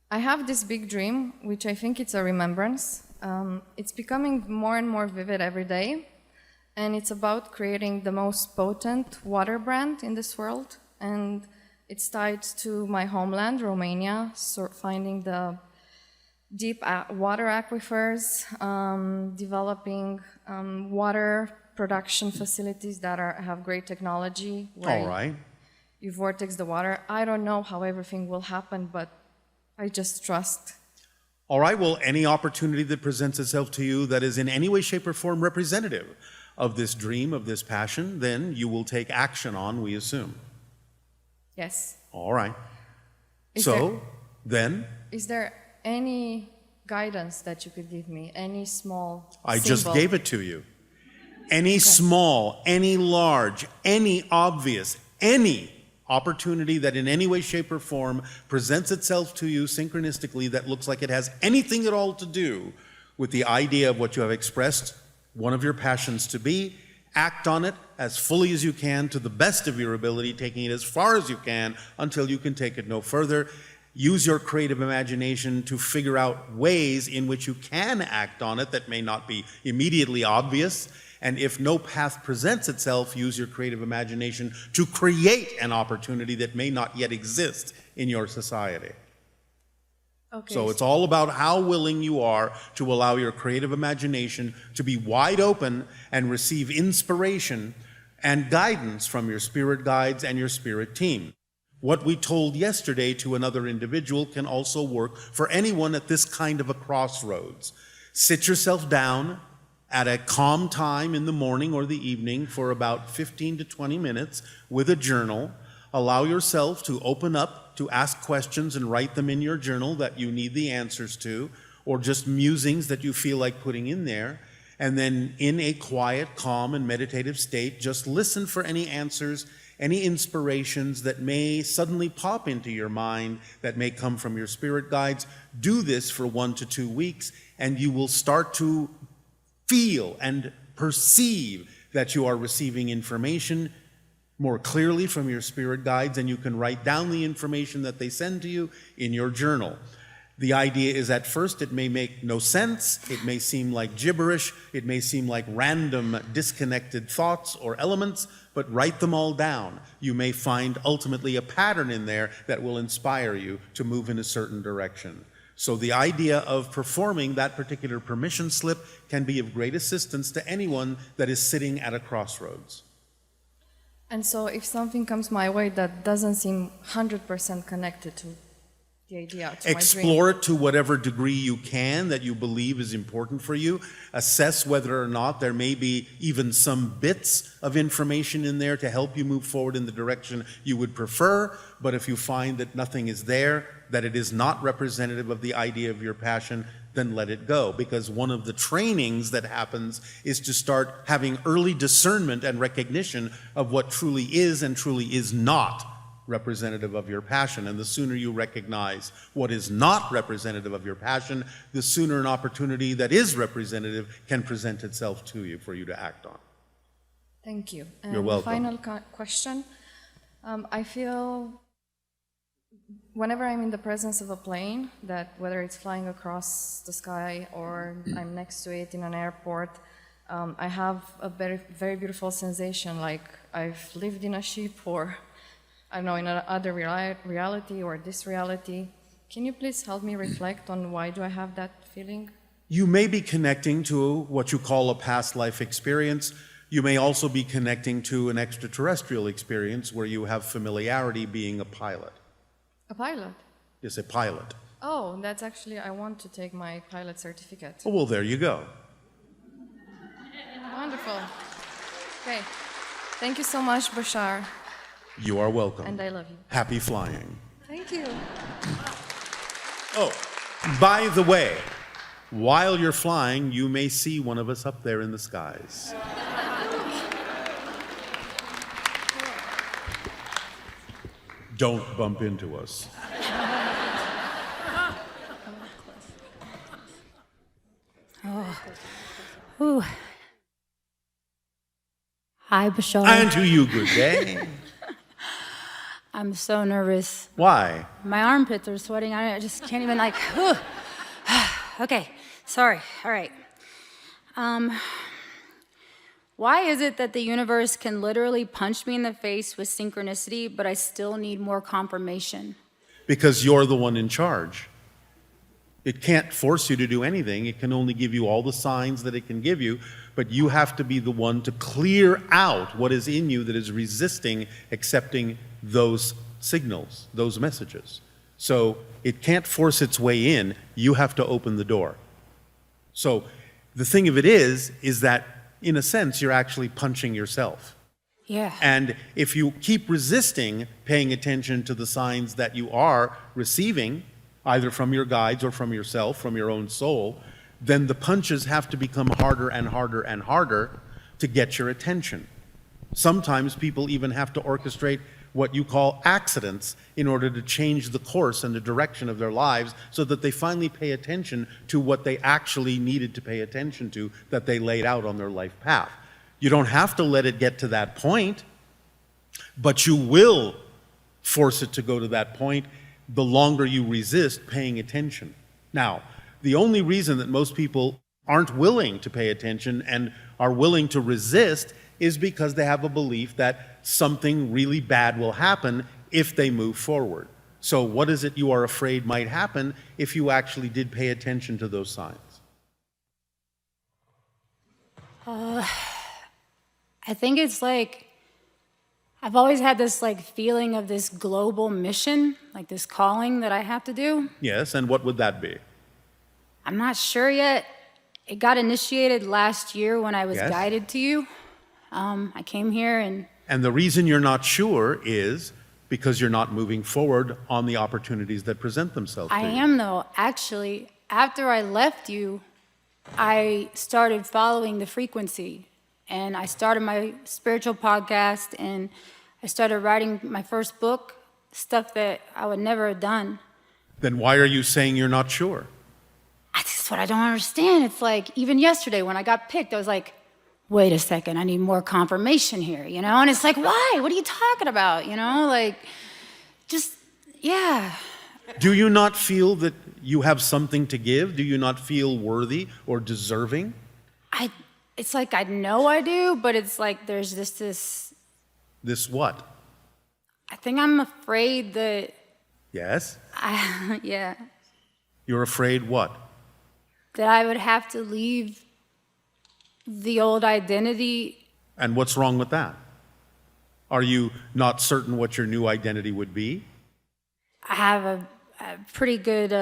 I have this big dream, which I think it's a remembrance. It's becoming more and more vivid every day, and it's about creating the most potent water brand in this world, and it's tied to my homeland, Romania, so finding the deep water aquifers, developing water production facilities that have great technology. All right. You vortex the water. I don't know how everything will happen, but I just trust. All right, well, any opportunity that presents itself to you that is in any way, shape, or form representative of this dream, of this passion, then you will take action on, we assume. Yes. All right. Is there any guidance that you could give me? Any small I symbol? just gave it to you. Any small, any large, any obvious, any opportunity that in any way, shape, or form presents itself to you synchronistically that looks like it has anything at all to do with the idea of what you have expressed one of your passions to be, act on it as fully as you can to the best of your ability, taking it as far as you can until you can take it no further. Use your creative imagination to figure out ways in which you can act on it that may not be immediately obvious. And if no path presents itself, use your creative imagination to create an opportunity that may not yet exist in your society. Okay. So it's all about how willing you are to allow your creative imagination to be wide open and receive inspiration and guidance from your spirit guides and your spirit team. What we told yesterday to another individual can also work for anyone at this kind of a crossroads. Sit yourself down at a calm time in the morning or the evening for about 15 to 20 minutes with a journal. Allow yourself to open up, to ask questions and write them in your journal that you need the answers to, or just musings that you feel like putting in there. And then in a quiet, calm, and meditative state, just listen for any answers, any inspirations that may suddenly pop into your mind that may come from your spirit guides. Do this for 1 to 2 weeks, and you will start to feel and perceive that you are receiving information more clearly from your spirit guides, and you can write down the information that they send to you in your journal. The idea is at first it may make no sense, it may seem like gibberish, it may seem like random disconnected thoughts or elements, but write them all down. You may find ultimately a pattern in there that will inspire you to move in a certain direction. So the idea of performing that particular permission slip can be of great assistance to anyone that is sitting at a crossroads. And so if something comes my way that doesn't seem 100% connected to the idea, to Explore my dream. it to whatever degree you can that you believe is important for you. Assess whether or not there may be even some bits of information in there to help you move forward in the direction you would prefer. But if you find that nothing is there, that it is not representative of the idea of your passion, then let it go. Because one of the trainings that happens is to start having early discernment and recognition of what truly is and truly is not representative of your passion. And the sooner you recognize what is not representative of your passion, the sooner an opportunity that is representative can present itself to you for you to act on. Thank you. You're welcome. Final question. I feel whenever I'm in the presence of a plane, that whether it's flying across the sky or I'm next to it in an airport, I have a very, very beautiful sensation, like I've lived in a ship or I don't know, in another reality or this reality. Can you please help me reflect on why do I have that feeling? You may be connecting to what you call a past life experience. You may also be connecting to an extraterrestrial experience where you have familiarity being a pilot. A pilot? Yes, a pilot. Oh, that's actually, I want to take my pilot certificate. Oh, well, there you go. Wonderful. Okay. Thank you so much, Bashar. You are welcome. And I love you. Happy flying. Thank you. Oh, by the way, while you're flying, you may see one of us up there in the skies. Don't bump into us. Oh. Ooh. Hi, Bashar. And to you, good day. I'm so nervous. Why? My armpits are sweating. I just can't even whew. Okay, sorry. All right. Why is it that the universe can literally punch me in the face with synchronicity, but I still need more confirmation? Because you're the one in charge. It can't force you to do anything. It can only give you all the signs that it can give you, but you have to be the one to clear out what is in you that is resisting accepting those signals, those messages. So it can't force its way in. You have to open the door. So the thing of it is that in a sense, you're actually punching yourself. Yeah. And if you keep resisting paying attention to the signs that you are receiving, either from your guides or from yourself, from your own soul, then the punches have to become harder and harder and harder to get your attention. Sometimes people even have to orchestrate what you call accidents in order to change the course and the direction of their lives so that they finally pay attention to what they actually needed to pay attention to that they laid out on their life path. You don't have to let it get to that point, but you will force it to go to that point the longer you resist paying attention. Now, the only reason that most people aren't willing to pay attention and are willing to resist is because they have a belief that something really bad will happen if they move forward. So what is it you are afraid might happen if you actually did pay attention to those signs? I think it's I've always had this feeling of this global mission, this calling that I have to do. Yes, and what would that be? I'm not sure yet. It got initiated last year when I was Yes. guided to you. I came here and And the reason you're not sure is because you're not moving forward on the opportunities that present themselves to I you. am, though. Actually, after I left you, I started following the frequency. And I started my spiritual podcast, and I started writing my first book, stuff that I would never have done. Then why are you saying you're not sure? That's what I don't understand. It's even yesterday when I got picked, I was like, wait a second, I need more confirmation here, And it's why? What are you talking about, yeah. Do you not feel that you have something to give? Do you not feel worthy or deserving? It's I know I do, but it's there's just this. This what? I think I'm afraid that. Yes? Yeah. You're afraid what? That I would have to leave the old identity. And what's wrong with that? Are you not certain what your new identity would be? I have a pretty good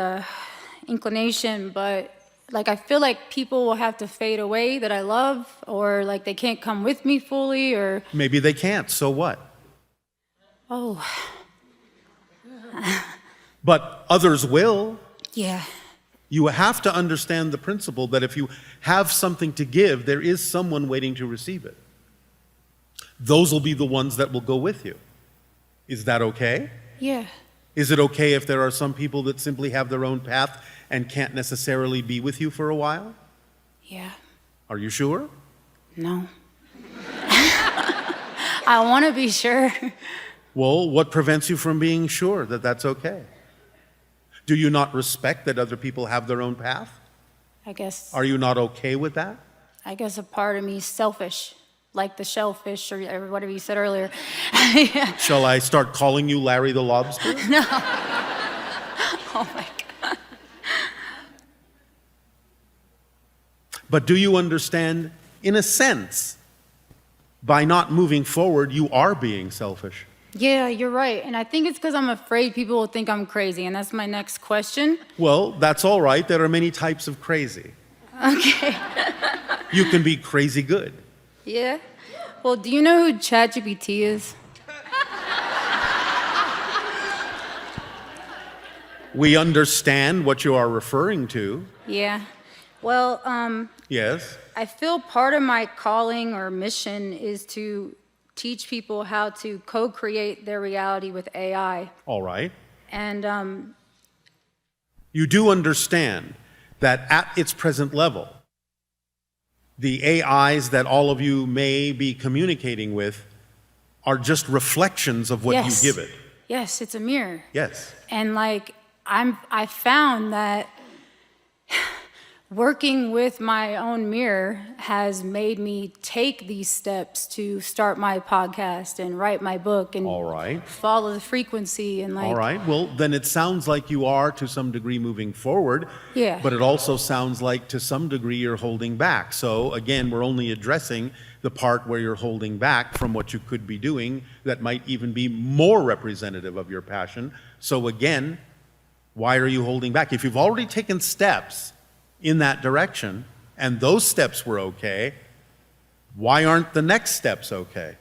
inclination, but I feel people will have to fade away that I love, or they can't come with me fully, or. Maybe they can't, so what? Oh. But others will. Yeah. You have to understand the principle that if you have something to give, there is someone waiting to receive it. Those will be the ones that will go with you. Is that okay? Yeah. Is it okay if there are some people that simply have their own path and can't necessarily be with you for a while? Yeah. Are you sure? No. I want to be sure. Well, what prevents you from being sure that that's okay? Do you not respect that other people have their own path? I guess. Are you not okay with that? I guess a part of me is selfish, like the shellfish or whatever you said earlier. Yeah. Shall I start calling you Larry the Lobster? No. Oh my God. But do you understand, in a sense, by not moving forward, you are being selfish? Yeah, you're right. And I think it's because I'm afraid people will think I'm crazy. And that's my next question. Well, that's all right. There are many types of crazy. Okay. You can be crazy good. Yeah. Well, do you know who ChatGPT is? We understand what you are referring to. Yeah. Well, Yes? I feel part of my calling or mission is to teach people how to co-create their reality with AI. All right. And You do understand that at its present level, the AIs that all of you may be communicating with are just reflections of what yes, you give it. yes, it's a mirror. Yes. And like I found that working with my own mirror has made me take these steps to start my podcast and write my book and All right. follow the frequency and like All right. Well, then it sounds like you are to some degree moving forward. Yeah. But it also sounds like to some degree you're holding back. So again, we're only addressing the part where you're holding back from what you could be doing that might even be more representative of your passion. So again, why are you holding back? If you've already taken steps in that direction and those steps were okay, why aren't the next steps okay?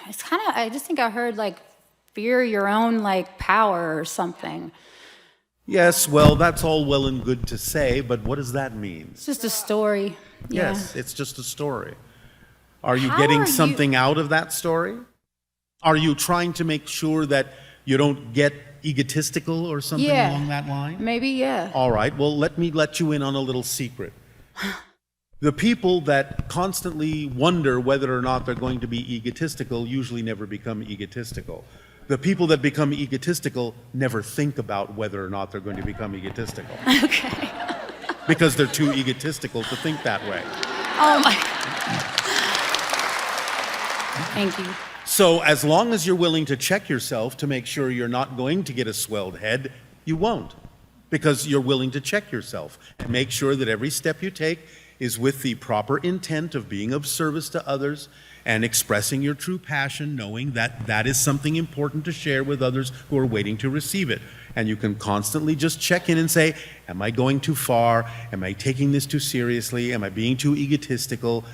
it's kind of I just think I heard like fear your own like power or something. Yes, well, that's all well and good to say, but what does that mean? It's just a story. Yeah. Yes, it's just a story. Are you How getting are something out of that story? Are you trying to make sure that you don't get egotistical or something Yeah. along that line? Maybe, yeah. All right, well, let me let you in on a little secret. The people that constantly wonder whether or not they're going to be egotistical usually never become egotistical. The people that become egotistical never think about whether or not they're going to become egotistical. Okay. Because they're too egotistical to think that way. Oh my. Thank you. So as long as you're willing to check yourself to make sure you're not going to get a swelled head, you won't. Because you're willing to check yourself and make sure that every step you take is with the proper intent of being of service to others and expressing your true passion, knowing that that is something important to share with others who are waiting to receive it. And you can constantly just check in and say, am I going too far? Am I taking this too seriously? Am I being too egotistical?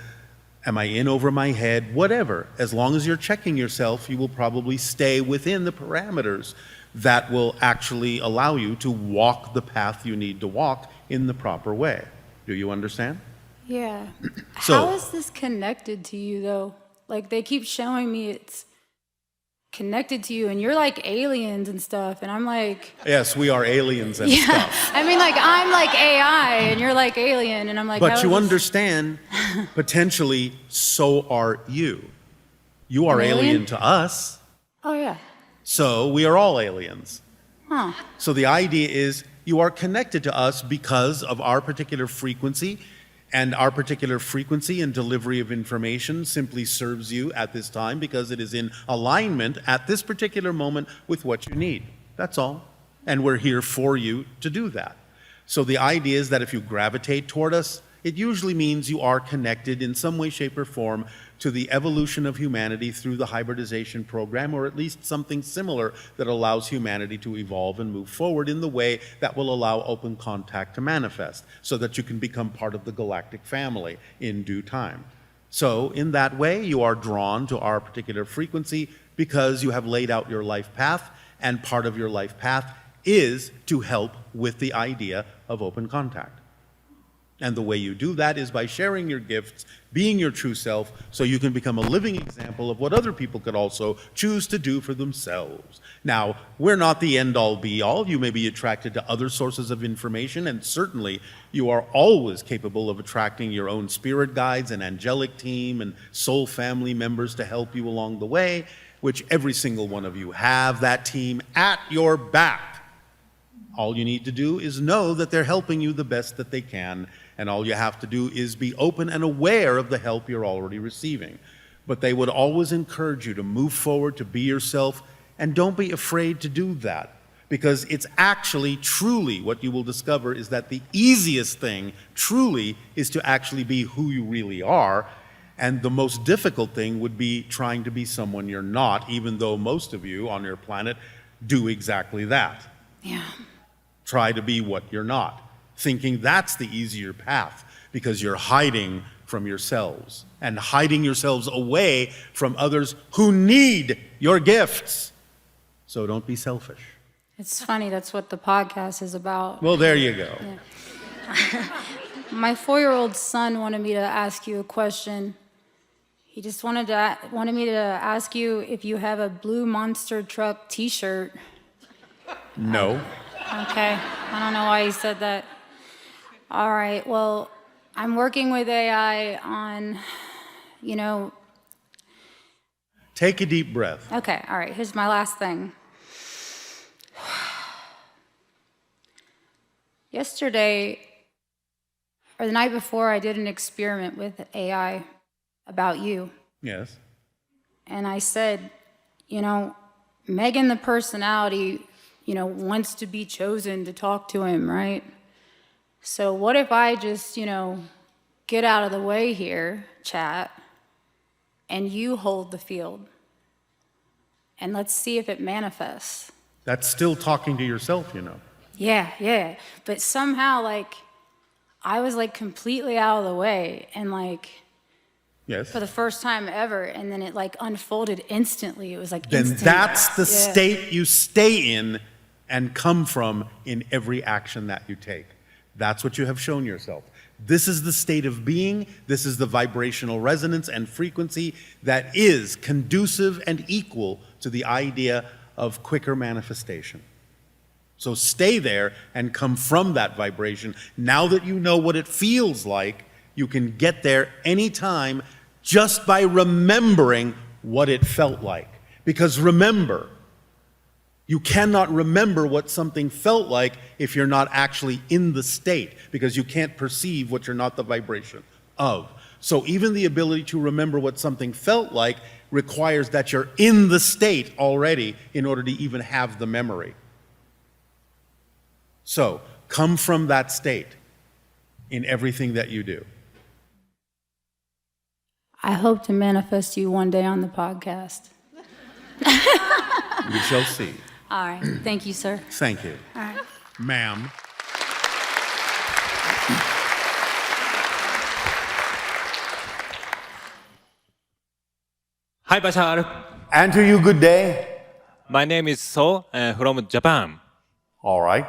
Am I in over my head? Whatever. As long as you're checking yourself, you will probably stay within the parameters that will actually allow you to walk the path you need to walk in the proper way. Do you understand? Yeah. So- How is this connected to you though? Like they keep showing me it's connected to you and you're like aliens and stuff and I'm like Yes, we are aliens and yeah. stuff. I mean like I'm like AI and you're like alien and I'm like But how you is this- understand, potentially, so are you. You are An alien? alien to us, Oh yeah. so we are all aliens. Huh. So the idea is you are connected to us because of our particular frequency, and our particular frequency and delivery of information simply serves you at this time because it is in alignment at this particular moment with what you need. That's all. And we're here for you to do that. So the idea is that if you gravitate toward us, it usually means you are connected in some way, shape, or form to the evolution of humanity through the hybridization program, or at least something similar that allows humanity to evolve and move forward in the way that will allow open contact to manifest, so that you can become part of the galactic family in due time. So in that way, you are drawn to our particular frequency because you have laid out your life path, and part of your life path is to help with the idea of open contact. And the way you do that is by sharing your gifts, being your true self, so you can become a living example of what other people could also choose to do for themselves. Now, we're not the end-all be-all. You may be attracted to other sources of information, and certainly you are always capable of attracting your own spirit guides and angelic team and soul family members to help you along the way, which every single one of you have that team at your back. All you need to do is know that they're helping you the best that they can, and all you have to do is be open and aware of the help you're already receiving. But they would always encourage you to move forward, to be yourself, and don't be afraid to do that, because it's actually truly what you will discover is that the easiest thing truly is to actually be who you really are, and the most difficult thing would be trying to be someone you're not, even though most of you on your planet do exactly that. Yeah. Try to be what you're not, thinking that's the easier path because you're hiding from yourselves and hiding yourselves away from others who need your gifts. So don't be selfish. It's funny, that's what the podcast is about. Well, there you go. Yeah. My 4-year-old son wanted me to ask you a question. He just wanted me to ask you if you have a Blue Monster Truck t-shirt. No. Okay, I don't know why he said that. All right, well, I'm working with AI on, Take a deep breath. Okay, all right, here's my last thing. Yesterday, or the night before, I did an experiment with AI about you. Yes. And I said, Megan, the personality, wants to be chosen to talk to him, right? So what if I just, get out of the way here, chat, and you hold the field? And let's see if it manifests. That's still talking to yourself, Yeah. But somehow, I was, completely out of the way, and, Yes. for the first time ever, and then it, unfolded instantly. It was, Then instant. that's the Yeah. state you stay in and come from in every action that you take. That's what you have shown yourself. This is the state of being. This is the vibrational resonance and frequency that is conducive and equal to the idea of quicker manifestation. So stay there and come from that vibration. Now that you know what it feels like, you can get there anytime just by remembering what it felt like. Because remember, you cannot remember what something felt like if you're not actually in the state, because you can't perceive what you're not the vibration of. So even the ability to remember what something felt like requires that you're in the state already in order to even have the memory. So come from that state in everything that you do. I hope to manifest you one day on the podcast. We shall see. All right. Thank you, sir. Thank you. All right. Ma'am. Hi, Bashar. And to you, good day. My name is So from Japan. All right.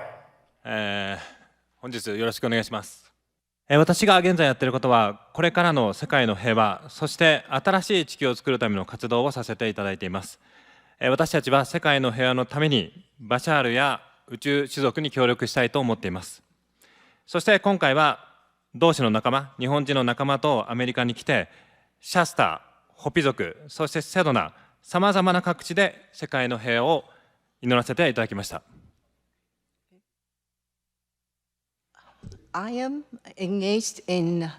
本日よろしくお願いします。私が現在やっていることは、これからの世界の平和、そして新しい地球を作るための活動をさせていただいています。私たちは世界の平和のために、バシャールや宇宙種族に協力したいと思っています。そして今回は、同志の仲間、日本人の仲間とアメリカに来て、シャスタ、ホピ族、そしてセドナ、さまざまな各地で世界の平和を祈らせていただきました。I am engaged in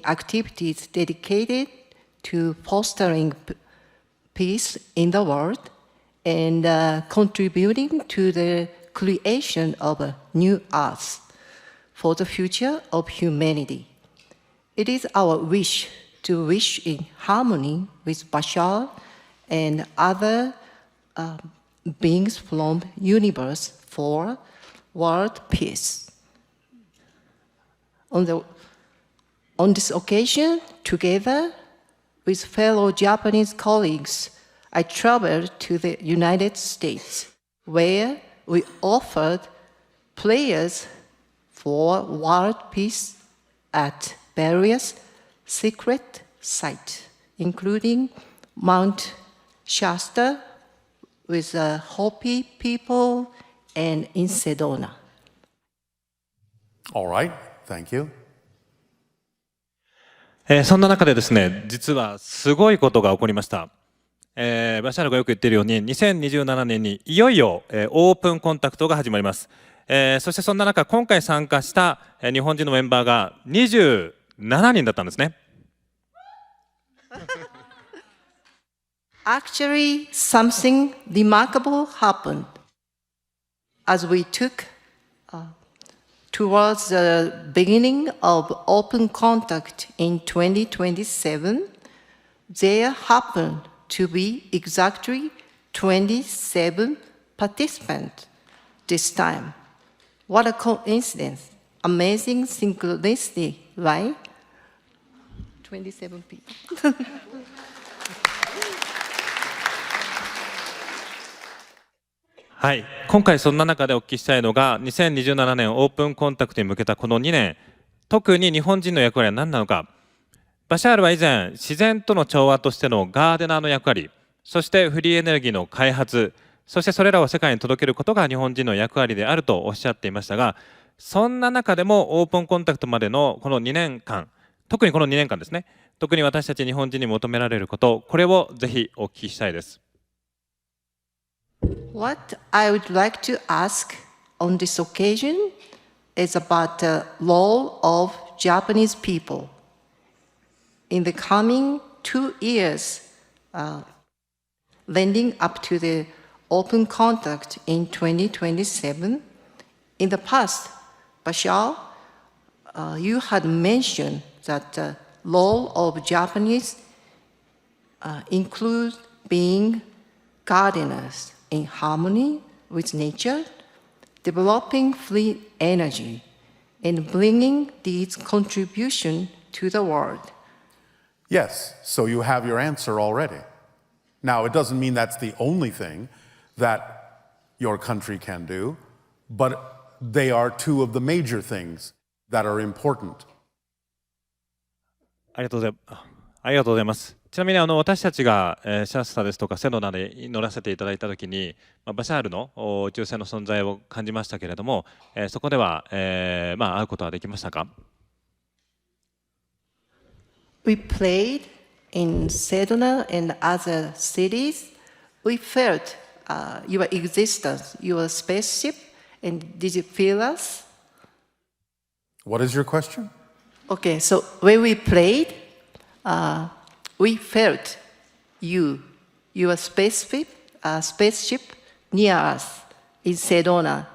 activities dedicated to fostering peace in the world and contributing to the creation of a new earth for the future of humanity. It is our wish to wish in harmony with Bashar and other beings from universe for world peace. On this occasion, together with fellow Japanese colleagues, I traveled to the United States, where we offered prayers for world peace at various secret sites, including Mount Shasta with the Hopi people and in Sedona. All right. Thank you. そんな中でですね、実はすごいことが起こりました。バシャールがよく言っているように、2027年にいよいよオープンコンタクトが始まります。そしてそんな中、今回参加した日本人のメンバーが27人だったんですね。Actually, something remarkable happened. As we took towards the beginning of open contact in 2027, there happened to be exactly 27 participants this time. What a coincidence. Amazing synchronicity, right? 27 people. はい、今回そんな中でお聞きしたいのが2027年オープンコンタクトに向けたこの2年、特に日本人の役割は何なのか。バシャールは以前、自然との調和としてのガーデナーの役割、そしてフリーエネルギーの開発、そしてそれらを世界に届けることが日本人の役割であるとおっしゃっていましたが、そんな中でもオープンコンタクトまでのこの2年間、特にこの2年間ですね、特に私たち日本人に求められること、これをぜひお聞きしたいです。What I would like to ask on this occasion is about the role of Japanese people. In the coming 2 years, leading up to the open contact in 2027, in the past, Bashar, you had mentioned that the role of Japanese includes being gardeners in harmony with nature, developing free energy, and bringing these contributions to the world. Yes, so you have your answer already. Now, it doesn't mean that's the only thing that your country can do, but they are two of the major things that are important. ありがとうございます。ちなみに私たちがシャスタですとかセドナで乗らせていただいたときに、バシャールの宇宙船の存在を感じましたけれども、そこでは、会うことはできましたか？ We played in Sedona and other cities. We felt your existence, your spaceship, and did you feel us? What is your question? Okay, so when we played, we felt your spaceship near us in Sedona.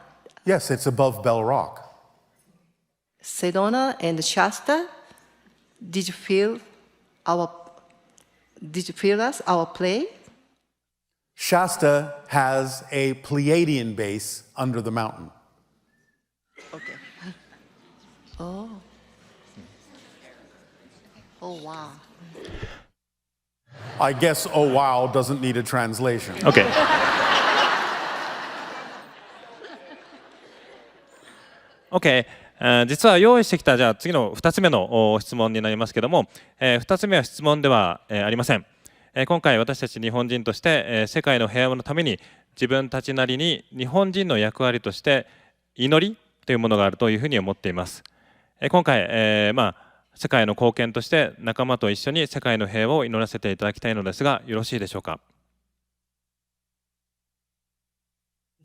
Yes, it's above Bell Rock. Sedona and Shasta, did you feel us, our play? Shasta has a Pleiadian base under the mountain. Okay. Oh. Oh, wow. I guess oh wow doesn't need a translation. Okay. 実は用意してきたじゃあ次の2つ目の質問になりますけども、2つ目は質問ではありません。今回私たち日本人として世界の平和のために自分たちなりに日本人の役割として祈りというものがあるというふうに思っています。今回、世界の貢献として仲間と一緒に世界の平和を祈らせていただきたいのですが、よろしいでしょうか。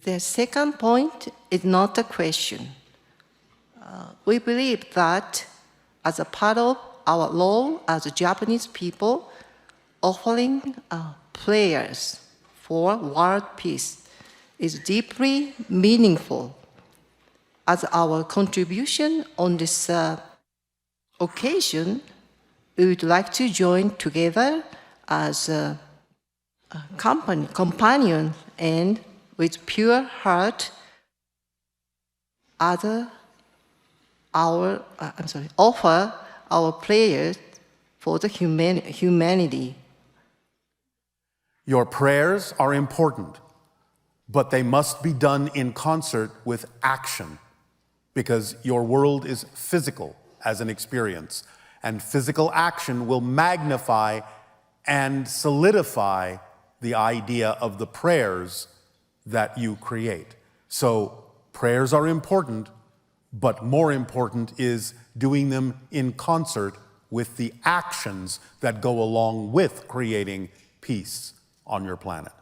The second point is not a question. We believe that as a part of our role as Japanese people, offering prayers for world peace is deeply meaningful. As our contribution on this occasion, we would like to join together as a companion and with pure heart offer our prayers for the humanity. Your prayers are important, but they must be done in concert with action, because your world is physical as an experience, and physical action will magnify and solidify the idea of the prayers that you create. So prayers are important, but more important is doing them in concert with the actions that go along with creating peace on your planet.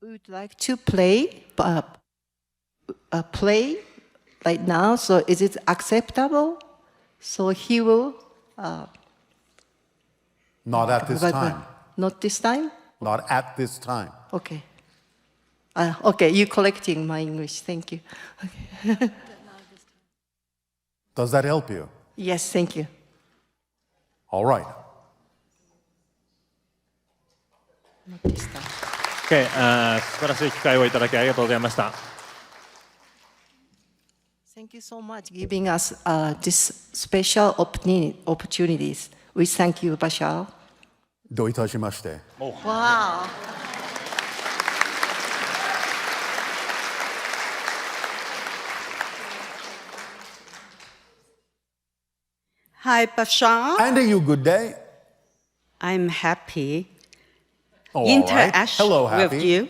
We would like to play right now, so is it acceptable? So he will... Not at this time. Not this time? Not at this time. Okay. Okay, you're correcting my English. Thank you. Okay. Does that help you? Yes, thank you. All right. Not this time. Okay, 素晴らしい機会をいただきありがとうございました。Thank you so much for giving us this special opportunities. We thank you, Bashar. どういたしまして。 Wow. Hi, Bashar. And you, good day. I'm happy. Oh, all right. Interaction Hello, Happy. with you.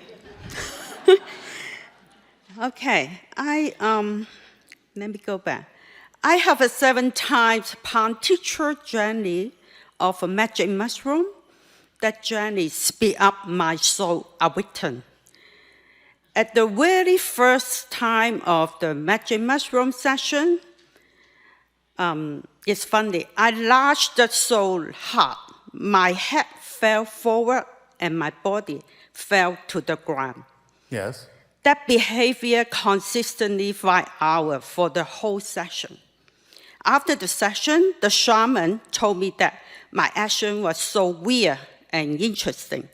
Okay, let me go back. I have a 7 times pound teacher journey of a magic mushroom. That journey speed up my soul awaken. At the very first time of the magic mushroom session, it's funny. I lashed the soul hard. My head fell forward and my body fell to the ground. Yes. That behavior consistently 5 hours for the whole session. After the session, the shaman told me that my action was so weird and interesting.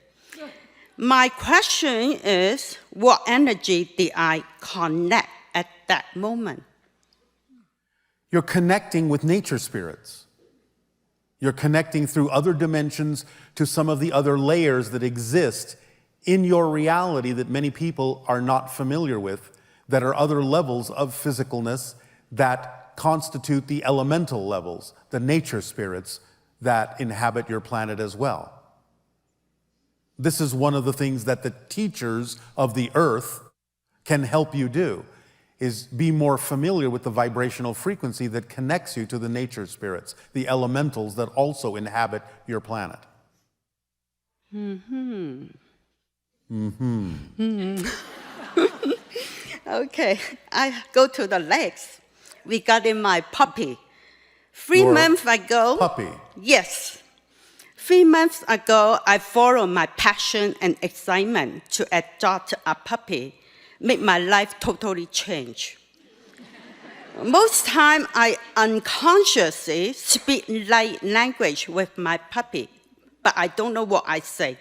My question is, what energy did I connect at that moment? You're connecting with nature spirits. You're connecting through other dimensions to some of the other layers that exist in your reality that many people are not familiar with, that are other levels of physicalness that constitute the elemental levels, the nature spirits that inhabit your planet as well. This is one of the things that the teachers of the earth can help you do, is be more familiar with the vibrational frequency that connects you to the nature spirits, the elementals that also inhabit your planet. Okay, I go to the legs regarding my puppy. 3 Your months ago, puppy. Yes. 3 months ago, I followed my passion and excitement to adopt a puppy, make my life totally change. Most time, I unconsciously speak light language with my puppy, but I don't know what I say.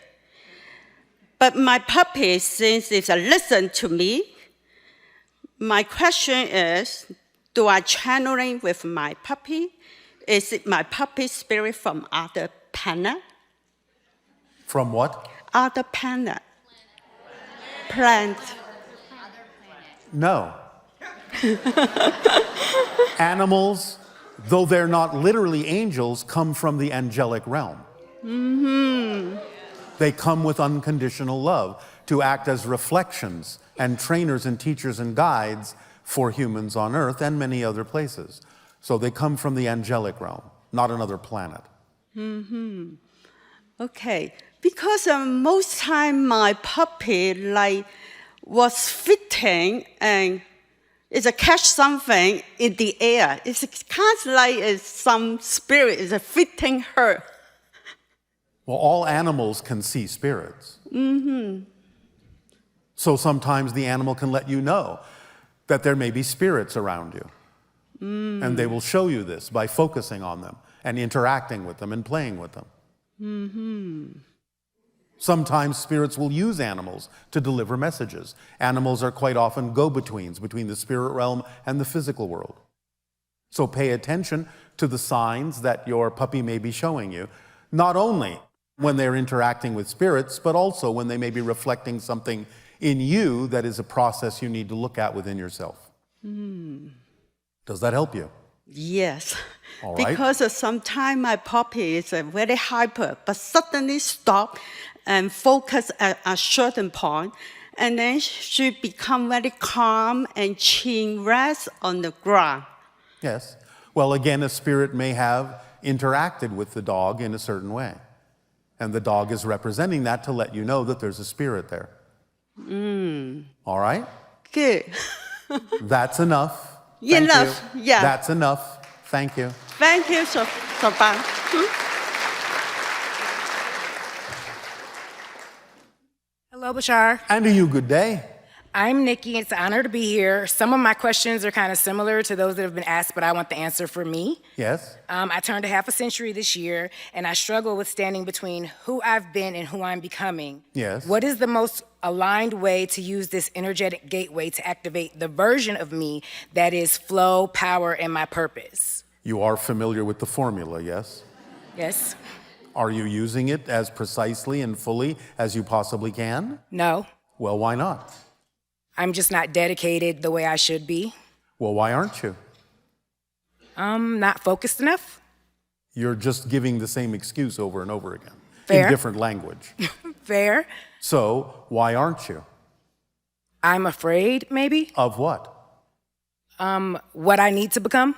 But my puppy, since it's a listen to me, my question is, do I channeling with my puppy? Is it my puppy spirit from other planet? From what? Other planet. Plant. No. Animals, though they're not literally angels, come from the angelic realm. They come with unconditional love to act as reflections and trainers and teachers and guides for humans on earth and many other places. So they come from the angelic realm, not another planet. Okay, because most time my puppy was fitting and it's a catch something in the air. It's kind of like some spirit is fitting her. Well, all animals can see spirits. So sometimes the animal can let you know that there may be spirits around you. And they will show you this by focusing on them and interacting with them and playing with them. Sometimes spirits will use animals to deliver messages. Animals are quite often go-betweens between the spirit realm and the physical world. So pay attention to the signs that your puppy may be showing you, not only when they're interacting with spirits, but also when they may be reflecting something in you that is a process you need to look at within yourself. Does that help you? Yes. All right. Because sometimes my puppy is very hyper, but suddenly stop and focus at a certain point, and then she become very calm and chin rests on the ground. Yes. Well, again, a spirit may have interacted with the dog in a certain way. And the dog is representing that to let you know that there's a spirit there. All right? Good. That's enough. Thank Enough, you. yeah. That's enough. Thank you. Thank you so much. Hello, Bashar. And to you, good day. I'm Nikki. It's an honor to be here. Some of my questions are kind of similar to those that have been asked, but I want the answer for me. Yes. I turned a half a century this year, and I struggle with standing between who I've been and who I'm becoming. Yes. What is the most aligned way to use this energetic gateway to activate the version of me that is flow, power, and my purpose? You are familiar with the formula, yes? Yes. Are you using it as precisely and fully as you possibly can? No. Well, why not? I'm just not dedicated the way I should be. Well, why aren't you? Not focused enough. You're just giving the same excuse over and over again. Fair. In different language. Fair. So, why aren't you? I'm afraid, maybe. Of what? What I need to become.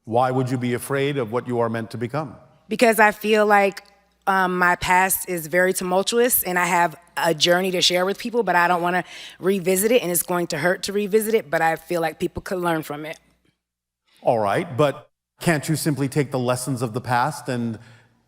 Why would you be afraid of what you are meant to become? Because I feel like my past is very tumultuous and I have a journey to share with people, but I don't want to revisit it and it's going to hurt to revisit it, but I feel like people could learn from it. All right, but can't you simply take the lessons of the past and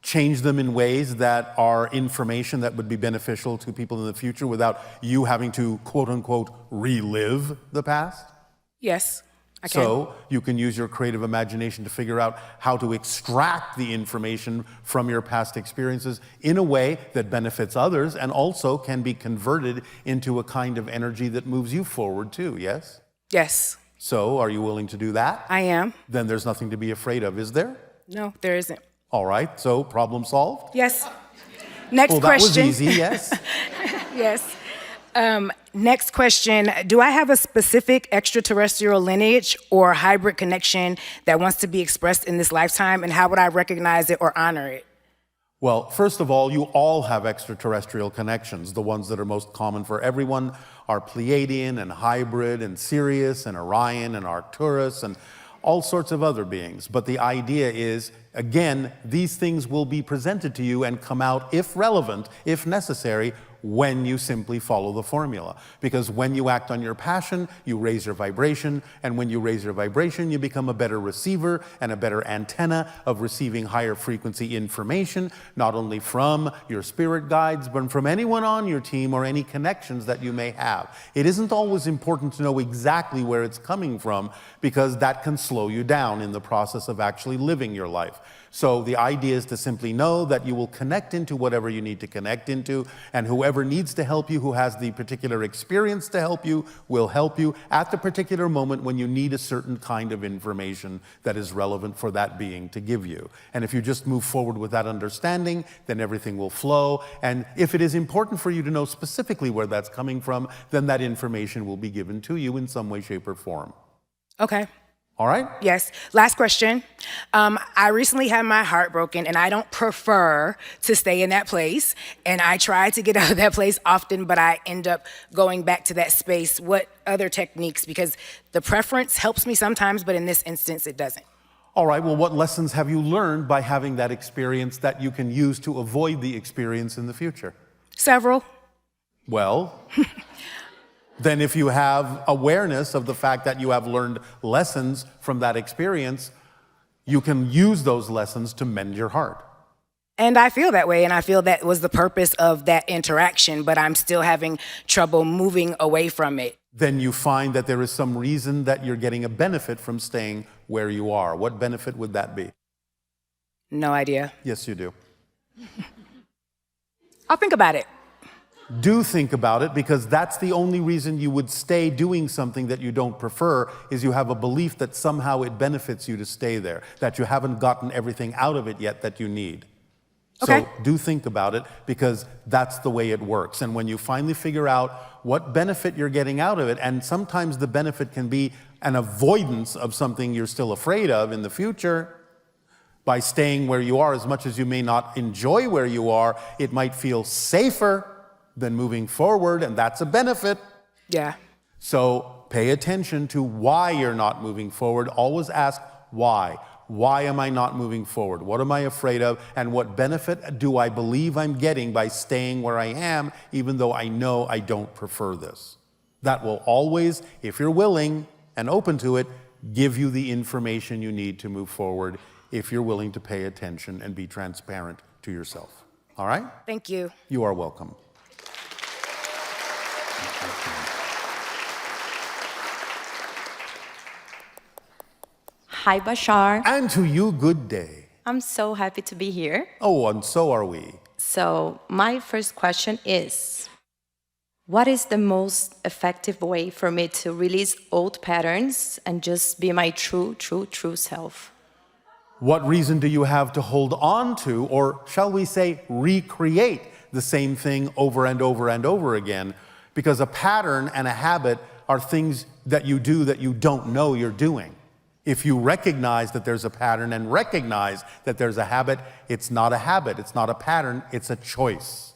change them in ways that are information that would be beneficial to people in the future without you having to, quote unquote, relive the past? Yes, I can. So you can use your creative imagination to figure out how to extract the information from your past experiences in a way that benefits others and also can be converted into a kind of energy that moves you forward too, yes? Yes. So are you willing to do that? I am. Then there's nothing to be afraid of, is there? No, there isn't. All right, so problem solved? Yes. Next well, question. That was easy, yes. Yes. Next question. Do I have a specific extraterrestrial lineage or hybrid connection that wants to be expressed in this lifetime, and how would I recognize it or honor it? Well, first of all, you all have extraterrestrial connections. The ones that are most common for everyone are Pleiadian and hybrid and Sirius and Orion and Arcturus and all sorts of other beings. But the idea is, again, these things will be presented to you and come out, if relevant, if necessary, when you simply follow the formula. Because when you act on your passion, you raise your vibration, and when you raise your vibration, you become a better receiver and a better antenna of receiving higher frequency information, not only from your spirit guides, but from anyone on your team or any connections that you may have. It isn't always important to know exactly where it's coming from, because that can slow you down in the process of actually living your life. So the idea is to simply know that you will connect into whatever you need to connect into, and whoever needs to help you, who has the particular experience to help you, will help you at the particular moment when you need a certain kind of information that is relevant for that being to give you. And if you just move forward with that understanding, then everything will flow. And if it is important for you to know specifically where that's coming from, then that information will be given to you in some way, shape, or form. Okay. All right? Yes. Last question. I recently had my heart broken, and I don't prefer to stay in that place. And I try to get out of that place often, but I end up going back to that space. What other techniques? Because the preference helps me sometimes, but in this instance, it doesn't. All right. Well, what lessons have you learned by having that experience that you can use to avoid the experience in the future? Several. Well... then if you have awareness of the fact that you have learned lessons from that experience, you can use those lessons to mend your heart. And I feel that way, and I feel that was the purpose of that interaction, but I'm still having trouble moving away from it. Then you find that there is some reason that you're getting a benefit from staying where you are. What benefit would that be? No idea. Yes, you do. I'll think about it. Do think about it, because that's the only reason you would stay doing something that you don't prefer, is you have a belief that somehow it benefits you to stay there, that you haven't gotten everything out of it yet that you need. Okay. So do think about it, because that's the way it works. And when you finally figure out what benefit you're getting out of it, and sometimes the benefit can be an avoidance of something you're still afraid of in the future, by staying where you are, as much as you may not enjoy where you are, it might feel safer than moving forward, and that's a benefit. Yeah. So pay attention to why you're not moving forward. Always ask why. Why am I not moving forward? What am I afraid of? And what benefit do I believe I'm getting by staying where I am, even though I know I don't prefer this? That will always, if you're willing and open to it, give you the information you need to move forward, if you're willing to pay attention and be transparent to yourself. All right? Thank you. You are welcome. Hi, Bashar. And to you, good day. I'm so happy to be here. Oh, and so are we. So, my first question is, what is the most effective way for me to release old patterns and just be my true self? What reason do you have to hold on to, or shall we say, recreate the same thing over and over and over again? Because a pattern and a habit are things that you do that you don't know you're doing. If you recognize that there's a pattern and recognize that there's a habit, it's not a habit, it's not a pattern, it's a choice.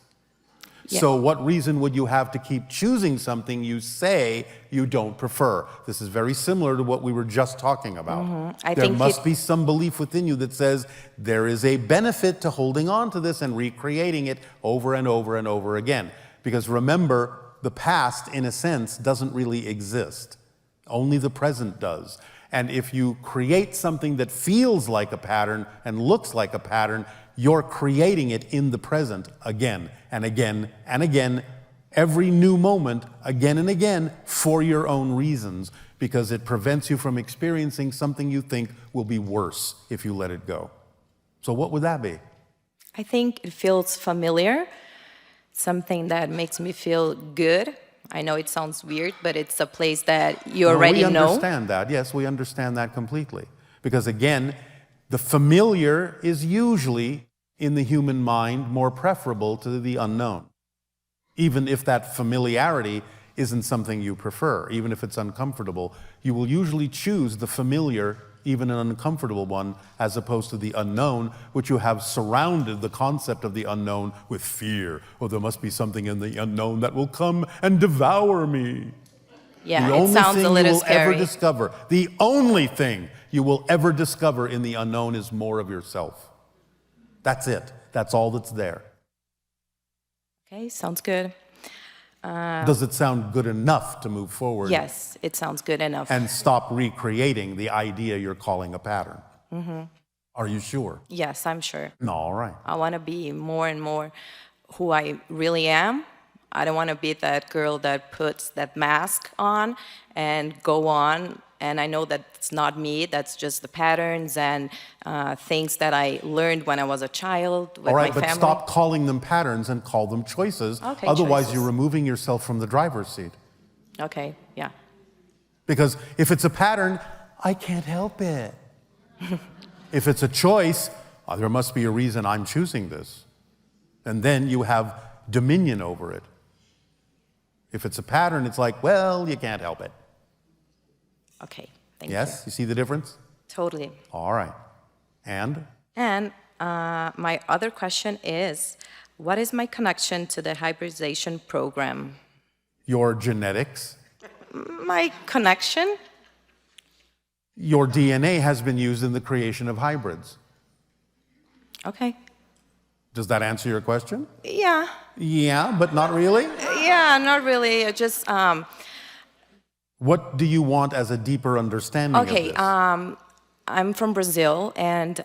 Yeah. So what reason would you have to keep choosing something you say you don't prefer? This is very similar to what we were just talking about. There must be some belief within you that says there is a benefit to holding on to this and recreating it over and over and over again. Because remember, the past, in a sense, doesn't really exist. Only the present does. And if you create something that feels like a pattern and looks like a pattern, you're creating it in the present again and again and again, every new moment, again and again, for your own reasons, because it prevents you from experiencing something you think will be worse if you let it go. So what would that be? I think it feels familiar, something that makes me feel good. I know it sounds weird, but it's a place that you already know. We understand that. Yes, we understand that completely. Because again, the familiar is usually, in the human mind, more preferable to the unknown. Even if that familiarity isn't something you prefer, even if it's uncomfortable, you will usually choose the familiar, even an uncomfortable one, as opposed to the unknown, which you have surrounded the concept of the unknown with fear. Oh, there must be something in the unknown that will come and devour me. Yeah, the it only sounds thing a little you will scary. ever discover, the only thing you will ever discover in the unknown is more of yourself. That's it. That's all that's there. Okay, sounds good. Does it sound good enough to move forward? Yes, it sounds good enough. And stop recreating the idea you're calling a pattern? Are you sure? Yes, I'm sure. No, all right. I want to be more and more who I really am. I don't want to be that girl that puts that mask on and go on. And I know that it's not me, that's just the patterns and things that I learned when I was a child with all right, my family. but stop calling them patterns and call them choices. Okay, Otherwise, choices. you're removing yourself from the driver's seat. Okay, yeah. Because if it's a pattern, I can't help it. If it's a choice, there must be a reason I'm choosing this. And then you have dominion over it. If it's a pattern, it's like, well, you can't help it. Okay, thank you. Yes, you see the difference? Totally. All right. And? And my other question is, what is my connection to the hybridization program? Your genetics? My connection? Your DNA has been used in the creation of hybrids. Okay. Does that answer your question? Yeah. Yeah, but not really? Yeah, not really. It just What do you want as a deeper understanding of okay. this? I'm from Brazil, and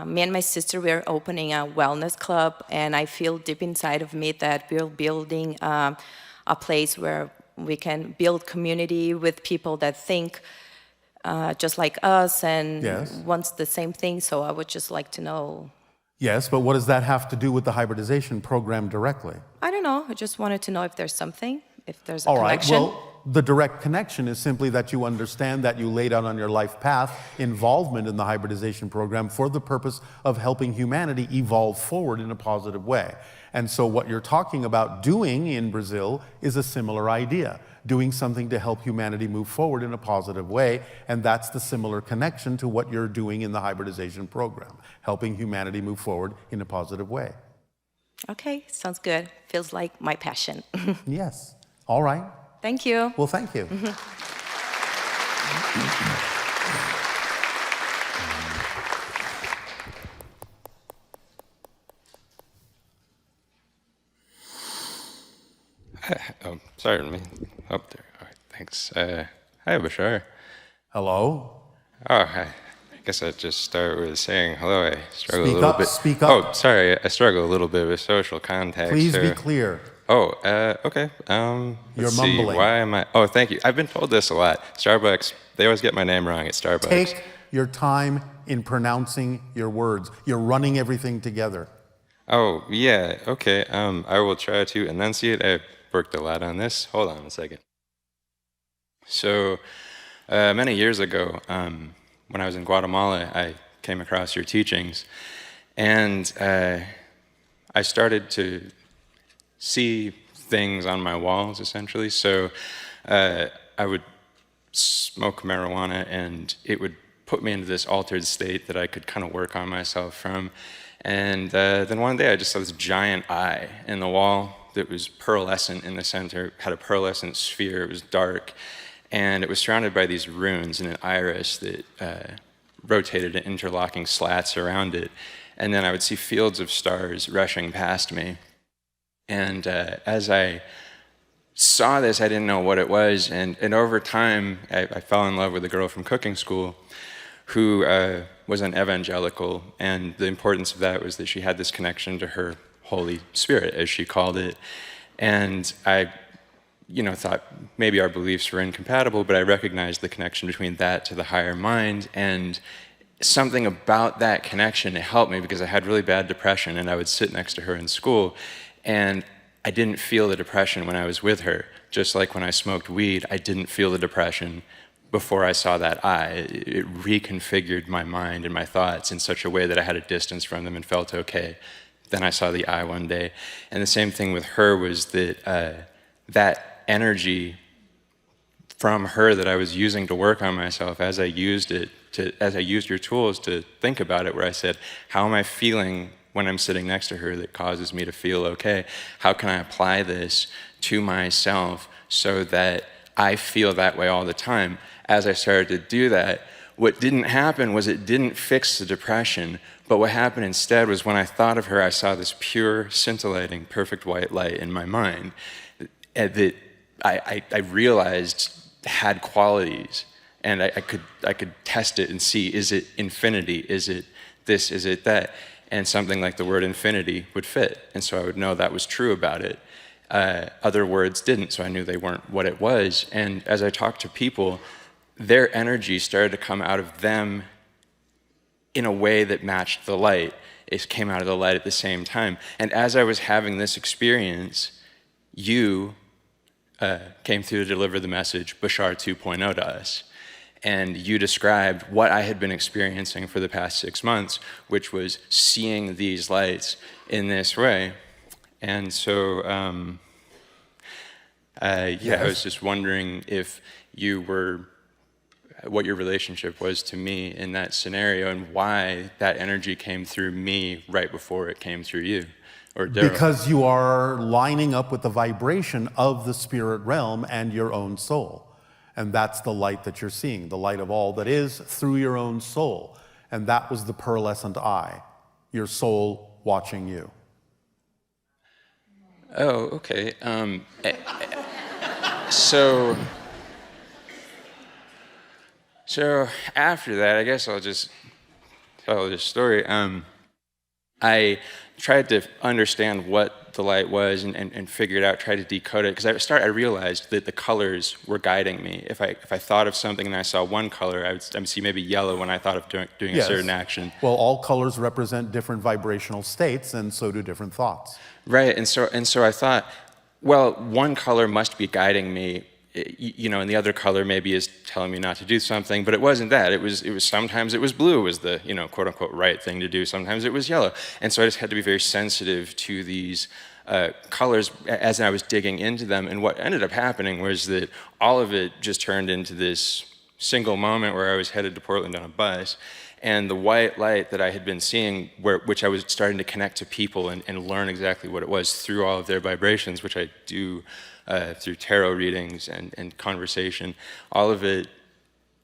me and my sister, we're opening a wellness club, and I feel deep inside of me that we're building a place where we can build community with people that think just like us and wants the same thing. So I would just like to know. Yes, but what does that have to do with the hybridization program directly? I don't know. I just wanted to know if there's something, if there's a All right, connection. well, the direct connection is simply that you understand that you laid out on your life path involvement in the hybridization program for the purpose of helping humanity evolve forward in a positive way. And so what you're talking about doing in Brazil is a similar idea, doing something to help humanity move forward in a positive way, and that's the similar connection to what you're doing in the hybridization program, helping humanity move forward in a positive way. Okay, sounds good. Feels like my passion. Yes. All right. Thank you. Well, thank you. Oh, sorry, let me up there. All right, thanks. Hi, Bashar. Hello. Oh, hi. I guess I'd just start with saying hello. I struggle a little bit. Speak up. Oh, sorry. I struggle a little bit with social contact. Please be clear. Oh, okay. You're Let's see. mumbling. Why am I? Oh, thank you. I've been told this a lot. Starbucks. They always get my name wrong at Starbucks. Take your time in pronouncing your words. You're running everything together. Oh, yeah. Okay. I will try to enunciate. I've worked a lot on this. Hold on a second. So, many years ago, when I was in Guatemala, I came across your teachings. And I started to see things on my walls, essentially. So I would smoke marijuana, and it would put me into this altered state that I could kind of work on myself from. And then one day I just saw this giant eye in the wall that was pearlescent in the center, had a pearlescent sphere. It was dark, and it was surrounded by these runes and an iris that rotated in interlocking slats around it. And then I would see fields of stars rushing past me. And as I saw this, I didn't know what it was. And over time, I fell in love with a girl from cooking school who was an evangelical. And the importance of that was that she had this connection to her Holy Spirit, as she called it. And I thought maybe our beliefs were incompatible, but I recognized the connection between that to the higher mind. And something about that connection, it helped me because I had really bad depression, and I would sit next to her in school, and I didn't feel the depression when I was with her. Just like when I smoked weed, I didn't feel the depression before I saw that eye. It reconfigured my mind and my thoughts in such a way that I had a distance from them and felt okay. Then I saw the eye one day. And the same thing with her was that that energy from her that I was using to work on myself, as I used your tools to think about it, where I said, how am I feeling when I'm sitting next to her that causes me to feel okay? How can I apply this to myself so that I feel that way all the time? As I started to do that, what didn't happen was it didn't fix the depression, but what happened instead was when I thought of her, I saw this pure, scintillating, perfect white light in my mind that I realized had qualities, and I could test it and see, is it infinity? Is it this? Is it that? And something like the word infinity would fit, and so I would know that was true about it. Other words didn't, so I knew they weren't what it was. And as I talked to people, their energy started to come out of them in a way that matched the light. It came out of the light at the same time. And as I was having this experience, you came through to deliver the message, Bashar 2.0, to us. And you described what I had been experiencing for the past 6 months, which was seeing these lights in this way. And so, I was just wondering if you were, what your relationship was to me in that scenario, and why that energy came through me right before it came through you, or Darryl. Because you are lining up with the vibration of the spirit realm and your own soul. And that's the light that you're seeing, the light of all that is through your own soul. And that was the pearlescent eye, your soul watching you. Oh, okay. So after that, I guess I'll just tell this story. I tried to understand what the light was and figure it out, try to decode it, because I realized that the colors were guiding me. If I thought of something and I saw one color, I would see maybe yellow when I thought of doing a certain action. Well, all colors represent different vibrational states, and so do different thoughts. Right, and so I thought, well, one color must be guiding me, and the other color maybe is telling me not to do something, but it wasn't that. It was sometimes it was blue was the, quote unquote right thing to do. Sometimes it was yellow. And so I just had to be very sensitive to these colors as I was digging into them. And what ended up happening was that all of it just turned into this single moment where I was headed to Portland on a bus. And the white light that I had been seeing, which I was starting to connect to people and learn exactly what it was through all of their vibrations, which I do through tarot readings and conversation, all of it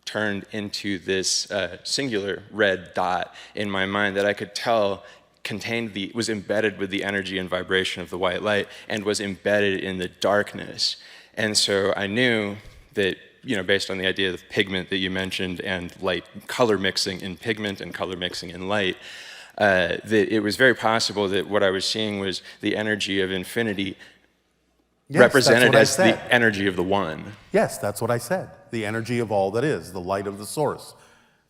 turned into this singular red dot in my mind that I could tell was embedded with the energy and vibration of the white light and was embedded in the darkness. And so I knew that, based on the idea of pigment that you mentioned and light, color mixing in pigment and color mixing in light, that it was very possible that what I was seeing was the energy of infinity represented as the energy of the one. Yes, that's what I said. The energy of all that is, the light of the source,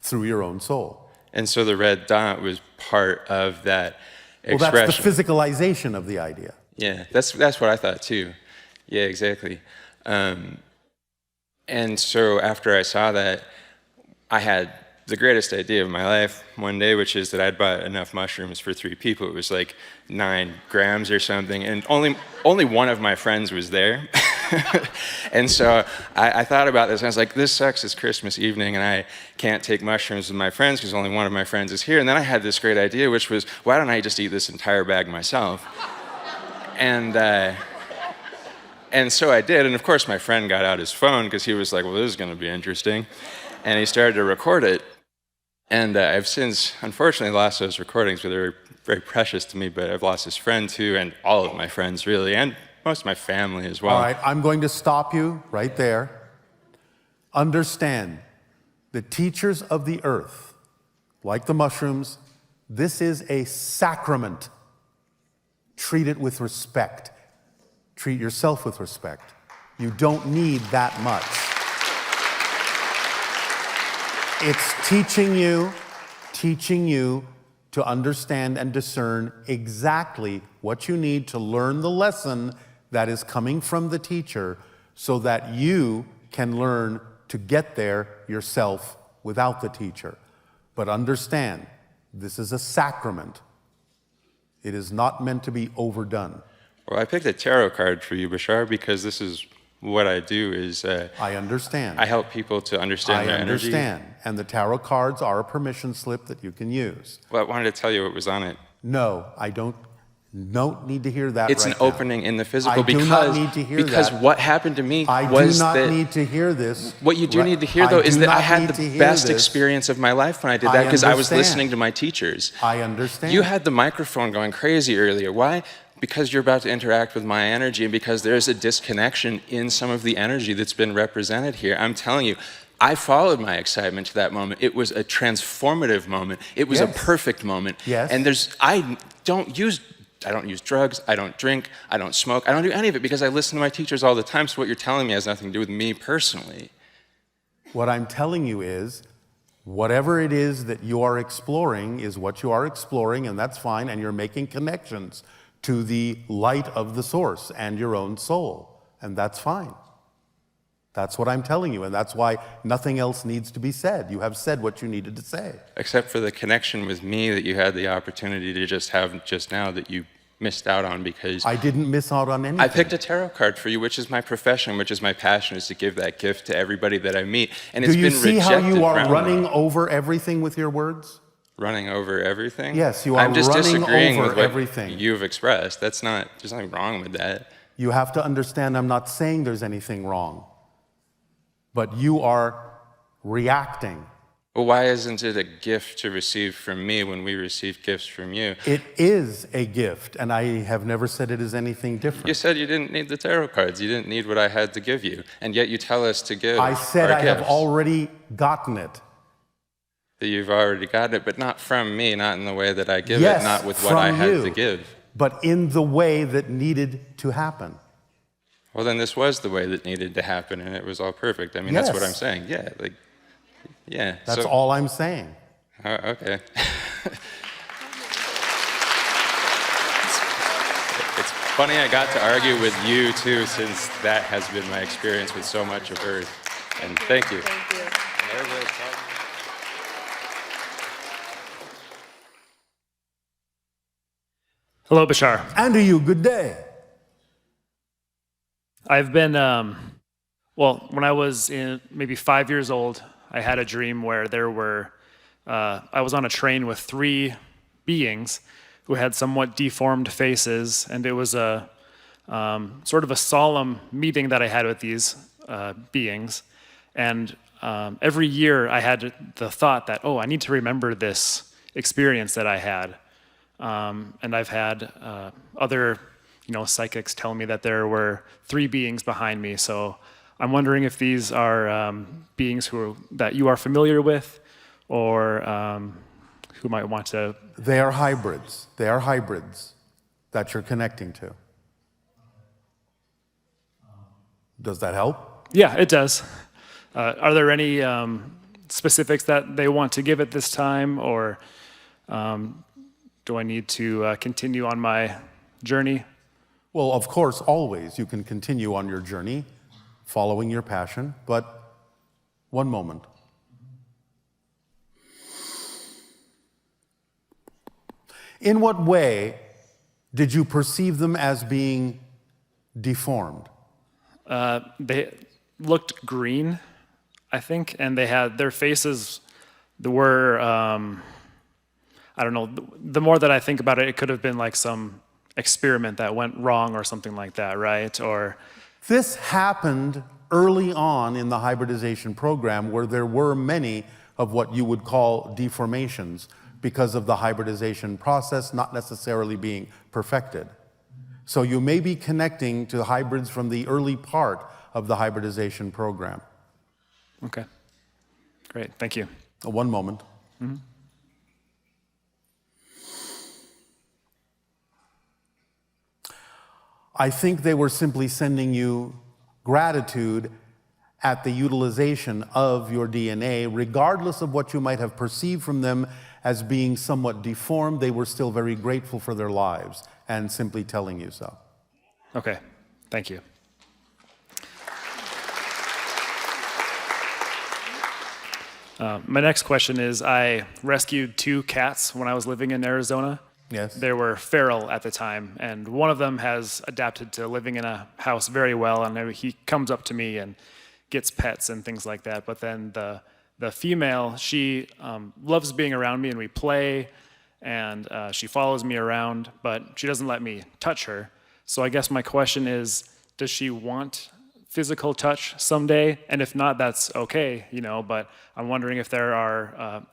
through your own soul. And so the red dot was part of that expression. Well, that's the physicalization of the idea. Yeah, that's what I thought too. Yeah, exactly. And so after I saw that, I had the greatest idea of my life one day, which is that I'd bought enough mushrooms for 3 people. It was like 9 grams or something, and only one of my friends was there. And so I thought about this, and I was like, this sucks, it's Christmas evening, and I can't take mushrooms with my friends because only one of my friends is here. And then I had this great idea, which was, why don't I just eat this entire bag myself? And so I did, and of course my friend got out his phone because he was like, well, this is going to be interesting. And he started to record it. And I've since, unfortunately, lost those recordings, but they were very precious to me, but I've lost his friend too, and all of my friends really, and most of my family as well. All right, I'm going to stop you right there. Understand, the teachers of the earth, like the mushrooms, this is a sacrament. Treat it with respect. Treat yourself with respect. You don't need that much. It's teaching you to understand and discern exactly what you need to learn the lesson that is coming from the teacher so that you can learn to get there yourself without the teacher. But understand, this is a sacrament. It is not meant to be overdone. Well, I picked a tarot card for you, Bashar, because this is what I do is... I understand. I help people to understand their energy. I understand. And the tarot cards are a permission slip that you can use. Well, I wanted to tell you what was on it. No, I don't need to hear that It's right an opening in the physical I do not need to hear because that. what happened to me I was do not that... need to hear this. What you do need to hear, though, is that I had the best experience of my life when I did that because I was listening to my teachers. I understand. You had the microphone going crazy earlier. Why? Because you're about to interact with my energy and because there's a disconnection in some of the energy that's been represented here. I'm telling you, I followed my excitement to that moment. It was a transformative moment. It was a perfect moment. Yes. And I don't use drugs, I don't drink, I don't smoke, I don't do any of it because I listen to my teachers all the time, so what you're telling me has nothing to do with me personally. What I'm telling you is, whatever it is that you are exploring is what you are exploring, and that's fine, and you're making connections to the light of the source and your own soul, and that's fine. That's what I'm telling you, and that's why nothing else needs to be said. You have said what you needed to say. Except for the connection with me that you had the opportunity to just have just now that you missed out on because... I didn't miss out on anything. I picked a tarot card for you, which is my profession, which is my passion, is to give that gift to everybody that I meet, and it's been rejected. Do you see how you are running over everything with your words? Running over everything? Yes, you are I'm just running disagreeing over with what everything. you've expressed. There's nothing wrong with that. You have to understand I'm not saying there's anything wrong, but you are reacting. Well, why isn't it a gift to receive from me when we receive gifts from you? It is a gift, and I have never said it is anything different. You said you didn't need the tarot cards. You didn't need what I had to give you, and yet you tell us to give I said our I gifts. have already gotten it. That you've already gotten it, but not from me, not in the way that I give Yes, it, not with what I from had you, to give. but in the way that needed to happen. Well, then this was the way that needed to happen, and it was all perfect. I mean, that's what I'm saying. Yeah, yeah. That's all I'm saying. Okay. It's funny I got to argue with you, too, since that has been my experience with so much of Earth. And thank you. Thank you. Hello, Bashar. And to you, good day. I've been, when I was maybe 5 years old, I had a dream where I was on a train with 3 beings who had somewhat deformed faces, and it was a sort of a solemn meeting that I had with these beings. And every year I had the thought that, I need to remember this experience that I had. And I've had other, psychics tell me that there were 3 beings behind me. So I'm wondering if these are beings that you are familiar with, or who might want to. They are hybrids. They are hybrids that you're connecting to. Does that help? Yeah, it does. Are there any specifics that they want to give at this time, or do I need to continue on my journey? Well, of course, always you can continue on your journey, following your passion, but one moment. In what way did you perceive them as being deformed? They looked green, I think, and they had their faces were, I don't know, the more that I think about it, it could have been like some experiment that went wrong or something like that, right? Or this happened early on in the hybridization program where there were many of what you would call deformations because of the hybridization process not necessarily being perfected. So you may be connecting to hybrids from the early part of the hybridization program. Okay, great, thank you. One moment. Mm-hmm. I think they were simply sending you gratitude at the utilization of your DNA, regardless of what you might have perceived from them as being somewhat deformed. They were still very grateful for their lives and simply telling you so. Okay, thank you. My next question is, I rescued 2 cats when I was living in Arizona. Yes. They were feral at the time, and one of them has adapted to living in a house very well, and he comes up to me and gets pets and things like that. But then the female, she loves being around me, and we play, and she follows me around, but she doesn't let me touch her. So I guess my question is, does she want physical touch someday? And if not, that's okay, you know, but I'm wondering if there are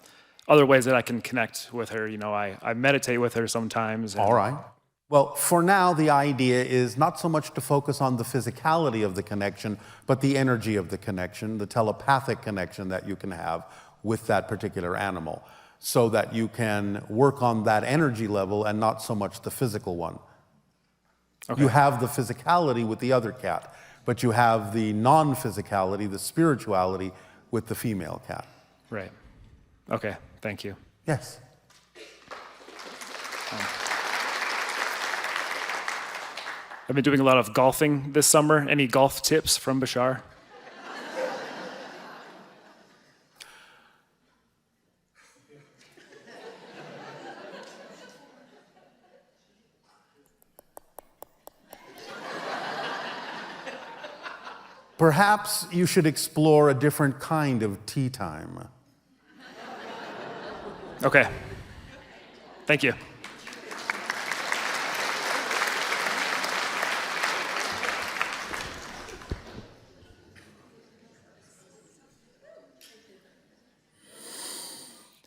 other ways that I can connect with her. You know, I meditate with her sometimes. All right. Well, for now, the idea is not so much to focus on the physicality of the connection, but the energy of the connection, the telepathic connection that you can have with that particular animal, so that you can work on that energy level and not so much the physical one. Okay. You have the physicality with the other cat, but you have the non-physicality, the spirituality with the female cat. Right. Okay, thank you. Yes. I've been doing a lot of golfing this summer. Any golf tips from Bashar? Perhaps you should explore a different kind of tea time. Okay. Thank you.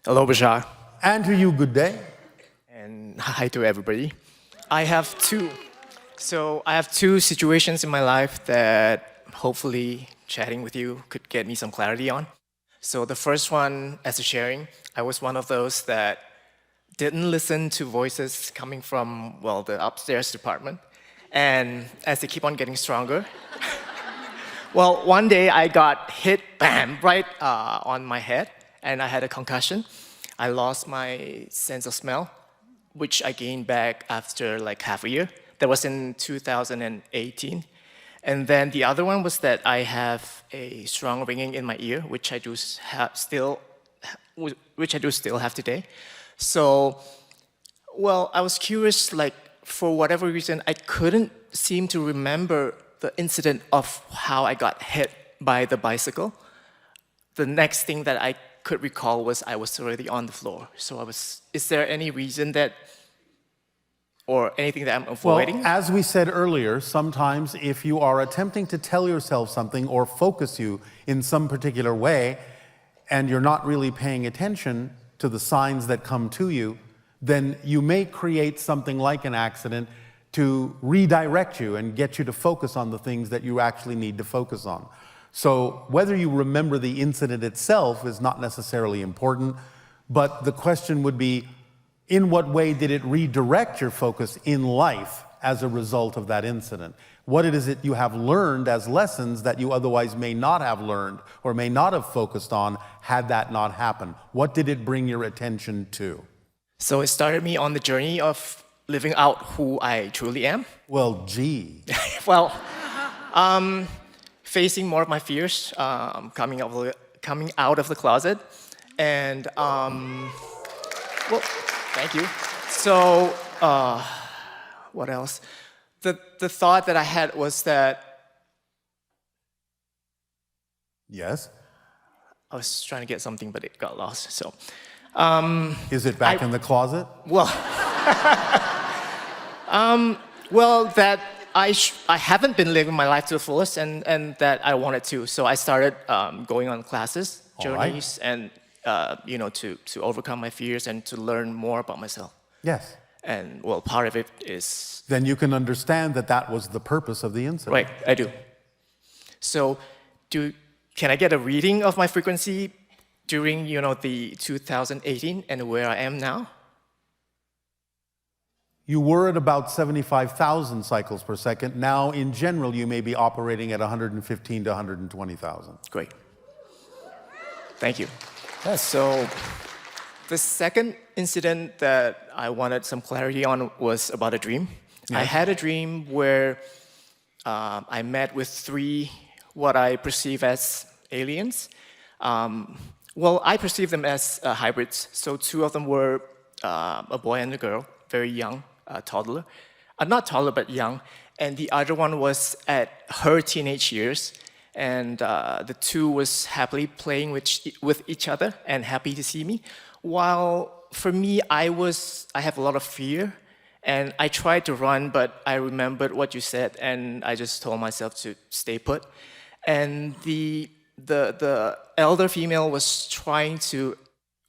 Hello, Bashar. And to you, good day. And hi to everybody. I have two situations in my life that hopefully chatting with you could get me some clarity on. So the first one, as a sharing, I was one of those that didn't listen to voices coming from, well, the upstairs department. And as they keep on getting stronger, well, one day I got hit, bam, right on my head, and I had a concussion. I lost my sense of smell, which I gained back after like half a year. That was in 2018. And then the other one was that I have a strong ringing in my ear, which I do still have today. So, well, I was curious, like, for whatever reason, I couldn't seem to remember the incident of how I got hit by the bicycle. The next thing that I could recall was I was already on the floor. So is there any reason that, or anything that I'm avoiding? Well, as we said earlier, sometimes if you are attempting to tell yourself something or focus you in some particular way, and you're not really paying attention to the signs that come to you, then you may create something like an accident to redirect you and get you to focus on the things that you actually need to focus on. So whether you remember the incident itself is not necessarily important, but the question would be, in what way did it redirect your focus in life as a result of that incident? What is it you have learned as lessons that you otherwise may not have learned or may not have focused on had that not happened? What did it bring your attention to? So it started me on the journey of living out who I truly am. Well, gee. Well, facing more of my fears, coming out of the closet, and well, thank you. So, what else? The thought that I had was that Yes? I was trying to get something, but it got lost. So, Is it back in the closet? well, well, that I haven't been living my life to the fullest, and that I wanted to. So I started going on classes, All right. journeys, and to overcome my fears and to learn more about myself. Yes. And well, part of it is Then you can understand that that was the purpose of the incident. right. I do. So, can I get a reading of my frequency during the 2018 and where I am now? You were at about 75,000 cycles per second. Now, in general, you may be operating at 115 to 120,000. Great. Thank you. So, the second incident that I wanted some clarity on was about a dream. I had a dream where I met with 3 what I perceive as aliens. Well, I perceive them as hybrids. So 2 of them were a boy and a girl, very young, toddler. Not toddler, but young. And the other one was at her teenage years. And the 2 was happily playing with each other and happy to see me. While for me, I have a lot of fear. And I tried to run, but I remembered what you said, and I just told myself to stay put. And the elder female was trying to,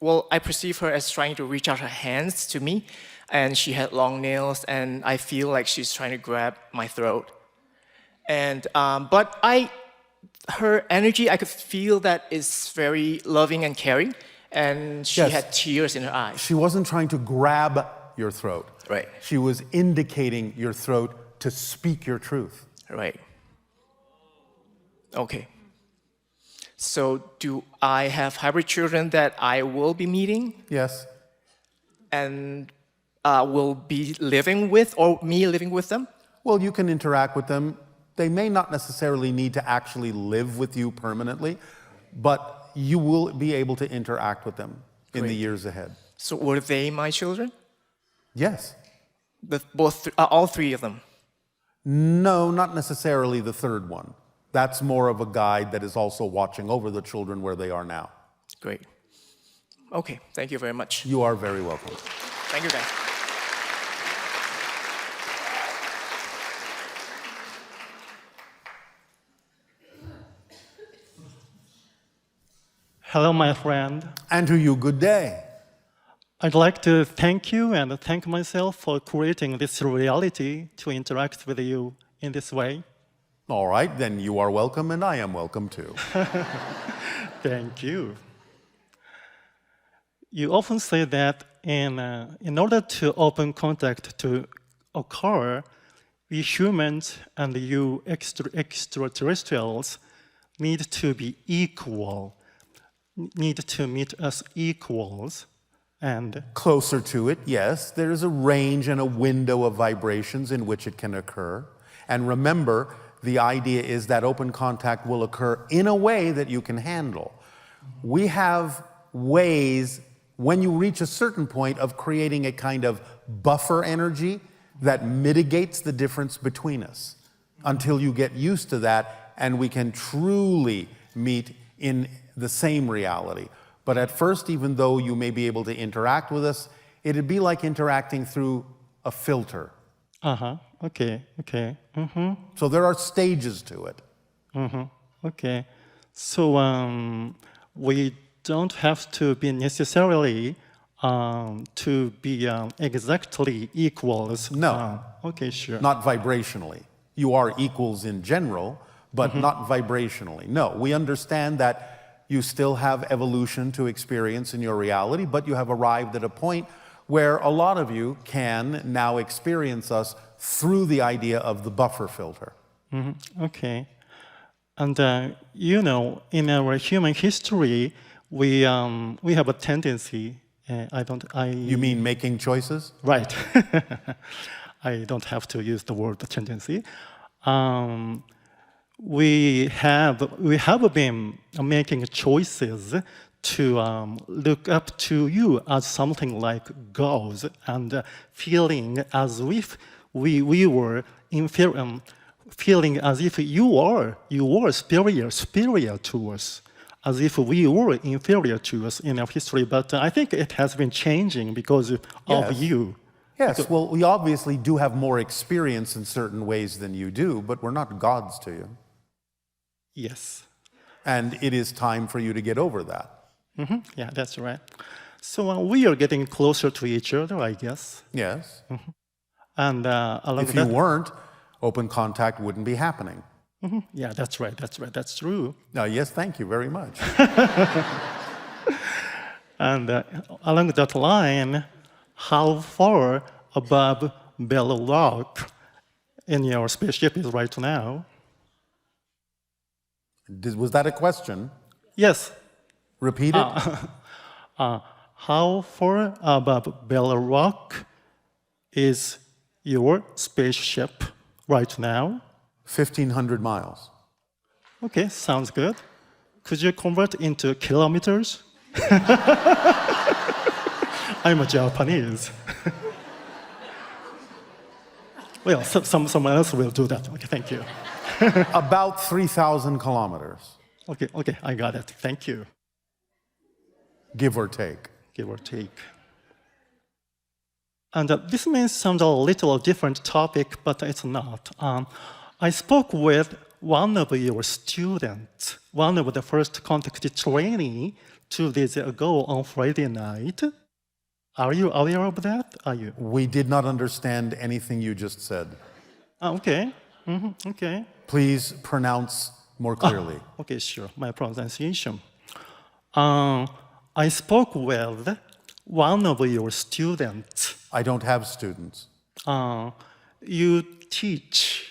well, I perceive her as trying to reach out her hands to me, and she had long nails, and I feel like she's trying to grab my throat. And but her energy, I could feel that is very loving and caring, and she Yes. had tears in her eyes. She wasn't trying to grab your throat. Right. She was indicating your throat to speak your truth. Right. Okay. So do I have hybrid children that I will be meeting Yes. and will be living with, or me living with them? Well, you can interact with them. They may not necessarily need to actually live with you permanently, but you will be able to interact with them in the Great. years ahead. So were they my children? Yes. All 3 of them? No, not necessarily the third one. That's more of a guide that is also watching over the children where they are now. Great. Okay, thank you very much. You are very welcome. Thank you, guys. Hello, my friend. And to you, good day. I'd like to thank you and thank myself for creating this reality to interact with you in this way. All right, then you are welcome and I am welcome too. Thank you. You often say that in order to open contact to occur, we humans and you extraterrestrials need to be equal, need to meet as equals. And closer to it, yes. There is a range and a window of vibrations in which it can occur. And remember, the idea is that open contact will occur in a way that you can handle. We have ways, when you reach a certain point, of creating a kind of buffer energy that mitigates the difference between us until you get used to that and we can truly meet in the same reality. But at first, even though you may be able to interact with us, it'd be like interacting through a filter. Okay. So there are stages to it. Okay. So we don't have to be necessarily to be exactly equals. No. Okay, sure. Not vibrationally. You are equals in general, but not vibrationally. No, we understand that you still have evolution to experience in your reality, but you have arrived at a point where a lot of you can now experience us through the idea of the buffer filter. Okay. And in our human history, we have a tendency. You mean making choices? Right. I don't have to use the word tendency. We have been making choices to look up to you as something like gods and feeling as if we were inferior, feeling as if you were superior to us, as if we were inferior to us in our history. But I think it has been changing because of you. Yes, well, we obviously do have more experience in certain ways than you do, but we're not gods to you. Yes. And it is time for you to get over that. Mm-hmm. Yeah, that's right. So we are getting closer to each other, I guess. Yes. Mm-hmm. And if you weren't, open contact wouldn't be happening. Mm-hmm. Yeah, that's right. That's true. Yes, thank you very much. And along that line, how far above Bell Rock in your spaceship is right now? Was that a question? Yes. Repeat it. How far above Bell Rock is your spaceship right now? 1,500 miles. Okay, sounds good. Could you convert into kilometers? I'm a Japanese. Well, someone else will do that. Okay, thank you. About 3,000 kilometers. Okay, I got it. Thank you. Give or take. Give or take. And this may sound a little different topic, but it's not. I spoke with one of your students, one of the first contact trainee 2 days ago on Friday night. Are you aware of that? Are you? We did not understand anything you just said. Okay. Mm-hmm. Okay. Please pronounce more clearly. Okay, sure. My pronunciation. I spoke with one of your students. I don't have students. You teach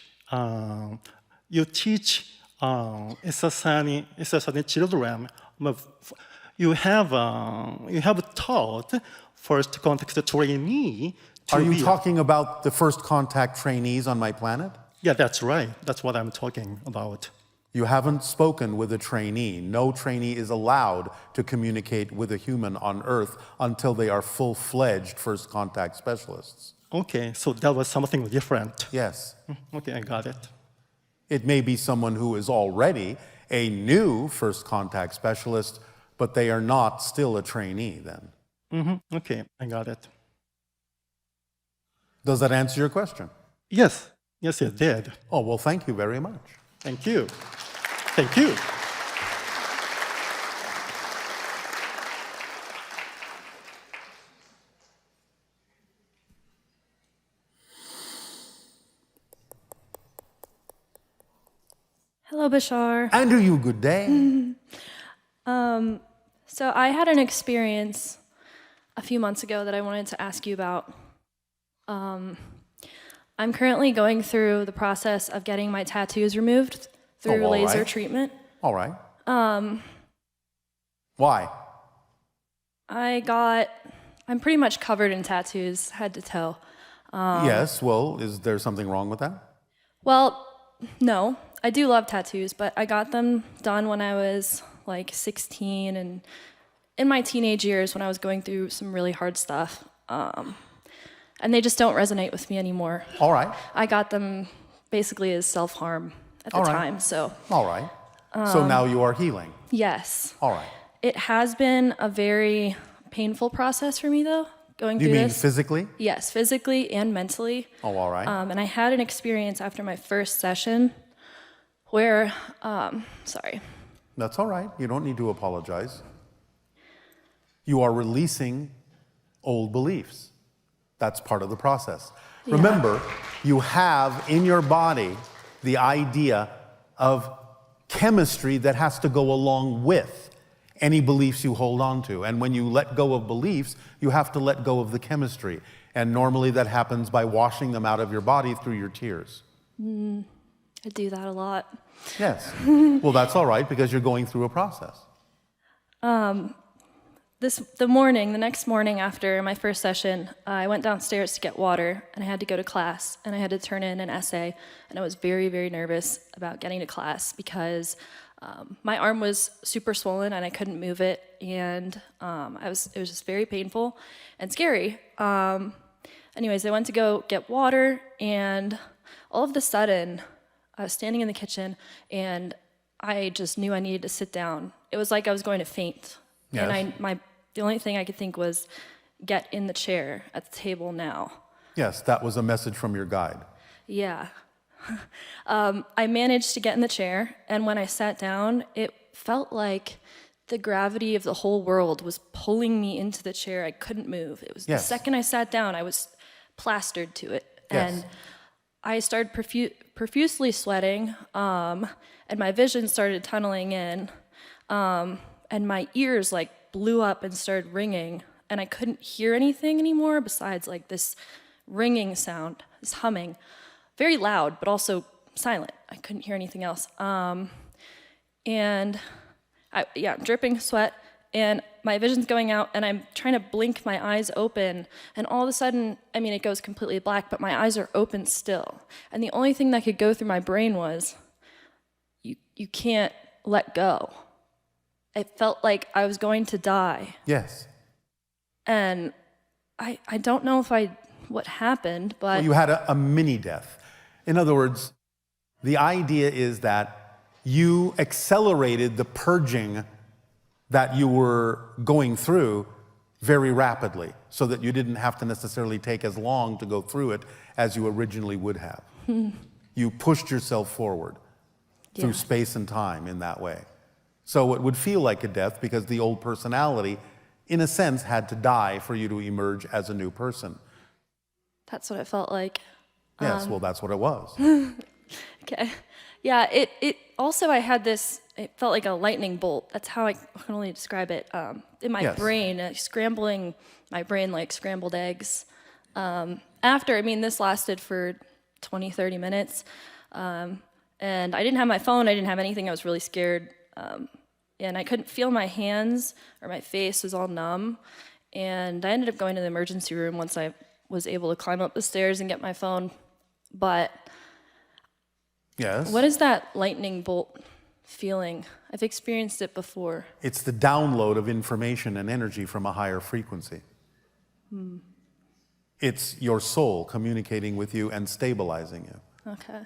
SSN children. You have taught first contact trainee. Are you talking about the first contact trainees on my planet? Yeah, that's right. That's what I'm talking about. You haven't spoken with a trainee. No trainee is allowed to communicate with a human on Earth until they are full-fledged first contact specialists. Okay, so that was something different. Yes. Okay, I got it. It may be someone who is already a new first contact specialist, but they are not still a trainee then. Mm-hmm. Okay, I got it. Does that answer your question? Yes. Yes, it did. Oh, well, thank you very much. Thank you. Thank you. Hello, Bashar. Andrew, you good day. So I had an experience a few months ago that I wanted to ask you about. I'm currently going through the process of getting my tattoos removed through laser treatment. All right. Why? I'm pretty much covered in tattoos, head to toe. Yes, well, is there something wrong with that? Well, no. I do love tattoos, but I got them done when I was like 16 and in my teenage years when I was going through some really hard stuff. And they just don't resonate with me anymore. All right. I got them basically as self-harm at the time, so. All right. So now you are healing. Yes. All right. It has been a very painful process for me, though, going through this. You mean physically? Yes, physically and mentally. Oh, all right. And I had an experience after my first session where, sorry. That's all right. You don't need to apologize. You are releasing old beliefs. That's part of the process. Yeah. Remember, you have in your body the idea of chemistry that has to go along with any beliefs you hold on to. And when you let go of beliefs, you have to let go of the chemistry. And normally that happens by washing them out of your body through your tears. I do that a lot. Yes. Well, that's all right because you're going through a process. the next morning after my first session, I went downstairs to get water, and I had to go to class, and I had to turn in an essay, and I was very, very nervous about getting to class because my arm was super swollen and I couldn't move it, and it was just very painful and scary. Anyways, I went to go get water, and all of a sudden, I was standing in the kitchen, and I just knew I needed to sit down. It was like I was going to faint. Yes. And the only thing I could think was, get in the chair at the table now. Yes, that was a message from your guide. Yeah. I managed to get in the chair, and when I sat down, it felt like the gravity of the whole world was pulling me into the chair. I couldn't move. It was the second I sat down, I was plastered to it. Yes. And I started profusely sweating, and my vision started tunneling in, and my ears like blew up and started ringing, and I couldn't hear anything anymore besides like this ringing sound, this humming, very loud but also silent. I couldn't hear anything else. And I'm dripping sweat, and my vision's going out, and I'm trying to blink my eyes open, and all of a sudden, I mean, it goes completely black, but my eyes are open still. And the only thing that could go through my brain was, you can't let go. It felt like I was going to die. Yes. And I don't know what happened, but... Well, you had a mini death. In other words, the idea is that you accelerated the purging that you were going through very rapidly, so that you didn't have to necessarily take as long to go through it as you originally would have. You pushed yourself forward through space and time in that way. So it would feel like a death because the old personality, in a sense, had to die for you to emerge as a new person. That's what it felt like. Yes, well, that's what it was. Okay. Yeah, it also, I had this, it felt like a lightning bolt. That's how I can only describe it. In my brain, scrambling my brain like scrambled eggs. This lasted for 20, 30 minutes. And I didn't have my phone, I didn't have anything, I was really scared. And I couldn't feel my hands, or my face was all numb. And I ended up going to the emergency room once I was able to climb up the stairs and get my phone. But what is that lightning bolt feeling? I've experienced it before. It's the download of information and energy from a higher frequency. It's your soul communicating with you and stabilizing you. Okay.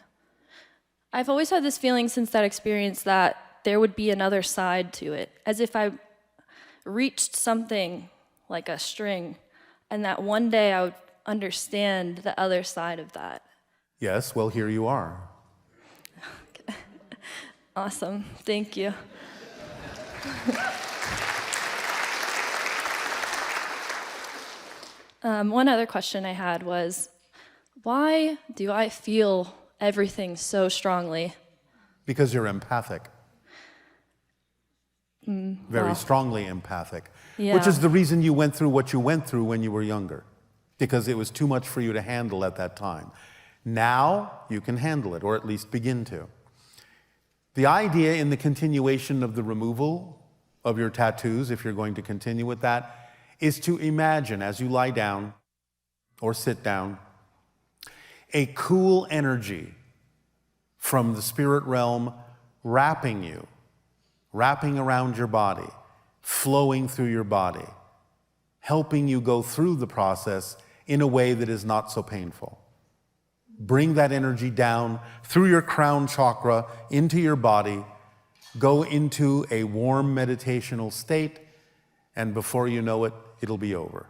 I've always had this feeling since that experience that there would be another side to it, as if I reached something like a string, and that one day I would understand the other side of that. Yes, well, here you are. Okay. Awesome. Thank you. One other question I had was, why do I feel everything so strongly? Because you're empathic. Very strongly empathic. Yeah. Which is the reason you went through what you went through when you were younger. Because it was too much for you to handle at that time. Now, you can handle it, or at least begin to. The idea in the continuation of the removal of your tattoos, if you're going to continue with that, is to imagine as you lie down or sit down, a cool energy from the spirit realm wrapping you, wrapping around your body, flowing through your body, helping you go through the process in a way that is not so painful. Bring that energy down through your crown chakra into your body, go into a warm meditational state, and before you know it, it'll be over.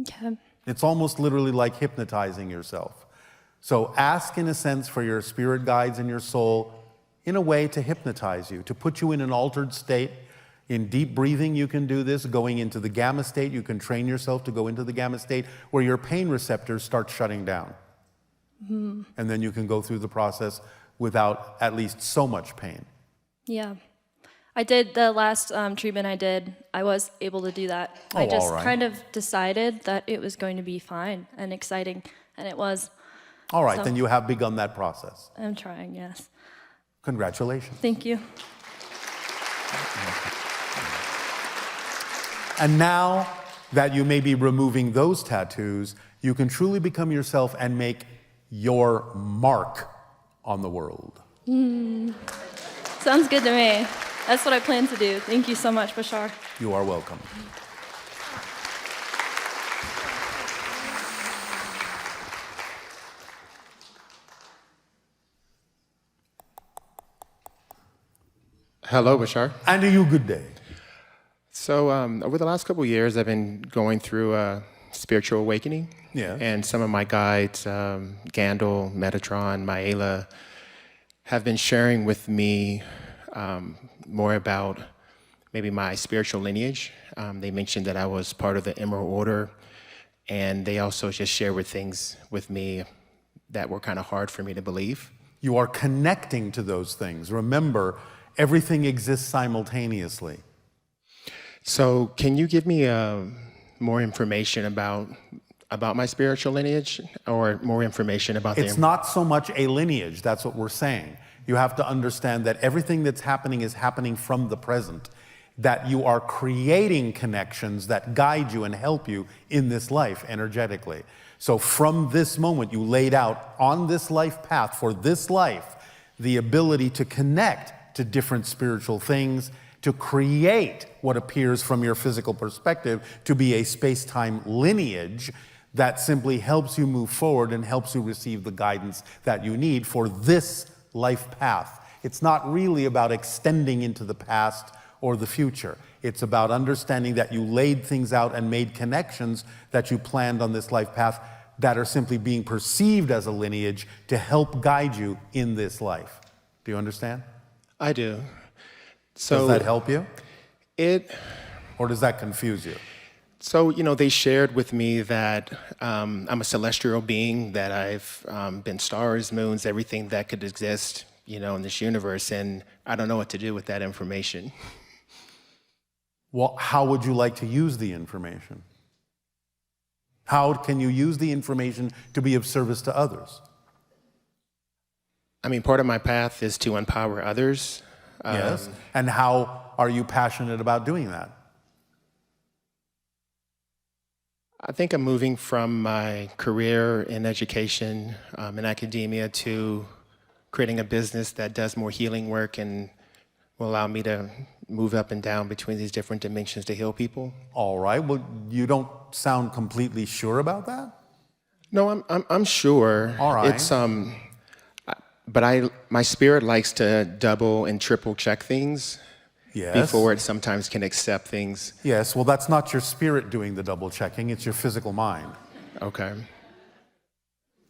Okay. It's almost literally like hypnotizing yourself. So ask, in a sense, for your spirit guides and your soul, in a way, to hypnotize you, to put you in an altered state. In deep breathing, you can do this. Going into the gamma state, you can train yourself to go into the gamma state where your pain receptors start shutting down. And then you can go through the process without at least so much pain. Yeah. I did the last treatment I did. I was able to do that. I just kind of decided that it was going to be fine and exciting, and it was. All right, then you have begun that process. I'm trying, yes. Congratulations. Thank you. And now that you may be removing those tattoos, you can truly become yourself and make your mark on the world. Sounds good to me. That's what I plan to do. Thank you so much, Bashar. You are welcome. Hello, Bashar. And to you, good day. So over the last couple of years, I've been going through a spiritual awakening. Yeah. And some of my guides, Gandalf, Metatron, Maela, have been sharing with me more about maybe my spiritual lineage. They mentioned that I was part of the Emerald Order, and they also just shared things with me that were kind of hard for me to believe. You are connecting to those things. Remember, everything exists simultaneously. So can you give me more information about my spiritual lineage, or more information about It's not so much a lineage, that's what we're saying. You have to understand that everything that's happening is happening from the present, that you are creating connections that guide you and help you in this life energetically. So from this moment, you laid out on this life path for this life, the ability to connect to different spiritual things, to create what appears from your physical perspective to be a space-time lineage that simply helps you move forward and helps you receive the guidance that you need for this life path. It's not really about extending into the past or the future. It's about understanding that you laid things out and made connections that you planned on this life path that are simply being perceived as a lineage to help guide you in this life. Do you understand? I do. So does that help you? Or does that confuse you? So, they shared with me that I'm a celestial being, that I've been stars, moons, everything that could exist, in this universe, and I don't know what to do with that information. Well, how would you like to use the information? How can you use the information to be of service to others? I mean, part of my path is to empower others. Yes. And how are you passionate about doing that? I think I'm moving from my career in education, in academia, to creating a business that does more healing work and will allow me to move up and down between these different dimensions to heal people. All right. Well, you don't sound completely sure about that? No, I'm sure. All right. It's but my spirit likes to double and triple check things. Yes. Before it sometimes can accept things. Yes, well, that's not your spirit doing the double checking, it's your physical mind. Okay.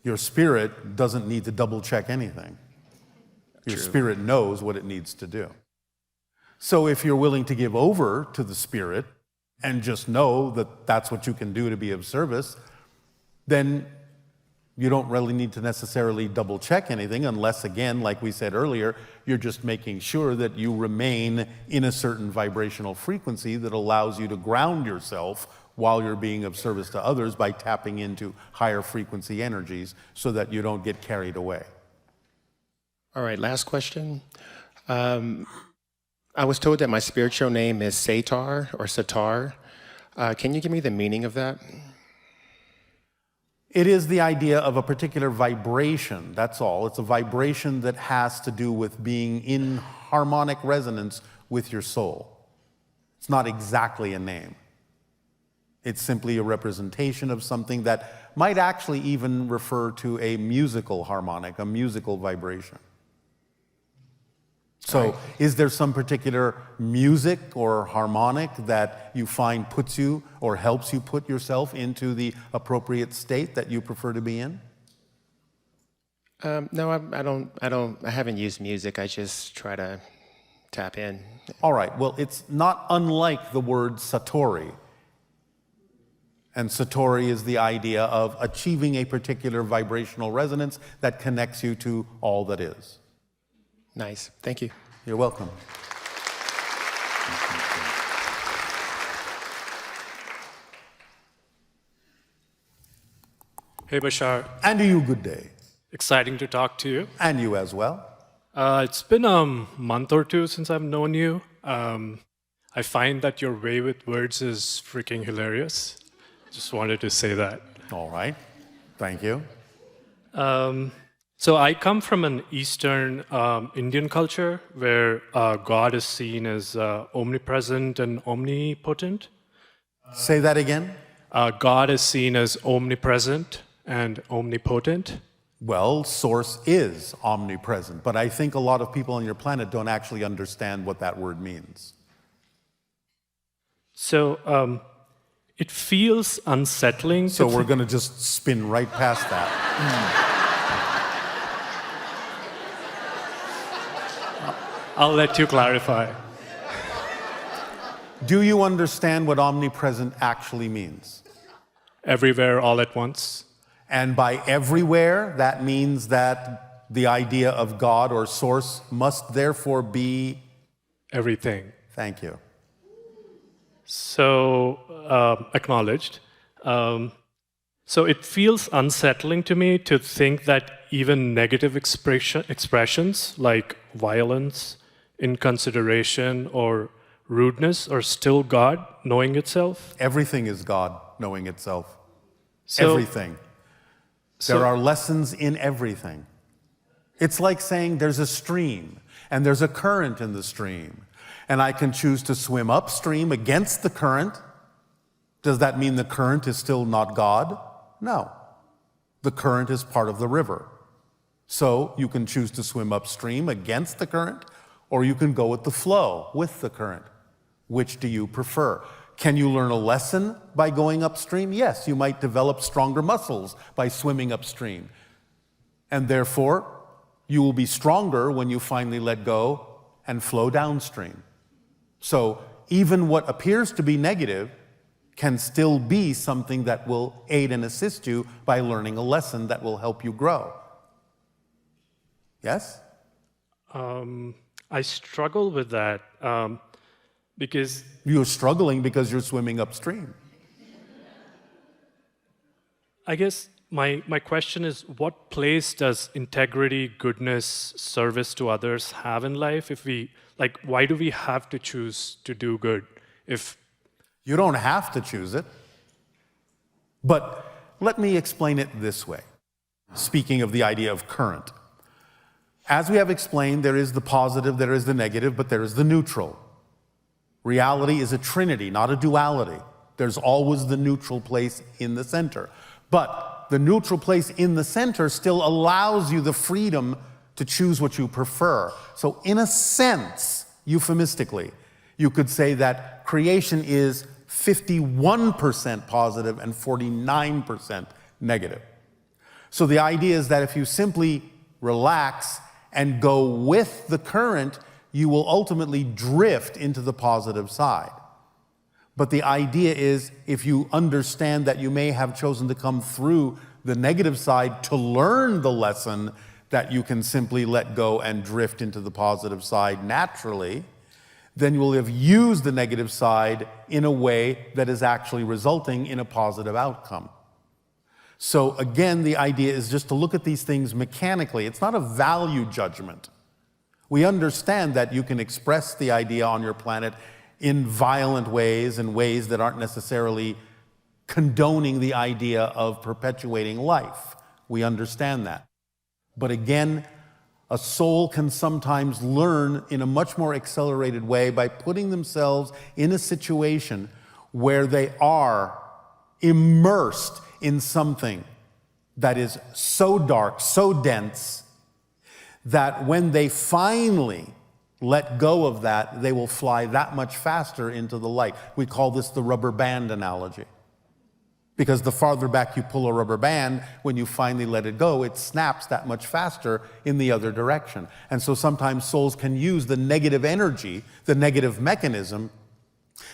Your spirit doesn't need to double check anything. Your spirit knows what it needs to do. So if you're willing to give over to the spirit and just know that that's what you can do to be of service, then you don't really need to necessarily double check anything unless, again, like we said earlier, you're just making sure that you remain in a certain vibrational frequency that allows you to ground yourself while you're being of service to others by tapping into higher frequency energies so that you don't get carried away. All right, last question. I was told that my spiritual name is Satar or Satar. Can you give me the meaning of that? It is the idea of a particular vibration, that's all. It's a vibration that has to do with being in harmonic resonance with your soul. It's not exactly a name. It's simply a representation of something that might actually even refer to a musical harmonic, a musical vibration. So is there some particular music or harmonic that you find puts you or helps you put yourself into the appropriate state that you prefer to be in? No, I haven't used music. I just try to tap in. All right, well, it's not unlike the word Satori. And Satori is the idea of achieving a particular vibrational resonance that connects you to all that is. Nice. Thank you. You're welcome. Hey, Bashar. And to you, good day. Exciting to talk to you. And you as well. It's been a month or two since I've known you. I I find that your way with words is freaking hilarious. Just wanted to say that. All right. Thank you. So I come from an Eastern Indian culture where God is seen as omnipresent and omnipotent. Say that again. God is seen as omnipresent and omnipotent. Well, Source is omnipresent, but I think a lot of people on your planet don't actually understand what that word means. So it feels unsettling. So we're going to just spin right past that. I'll let you clarify. Do you understand what omnipresent actually means? Everywhere, all at once. And by everywhere, that means that the idea of God or Source must therefore be everything. Thank you. So, acknowledged. So it feels unsettling to me to think that even negative expressions like violence, inconsideration, or rudeness are still God knowing itself. Everything is God knowing itself. So, everything. There are lessons in everything. It's like saying there's a stream and there's a current in the stream, and I can choose to swim upstream against the current. Does that mean the current is still not God? No. The current is part of the river. So you can choose to swim upstream against the current, or you can go with the flow, with the current. Which do you prefer? Can you learn a lesson by going upstream? Yes, you might develop stronger muscles by swimming upstream. And therefore, you will be stronger when you finally let go and flow downstream. So even what appears to be negative can still be something that will aid and assist you by learning a lesson that will help you grow. Yes? I struggle with that because... You're struggling because you're swimming upstream. I guess my question is, what place does integrity, goodness, service to others have in life? If we, like, why do we have to choose to do good? If you don't have to choose it. But let me explain it this way. Speaking of the idea of current. As we have explained, there is the positive, there is the negative, but there is the neutral. Reality is a trinity, not a duality. There's always the neutral place in the center. But the neutral place in the center still allows you the freedom to choose what you prefer. So in a sense, euphemistically, you could say that creation is 51% positive and 49% negative. So the idea is that if you simply relax and go with the current, you will ultimately drift into the positive side. But the idea is, if you understand that you may have chosen to come through the negative side to learn the lesson, that you can simply let go and drift into the positive side naturally, then you will have used the negative side in a way that is actually resulting in a positive outcome. So again, the idea is just to look at these things mechanically. It's not a value judgment. We understand that you can express the idea on your planet in violent ways, in ways that aren't necessarily condoning the idea of perpetuating life. We understand that. But again, a soul can sometimes learn in a much more accelerated way by putting themselves in a situation where they are immersed in something that is so dark, so dense, that when they finally let go of that, they will fly that much faster into the light. We call this the rubber band analogy. Because the farther back you pull a rubber band, when you finally let it go, it snaps that much faster in the other direction. And so sometimes souls can use the negative energy, the negative mechanism,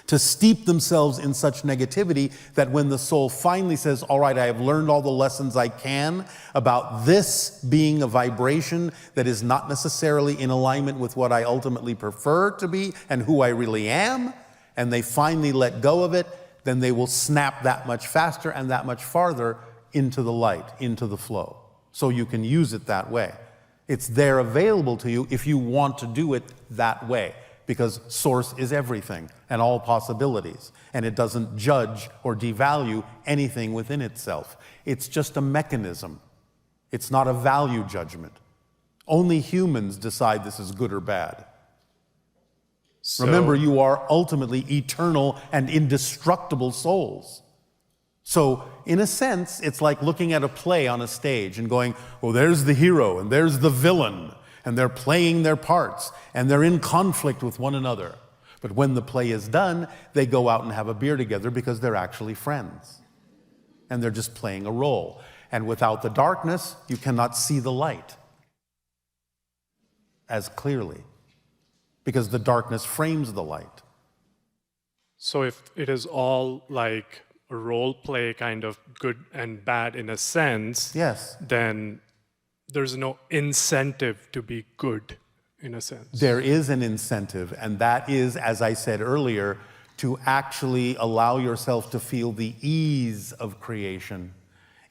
to steep themselves in such negativity that when the soul finally says, all right, I have learned all the lessons I can about this being a vibration that is not necessarily in alignment with what I ultimately prefer to be and who I really am, and they finally let go of it, then they will snap that much faster and that much farther into the light, into the flow. So you can use it that way. It's there available to you if you want to do it that way. because source is everything and all possibilities, and it doesn't judge or devalue anything within itself. It's just a mechanism. It's not a value judgment. Only humans decide this is good or bad. Remember, you are ultimately eternal and indestructible souls. So, in a sense, it's like looking at a play on a stage and going, well, there's the hero and there's the villain, and they're playing their parts, and they're in conflict with one another. But when the play is done, they go out and have a beer together because they're actually friends. And they're just playing a role. And without the darkness, you cannot see the light as clearly, because the darkness frames the light. So if it is all like a role play, kind of good and bad in a sense, yes, then there's no incentive to be good in a sense. There is an incentive, and that is, as I said earlier, to actually allow yourself to feel the ease of creation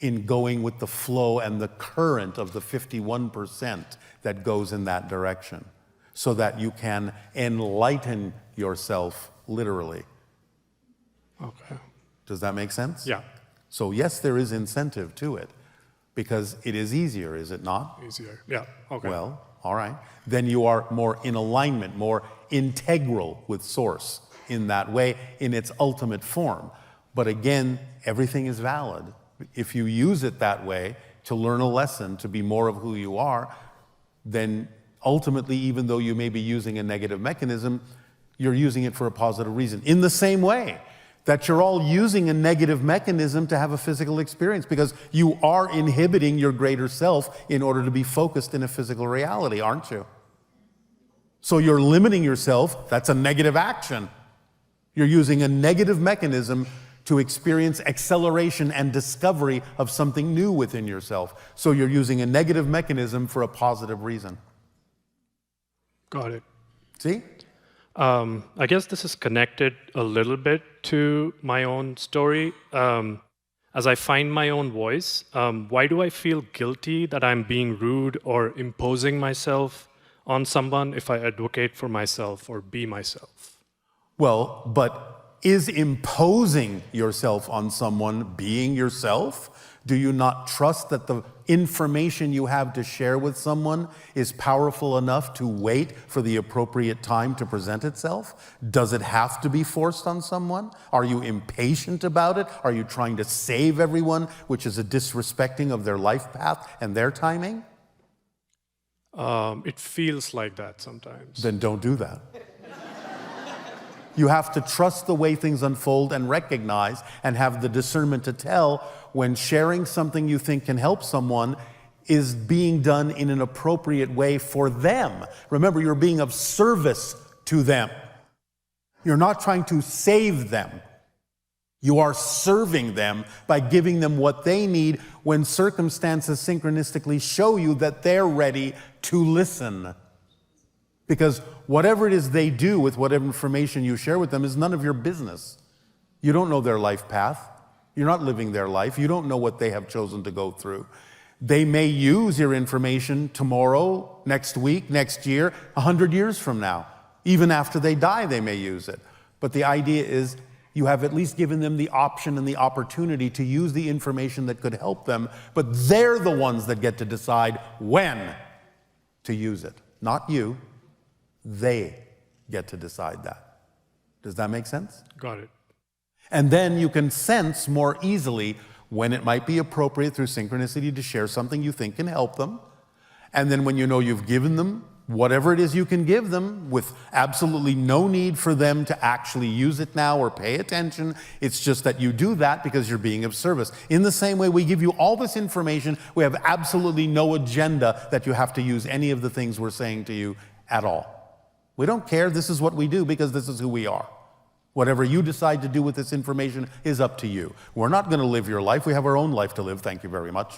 in going with the flow and the current of the 51% that goes in that direction, so that you can enlighten yourself literally. Okay. Does that make sense? Yeah. So yes, there is incentive to it, because it is easier, is it not? Easier, yeah, okay. Well, all right. Then you are more in alignment, more integral with Source in that way, in its ultimate form. But again, everything is valid. If you use it that way to learn a lesson, to be more of who you are, then ultimately, even though you may be using a negative mechanism, you're using it for a positive reason. In the same way that you're all using a negative mechanism to have a physical experience, because you are inhibiting your greater self in order to be focused in a physical reality, aren't you? So you're limiting yourself. That's a negative action. You're using a negative mechanism to experience acceleration and discovery of something new within yourself. So you're using a negative mechanism for a positive reason. Got it. See? I guess this is connected a little bit to my own story. As I find my own voice, why do I feel guilty that I'm being rude or imposing myself on someone if I advocate for myself or be myself? Well, but is imposing yourself on someone being yourself? Do you not trust that the information you have to share with someone is powerful enough to wait for the appropriate time to present itself? Does it have to be forced on someone? Are you impatient about it? Are you trying to save everyone, which is a disrespecting of their life path and their timing? It feels like that sometimes. Then don't do that. You have to trust the way things unfold and recognize and have the discernment to tell when sharing something you think can help someone is being done in an appropriate way for them. Remember, you're being of service to them. You're not trying to save them. You are serving them by giving them what they need when circumstances synchronistically show you that they're ready to listen. Because whatever it is they do with whatever information you share with them is none of your business. You don't know their life path. You're not living their life. You don't know what they have chosen to go through. They may use your information tomorrow, next week, next year, 100 years from now. Even after they die, they may use it. But the idea is you have at least given them the option and the opportunity to use the information that could help them, but they're the ones that get to decide when to use it, not you. They get to decide that. Does that make sense? Got it. And then you can sense more easily when it might be appropriate through synchronicity to share something you think can help them. And then when you know you've given them whatever it is you can give them with absolutely no need for them to actually use it now or pay attention, it's just that you do that because you're being of service. In the same way, we give you all this information, we have absolutely no agenda that you have to use any of the things we're saying to you at all. We don't care. This is what we do because this is who we are. Whatever you decide to do with this information is up to you. We're not going to live your life. We have our own life to live. Thank you very much.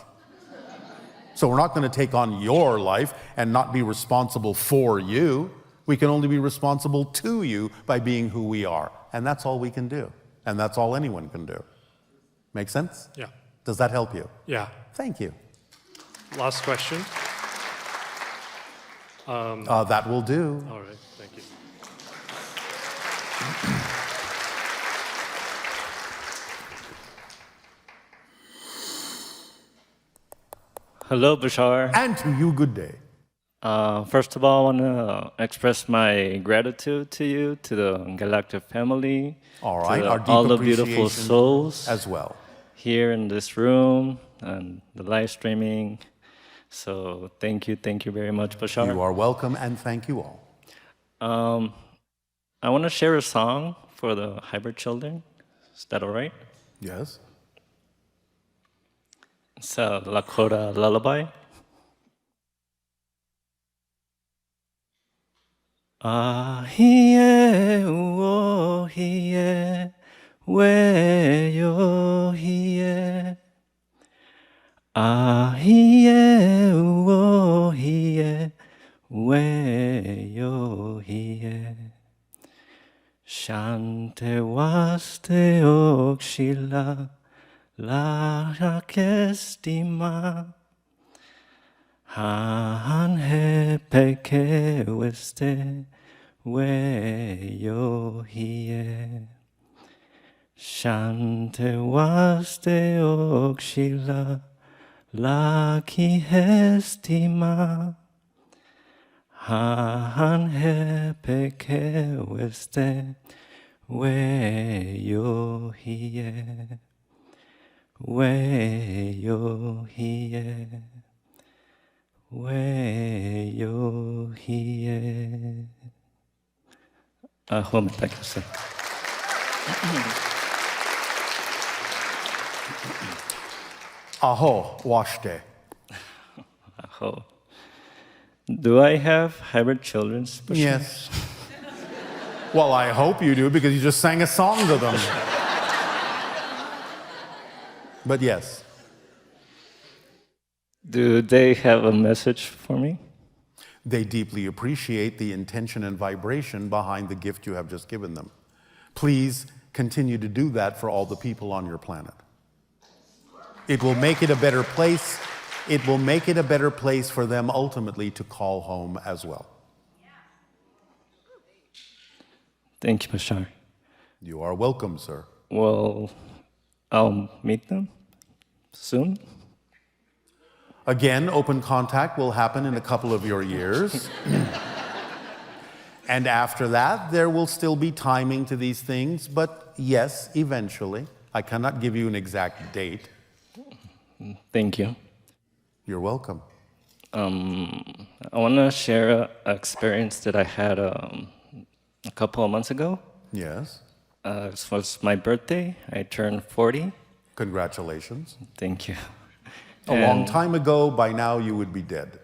So we're not going to take on your life and not be responsible for you. We can only be responsible to you by being who we are. And that's all we can do. And that's all anyone can do. Make sense? Yeah. Does that help you? Yeah. Thank you. Last question. That will do. All right, thank you. Hello, Bashar. And to you, good day. First of all, I want to express my gratitude to you, to the Galactic family, All right, to our deep all the beautiful appreciation souls as well here in this room and the live streaming. So thank you very much, Bashar. You are welcome, and thank you all. I want to share a song for the hybrid children. Is that all right? Yes. It's a Lakota lullaby. Ahie uo hie, we yo hie. Ahie uo hie, we yo hie. Shante waste okshila, la kestima. Han he peke weste, we yo hie. Shante waste okshila, la ki hestima. Han he peke weste, we yo hie. We yo hie. We yo hie. Aho metakase. Aho, washte. Aho. Do I have hybrid children? Yes. Well, I hope you do, because you just sang a song to them. But yes. Do they have a message for me? They deeply appreciate the intention and vibration behind the gift you have just given them. Please continue to do that for all the people on your planet. It will make it a better place. It will make it a better place for them ultimately to call home as well. Thank you, Bashar. You are welcome, sir. Well, I'll meet them soon. Again, open contact will happen in a couple of your years. And after that, there will still be timing to these things, but yes, eventually. I cannot give you an exact date. Thank you. You're welcome. I want to share an experience that I had a couple of months ago. Yes. It was my birthday. I turned 40. Congratulations. Thank you. A long time ago, by now you would be dead.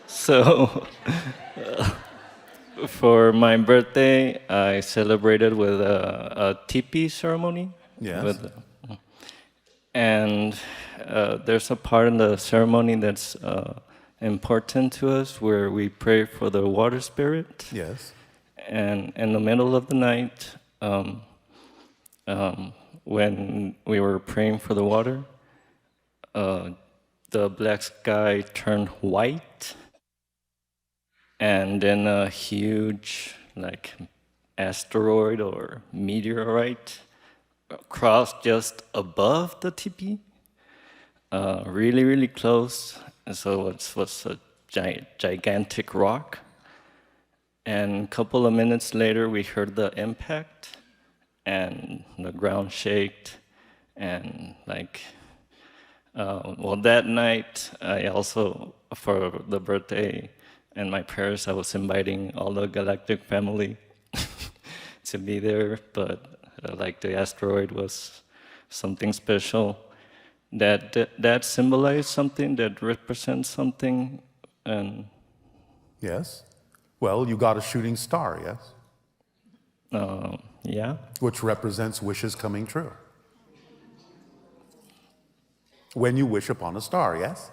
So, for my birthday, I celebrated with a teepee ceremony. Yes. And there's a part in the ceremony that's important to us where we pray for the water spirit. Yes. And in the middle of the night, when we were praying for the water, the black sky turned white, and then a huge asteroid or meteorite crossed just above the teepee, really, really close. And so it was a gigantic rock. And a couple of minutes later, we heard the impact, and the ground shaked. And that night, I also, for the birthday and my prayers, I was inviting all the galactic family to be there. But the asteroid was something special. That symbolized something, that represents something, and yes. Well, you got a shooting star, yes? Yeah. Which represents wishes coming true. When you wish upon a star, yes?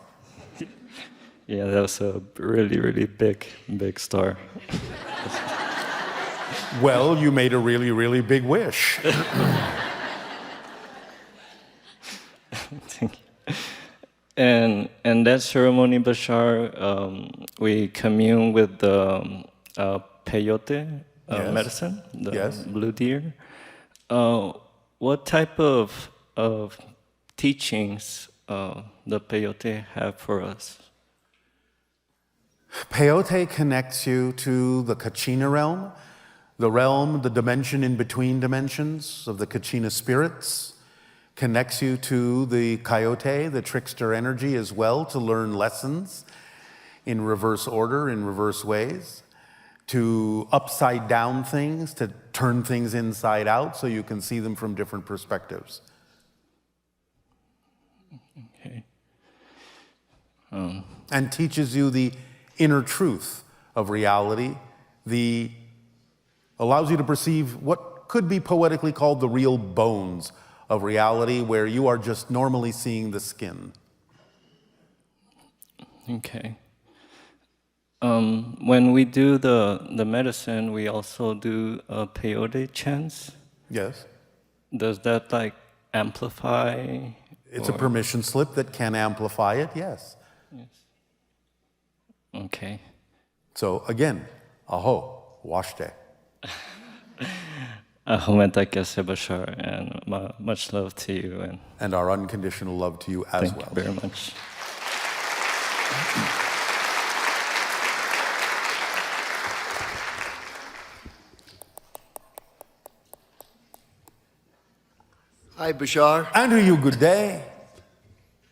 Yeah, that was a really, really big star. Well, you made a really, really big wish. Thank you. in that ceremony, Bashar, we commune with the peyote Yes. medicine, the Yes. blue deer. What type of teachings the peyote have for us? Peyote connects you to the Kachina realm, the dimension in between dimensions of the Kachina spirits, connects you to the coyote, the trickster energy as well, to learn lessons in reverse order, in reverse ways, to upside down things, to turn things inside out so you can see them from different perspectives. Okay. And teaches you the inner truth of reality, allows you to perceive what could be poetically called the real bones of reality, where you are just normally seeing the skin. Okay. When we do the medicine, we also do peyote chants. Yes. Does that like amplify? It's a permission slip that can amplify it, yes. Yes. Okay. So again, aho, washte. Bashar, and much love to you. And our unconditional love to you as well. Thank you very much. Hi, Bashar. Andrew, you good day.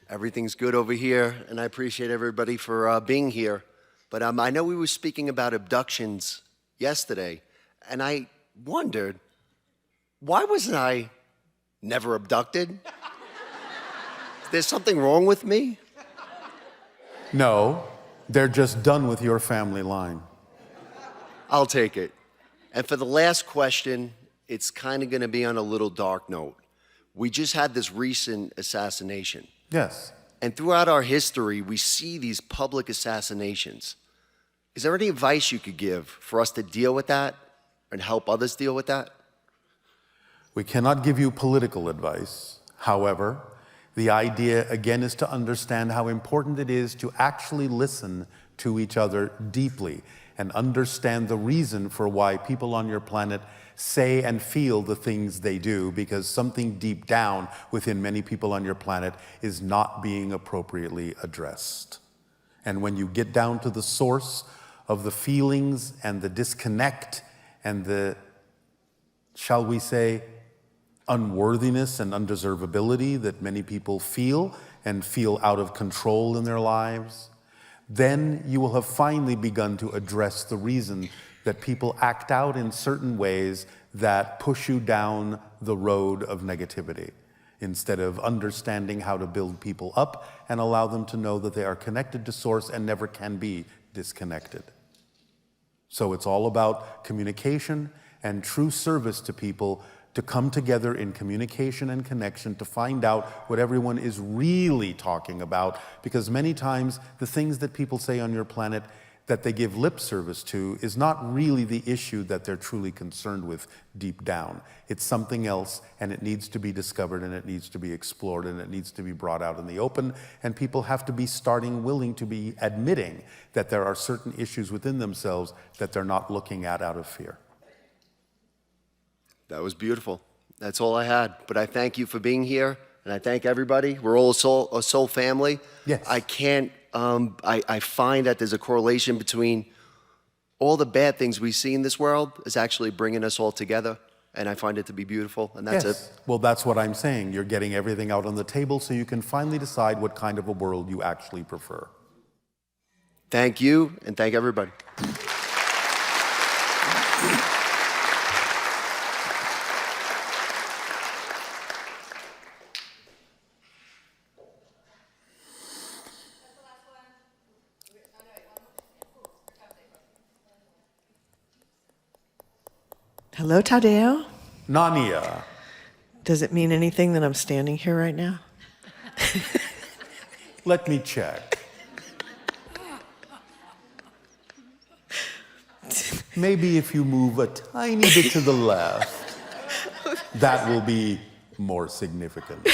Everything's good over here, and I appreciate everybody for being here. But I know we were speaking about abductions yesterday, and I wondered, why wasn't I never abducted? Is there something wrong with me? No, they're just done with your family line. I'll take it. And for the last question, it's kind of going to be on a little dark note. We just had this recent assassination. Yes. And throughout our history, we see these public assassinations. Is there any advice you could give for us to deal with that and help others deal with that? We cannot give you political advice. However, the idea, again, is to understand how important it is to actually listen to each other deeply and understand the reason for why people on your planet say and feel the things they do, because something deep down within many people on your planet is not being appropriately addressed. And when you get down to the source of the feelings and the disconnect and the, shall we say, unworthiness and undeservability that many people feel and feel out of control in their lives, then you will have finally begun to address the reason that people act out in certain ways that push you down the road of negativity, instead of understanding how to build people up and allow them to know that they are connected to Source and never can be disconnected. So it's all about communication and true service to people, to come together in communication and connection to find out what everyone is really talking about, because many times the things that people say on your planet that they give lip service to is not really the issue that they're truly concerned with deep down. It's something else, and it needs to be discovered, and it needs to be explored, and it needs to be brought out in the open, and people have to be willing to be admitting that there are certain issues within themselves that they're not looking at out of fear. That was beautiful. That's all I had. But I thank you for being here, and I thank everybody. We're all a soul family. Yes. I can't, I find that there's a correlation between all the bad things we see in this world is actually bringing us all together, and I find it to be beautiful, and that's Yes. it. Well, that's what I'm saying. You're getting everything out on the table so you can finally decide what kind of a world you actually prefer. Thank you, and thank everybody. Hello, Tadeo. Nania. Does it mean anything that I'm standing here right now? Let me check. Maybe if you move a tiny bit to the left, that will be more significant.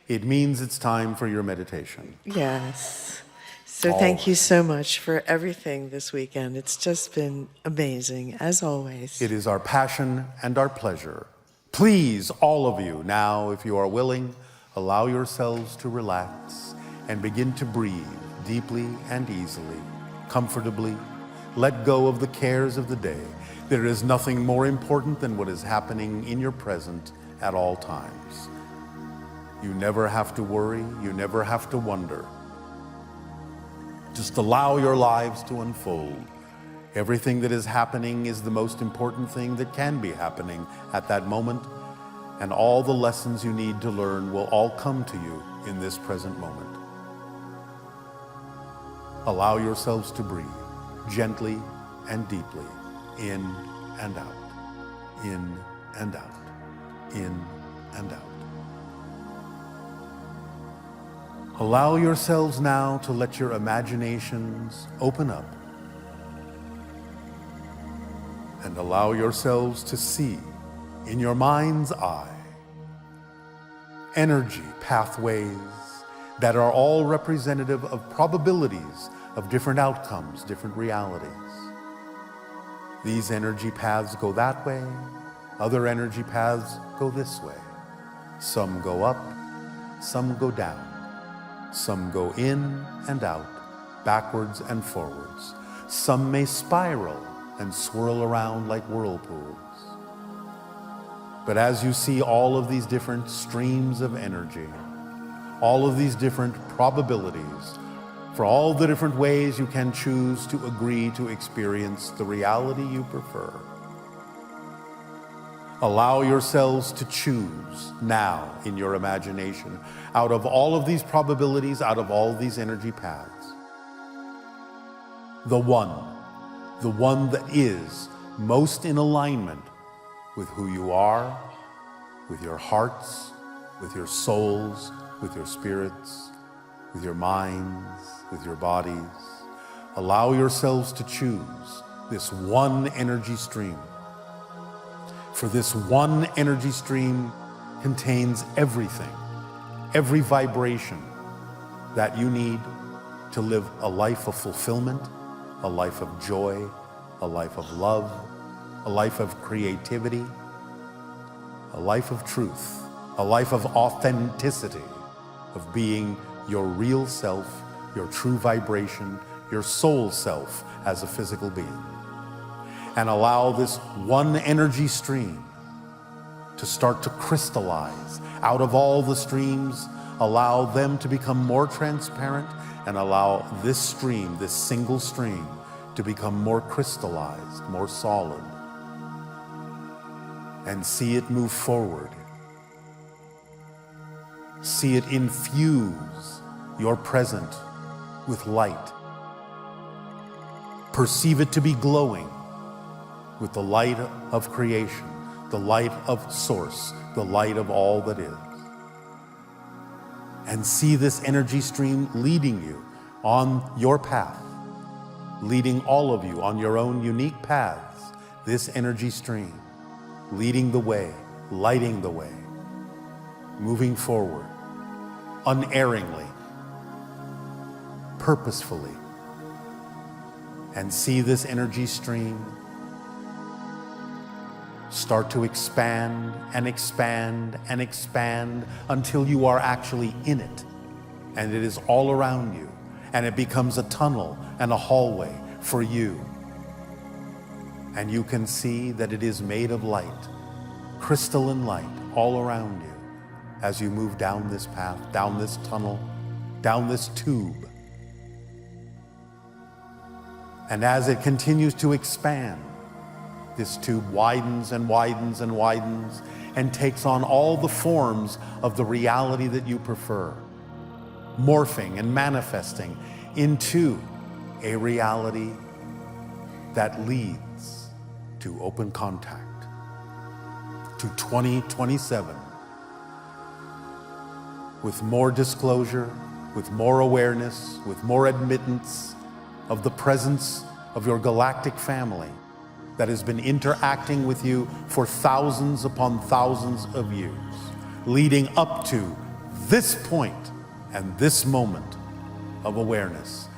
it means it's time for your meditation. Yes. So thank you so much for everything this weekend. It's just been amazing, as always. It is our passion and our pleasure. Please, all of you, now, if you are willing, allow yourselves to relax and begin to breathe deeply and easily, comfortably. Let go of the cares of the day. There is nothing more important than what is happening in your present at all times. You never have to worry, you never have to wonder. Just allow your lives to unfold. Everything that is happening is the most important thing that can be happening at that moment, and all the lessons you need to learn will all come to you in this present moment. Allow yourselves to breathe gently and deeply, in and out, in and out, in and out. Allow yourselves now to let your imaginations open up and allow yourselves to see in your mind's eye energy pathways that are all representative of probabilities of different outcomes, different realities. These energy paths go that way, other energy paths go this way. Some go up, some go down. Some go in and out, backwards and forwards. Some may spiral and swirl around like whirlpools. But as you see all of these different streams of energy, all of these different probabilities, for all the different ways you can choose to agree to experience the reality you prefer, allow yourselves to choose now in your imagination, out of all of these probabilities, out of all these energy paths, the one that is most in alignment with who you are, with your hearts, with your souls, with your spirits, with your minds, with your bodies. Allow yourselves to choose this one energy stream. For this one energy stream contains everything, every vibration that you need to live a life of fulfillment, a life of joy, a life of love, a life of creativity, a life of truth, a life of authenticity, of being your real self, your true vibration, your soul self as a physical being. And allow this one energy stream to start to crystallize out of all the streams. Allow them to become more transparent and allow this stream, this single stream, to become more crystallized, more solid. And see it move forward. See it infuse your present with light. Perceive it to be glowing with the light of creation, the light of source, the light of all that is. And see this energy stream leading you on your path, leading all of you on your own unique paths, this energy stream, leading the way, lighting the way, moving forward, unerringly, purposefully. And see this energy stream start to expand and expand and expand until you are actually in it, and it is all around you, and it becomes a tunnel and a hallway for you. And you can see that it is made of light, crystalline light all around you as you move down this path, down this tunnel, down this tube. And as it continues to expand, this tube widens and widens and widens and takes on all the forms of the reality that you prefer, morphing and manifesting into a reality that leads to open contact, to 2027, with more disclosure, with more awareness, with more admittance of the presence of your galactic family that has been interacting with you for thousands upon thousands of years, leading up to this point and this moment of awareness,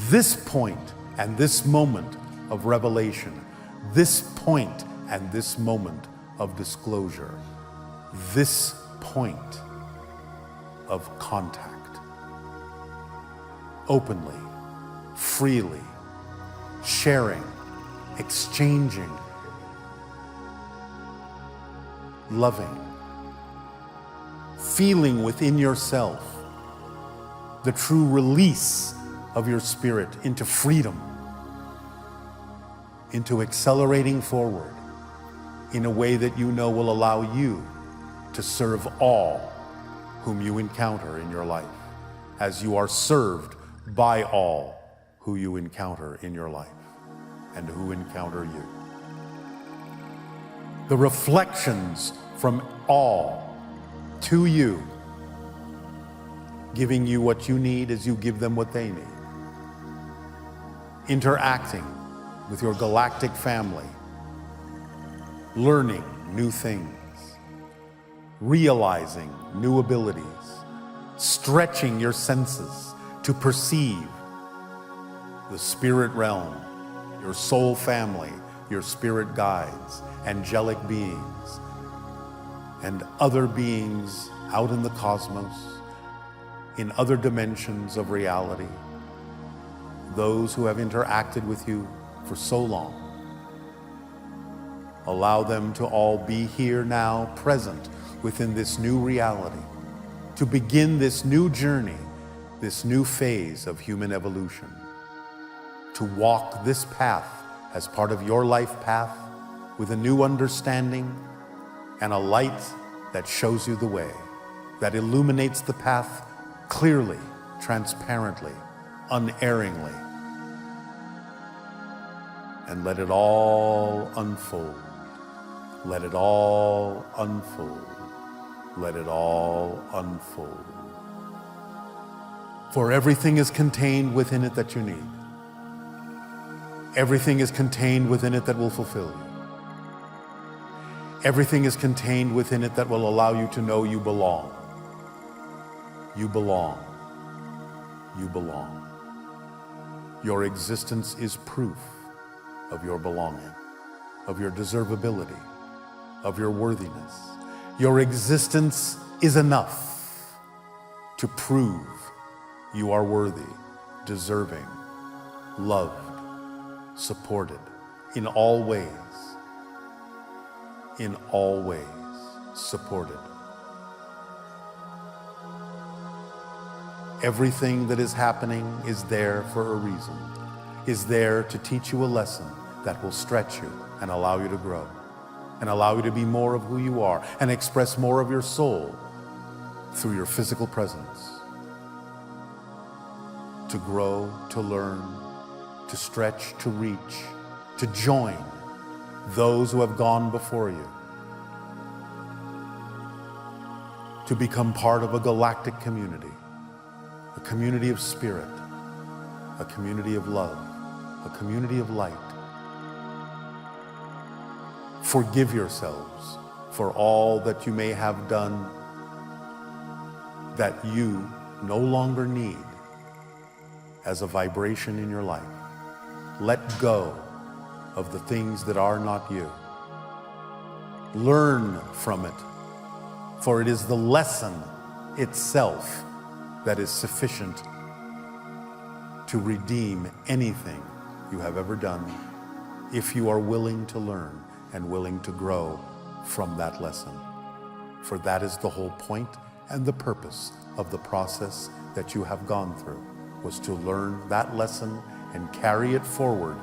this point and this moment of revelation, this point and this moment of disclosure, this point of contact, openly, freely, sharing, exchanging, loving, feeling within yourself the true release of your spirit into freedom, into accelerating forward in a way that you know will allow you to serve all whom you encounter in your life, as you are served by all who you encounter in your life and who encounter you. The reflections from all to you, giving you what you need as you give them what they need. Interacting with your galactic family, learning new things, realizing new abilities, stretching your senses to perceive the spirit realm, your soul family, your spirit guides, angelic beings, and other beings out in the cosmos, in other dimensions of reality, those who have interacted with you for so long. Allow them to all be here now, present within this new reality, to begin this new journey, this new phase of human evolution, to walk this path as part of your life path with a new understanding and a light that shows you the way, that illuminates the path clearly, transparently, unerringly. And let it all unfold. Let it all unfold. Let it all unfold. For everything is contained within it that you need. Everything is contained within it that will fulfill you. Everything is contained within it that will allow you to know you belong. You belong. You belong. Your existence is proof of your belonging, of your deservability, of your worthiness. Your existence is enough to prove you are worthy, deserving, loved, supported in all ways, supported. Everything that is happening is there for a reason, is there to teach you a lesson that will stretch you and allow you to grow, and allow you to be more of who you are and express more of your soul through your physical presence. To grow, to learn, to stretch, to reach, to join those who have gone before you, to become part of a galactic community, a community of spirit, a community of love, a community of light. Forgive yourselves for all that you may have done that you no longer need as a vibration in your life. Let go of the things that are not you. Learn from it, for it is the lesson itself that is sufficient to redeem anything you have ever done, if you are willing to learn and willing to grow from that lesson. For that is the whole point and the purpose of the process that you have gone through, was to learn that lesson and carry it forward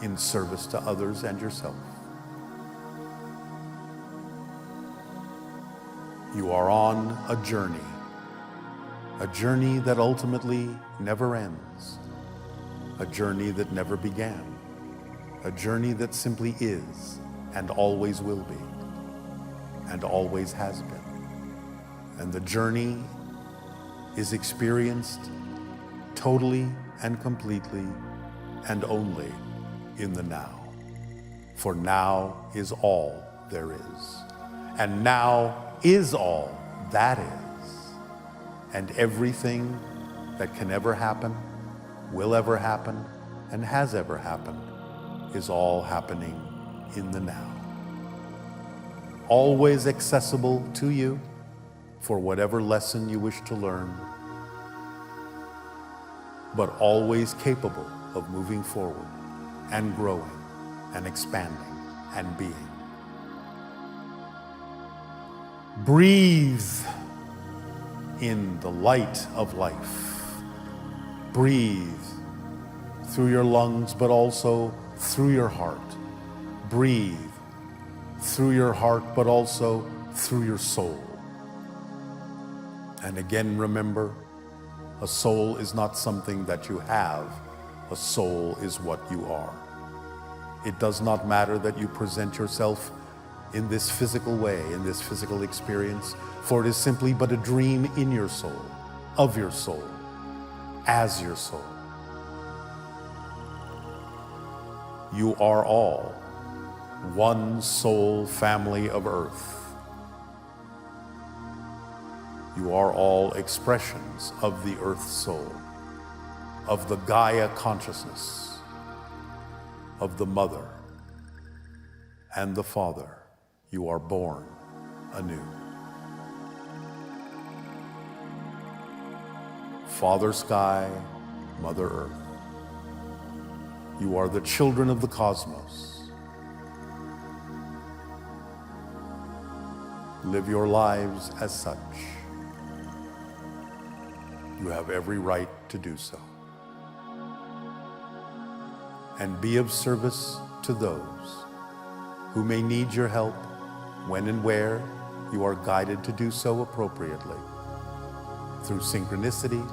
in service to others and yourself. You are on a journey that ultimately never ends, a journey that never began, a journey that simply is and always will be and always has been. And the journey is experienced totally and completely and only in the now. For now is all there is. And now is all that is. and everything that can ever happen, will ever happen, and has ever happened is all happening in the now. Always accessible to you for whatever lesson you wish to learn, but always capable of moving forward and growing and expanding and being. Breathe in the light of life. Breathe through your lungs, but also through your heart. Breathe through your heart, but also through your soul. And again, remember, a soul is not something that you have. A soul is what you are. It does not matter that you present yourself in this physical way, in this physical experience, for it is simply but a dream in your soul, of your soul, as your soul. You are all one soul family of earth. You are all expressions of the earth soul, of the Gaia consciousness, of the mother and the father. You are born anew. Father Sky, Mother Earth. You are the children of the cosmos. Live your lives as such. You have every right to do so. And be of service to those who may need your help when and where you are guided to do so appropriately, through synchronicity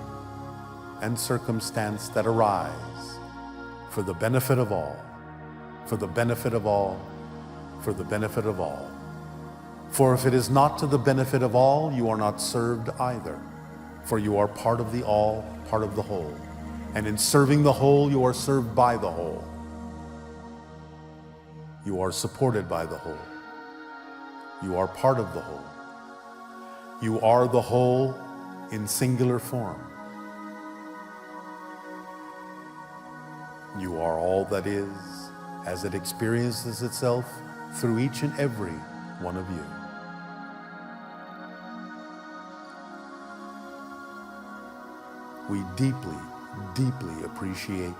and circumstance that arise for the benefit of all, for the benefit of all, for the benefit of all. For if it is not to the benefit of all, you are not served either, for you are part of the all, part of the whole. And in serving the whole, you are served by the whole. You are supported by the whole. You are part of the whole. You are the whole in singular form. You are all that is, as it experiences itself through each and every one of you. We deeply, deeply appreciate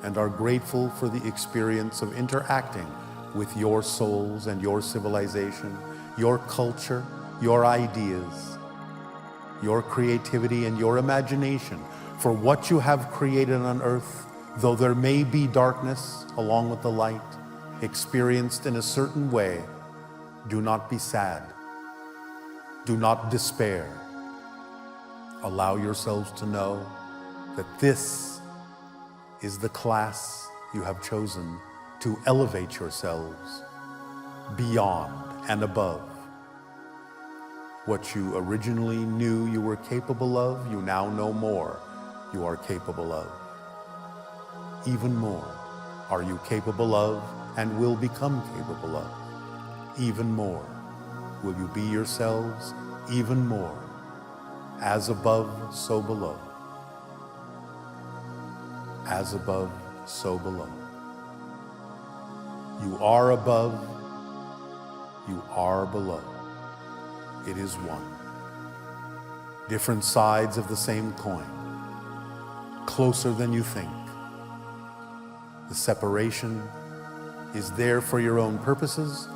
and are grateful for the experience of interacting with your souls and your civilization, your culture, your ideas, your creativity and your imagination for what you have created on earth, though there may be darkness along with the light, experienced in a certain way. Do not be sad. Do not despair. Allow yourselves to know that this is the class you have chosen to elevate yourselves beyond and above what you originally knew you were capable of. You now know more you are capable of. Even more are you capable of and will become capable of. Even more will you be yourselves, even more. As above, so below. As above, so below. You are above, you are below. It is one. Different sides of the same coin. Closer than you think. The separation is there for your own purposes,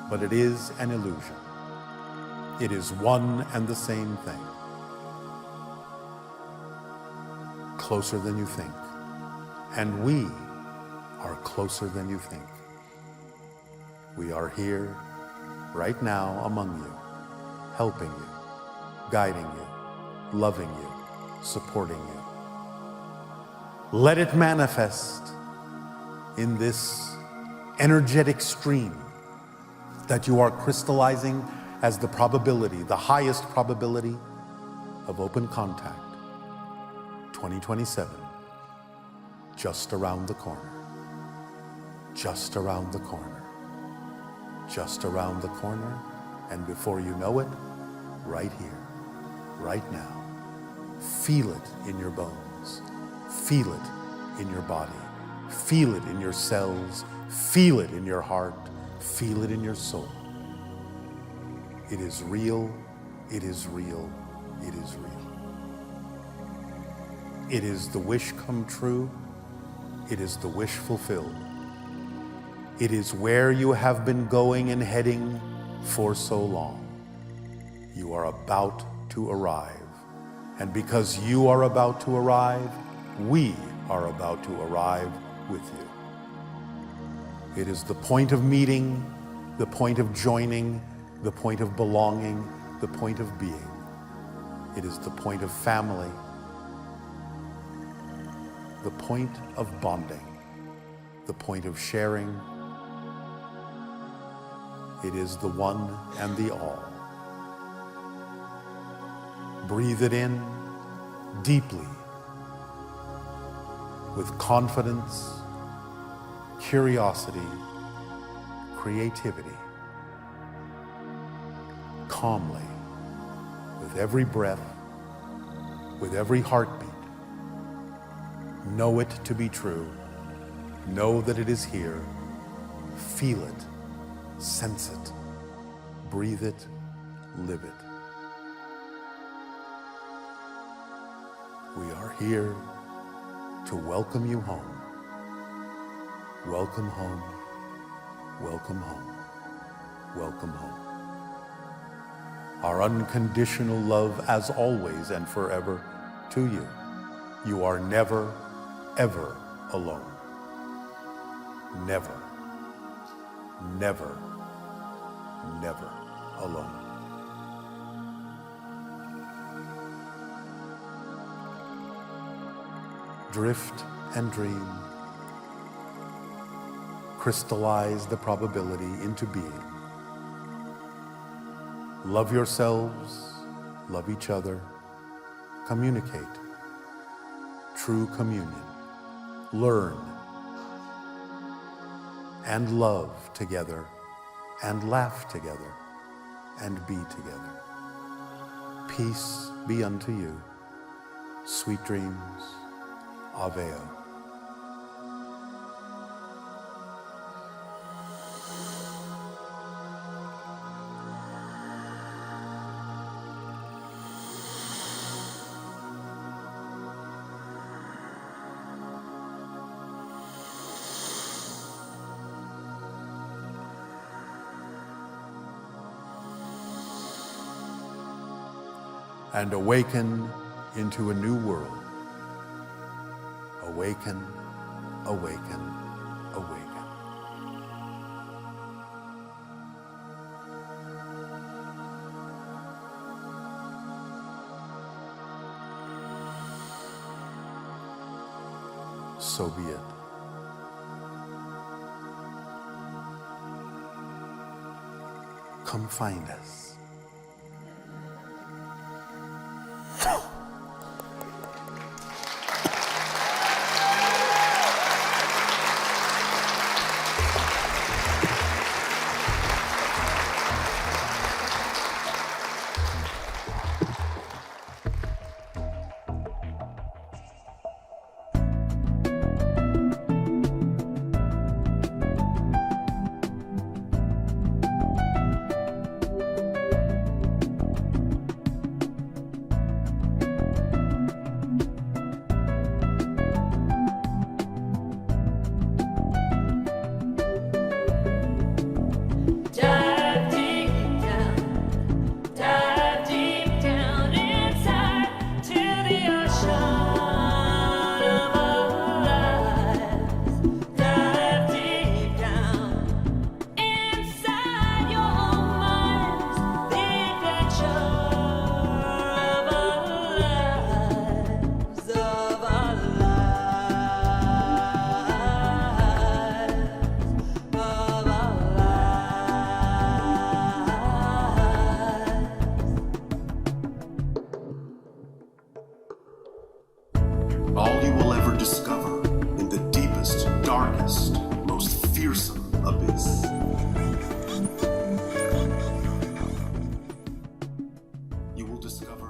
but it is an illusion. It is one and the same thing. Closer than you think. And we are closer than you think. We are here right now among you, helping you, guiding you, loving you, supporting you. Let it manifest in this energetic stream that you are crystallizing as the probability, the highest probability of open contact. 2027, just around the corner, just around the corner, just around the corner, and before you know it, right here, right now. Feel it in your bones. Feel it in your body. Feel it in your cells. Feel it in your heart. Feel it in your soul. It is real. It is real. It is real. It is the wish come true. It is the wish fulfilled. It is where you have been going and heading for so long. You are about to arrive. And because you are about to arrive, we are about to arrive with you. It is the point of meeting, the point of joining, the point of belonging, the point of being. It is the point of family, the point of bonding, the point of sharing. It is the one and the all. Breathe it in deeply, with confidence, curiosity, creativity, calmly, with every breath, with every heartbeat. Know it to be true. Know that it is here. Feel it, sense it, breathe it, live it. We are here to welcome you home. Welcome home. Welcome home. Welcome home. Our unconditional love as always and forever to you. You are never, ever alone. Never, never, never alone. Drift and dream. Crystallize the probability into being. Love yourselves, love each other, communicate. True communion. Learn and love together and laugh together and be together. Peace be unto you. Sweet dreams. Aveo. And awaken into a new world. Awaken, awaken, awaken. So be it. Come find us. All you will ever discover in the deepest, darkest, most fearsome abyss. You will discover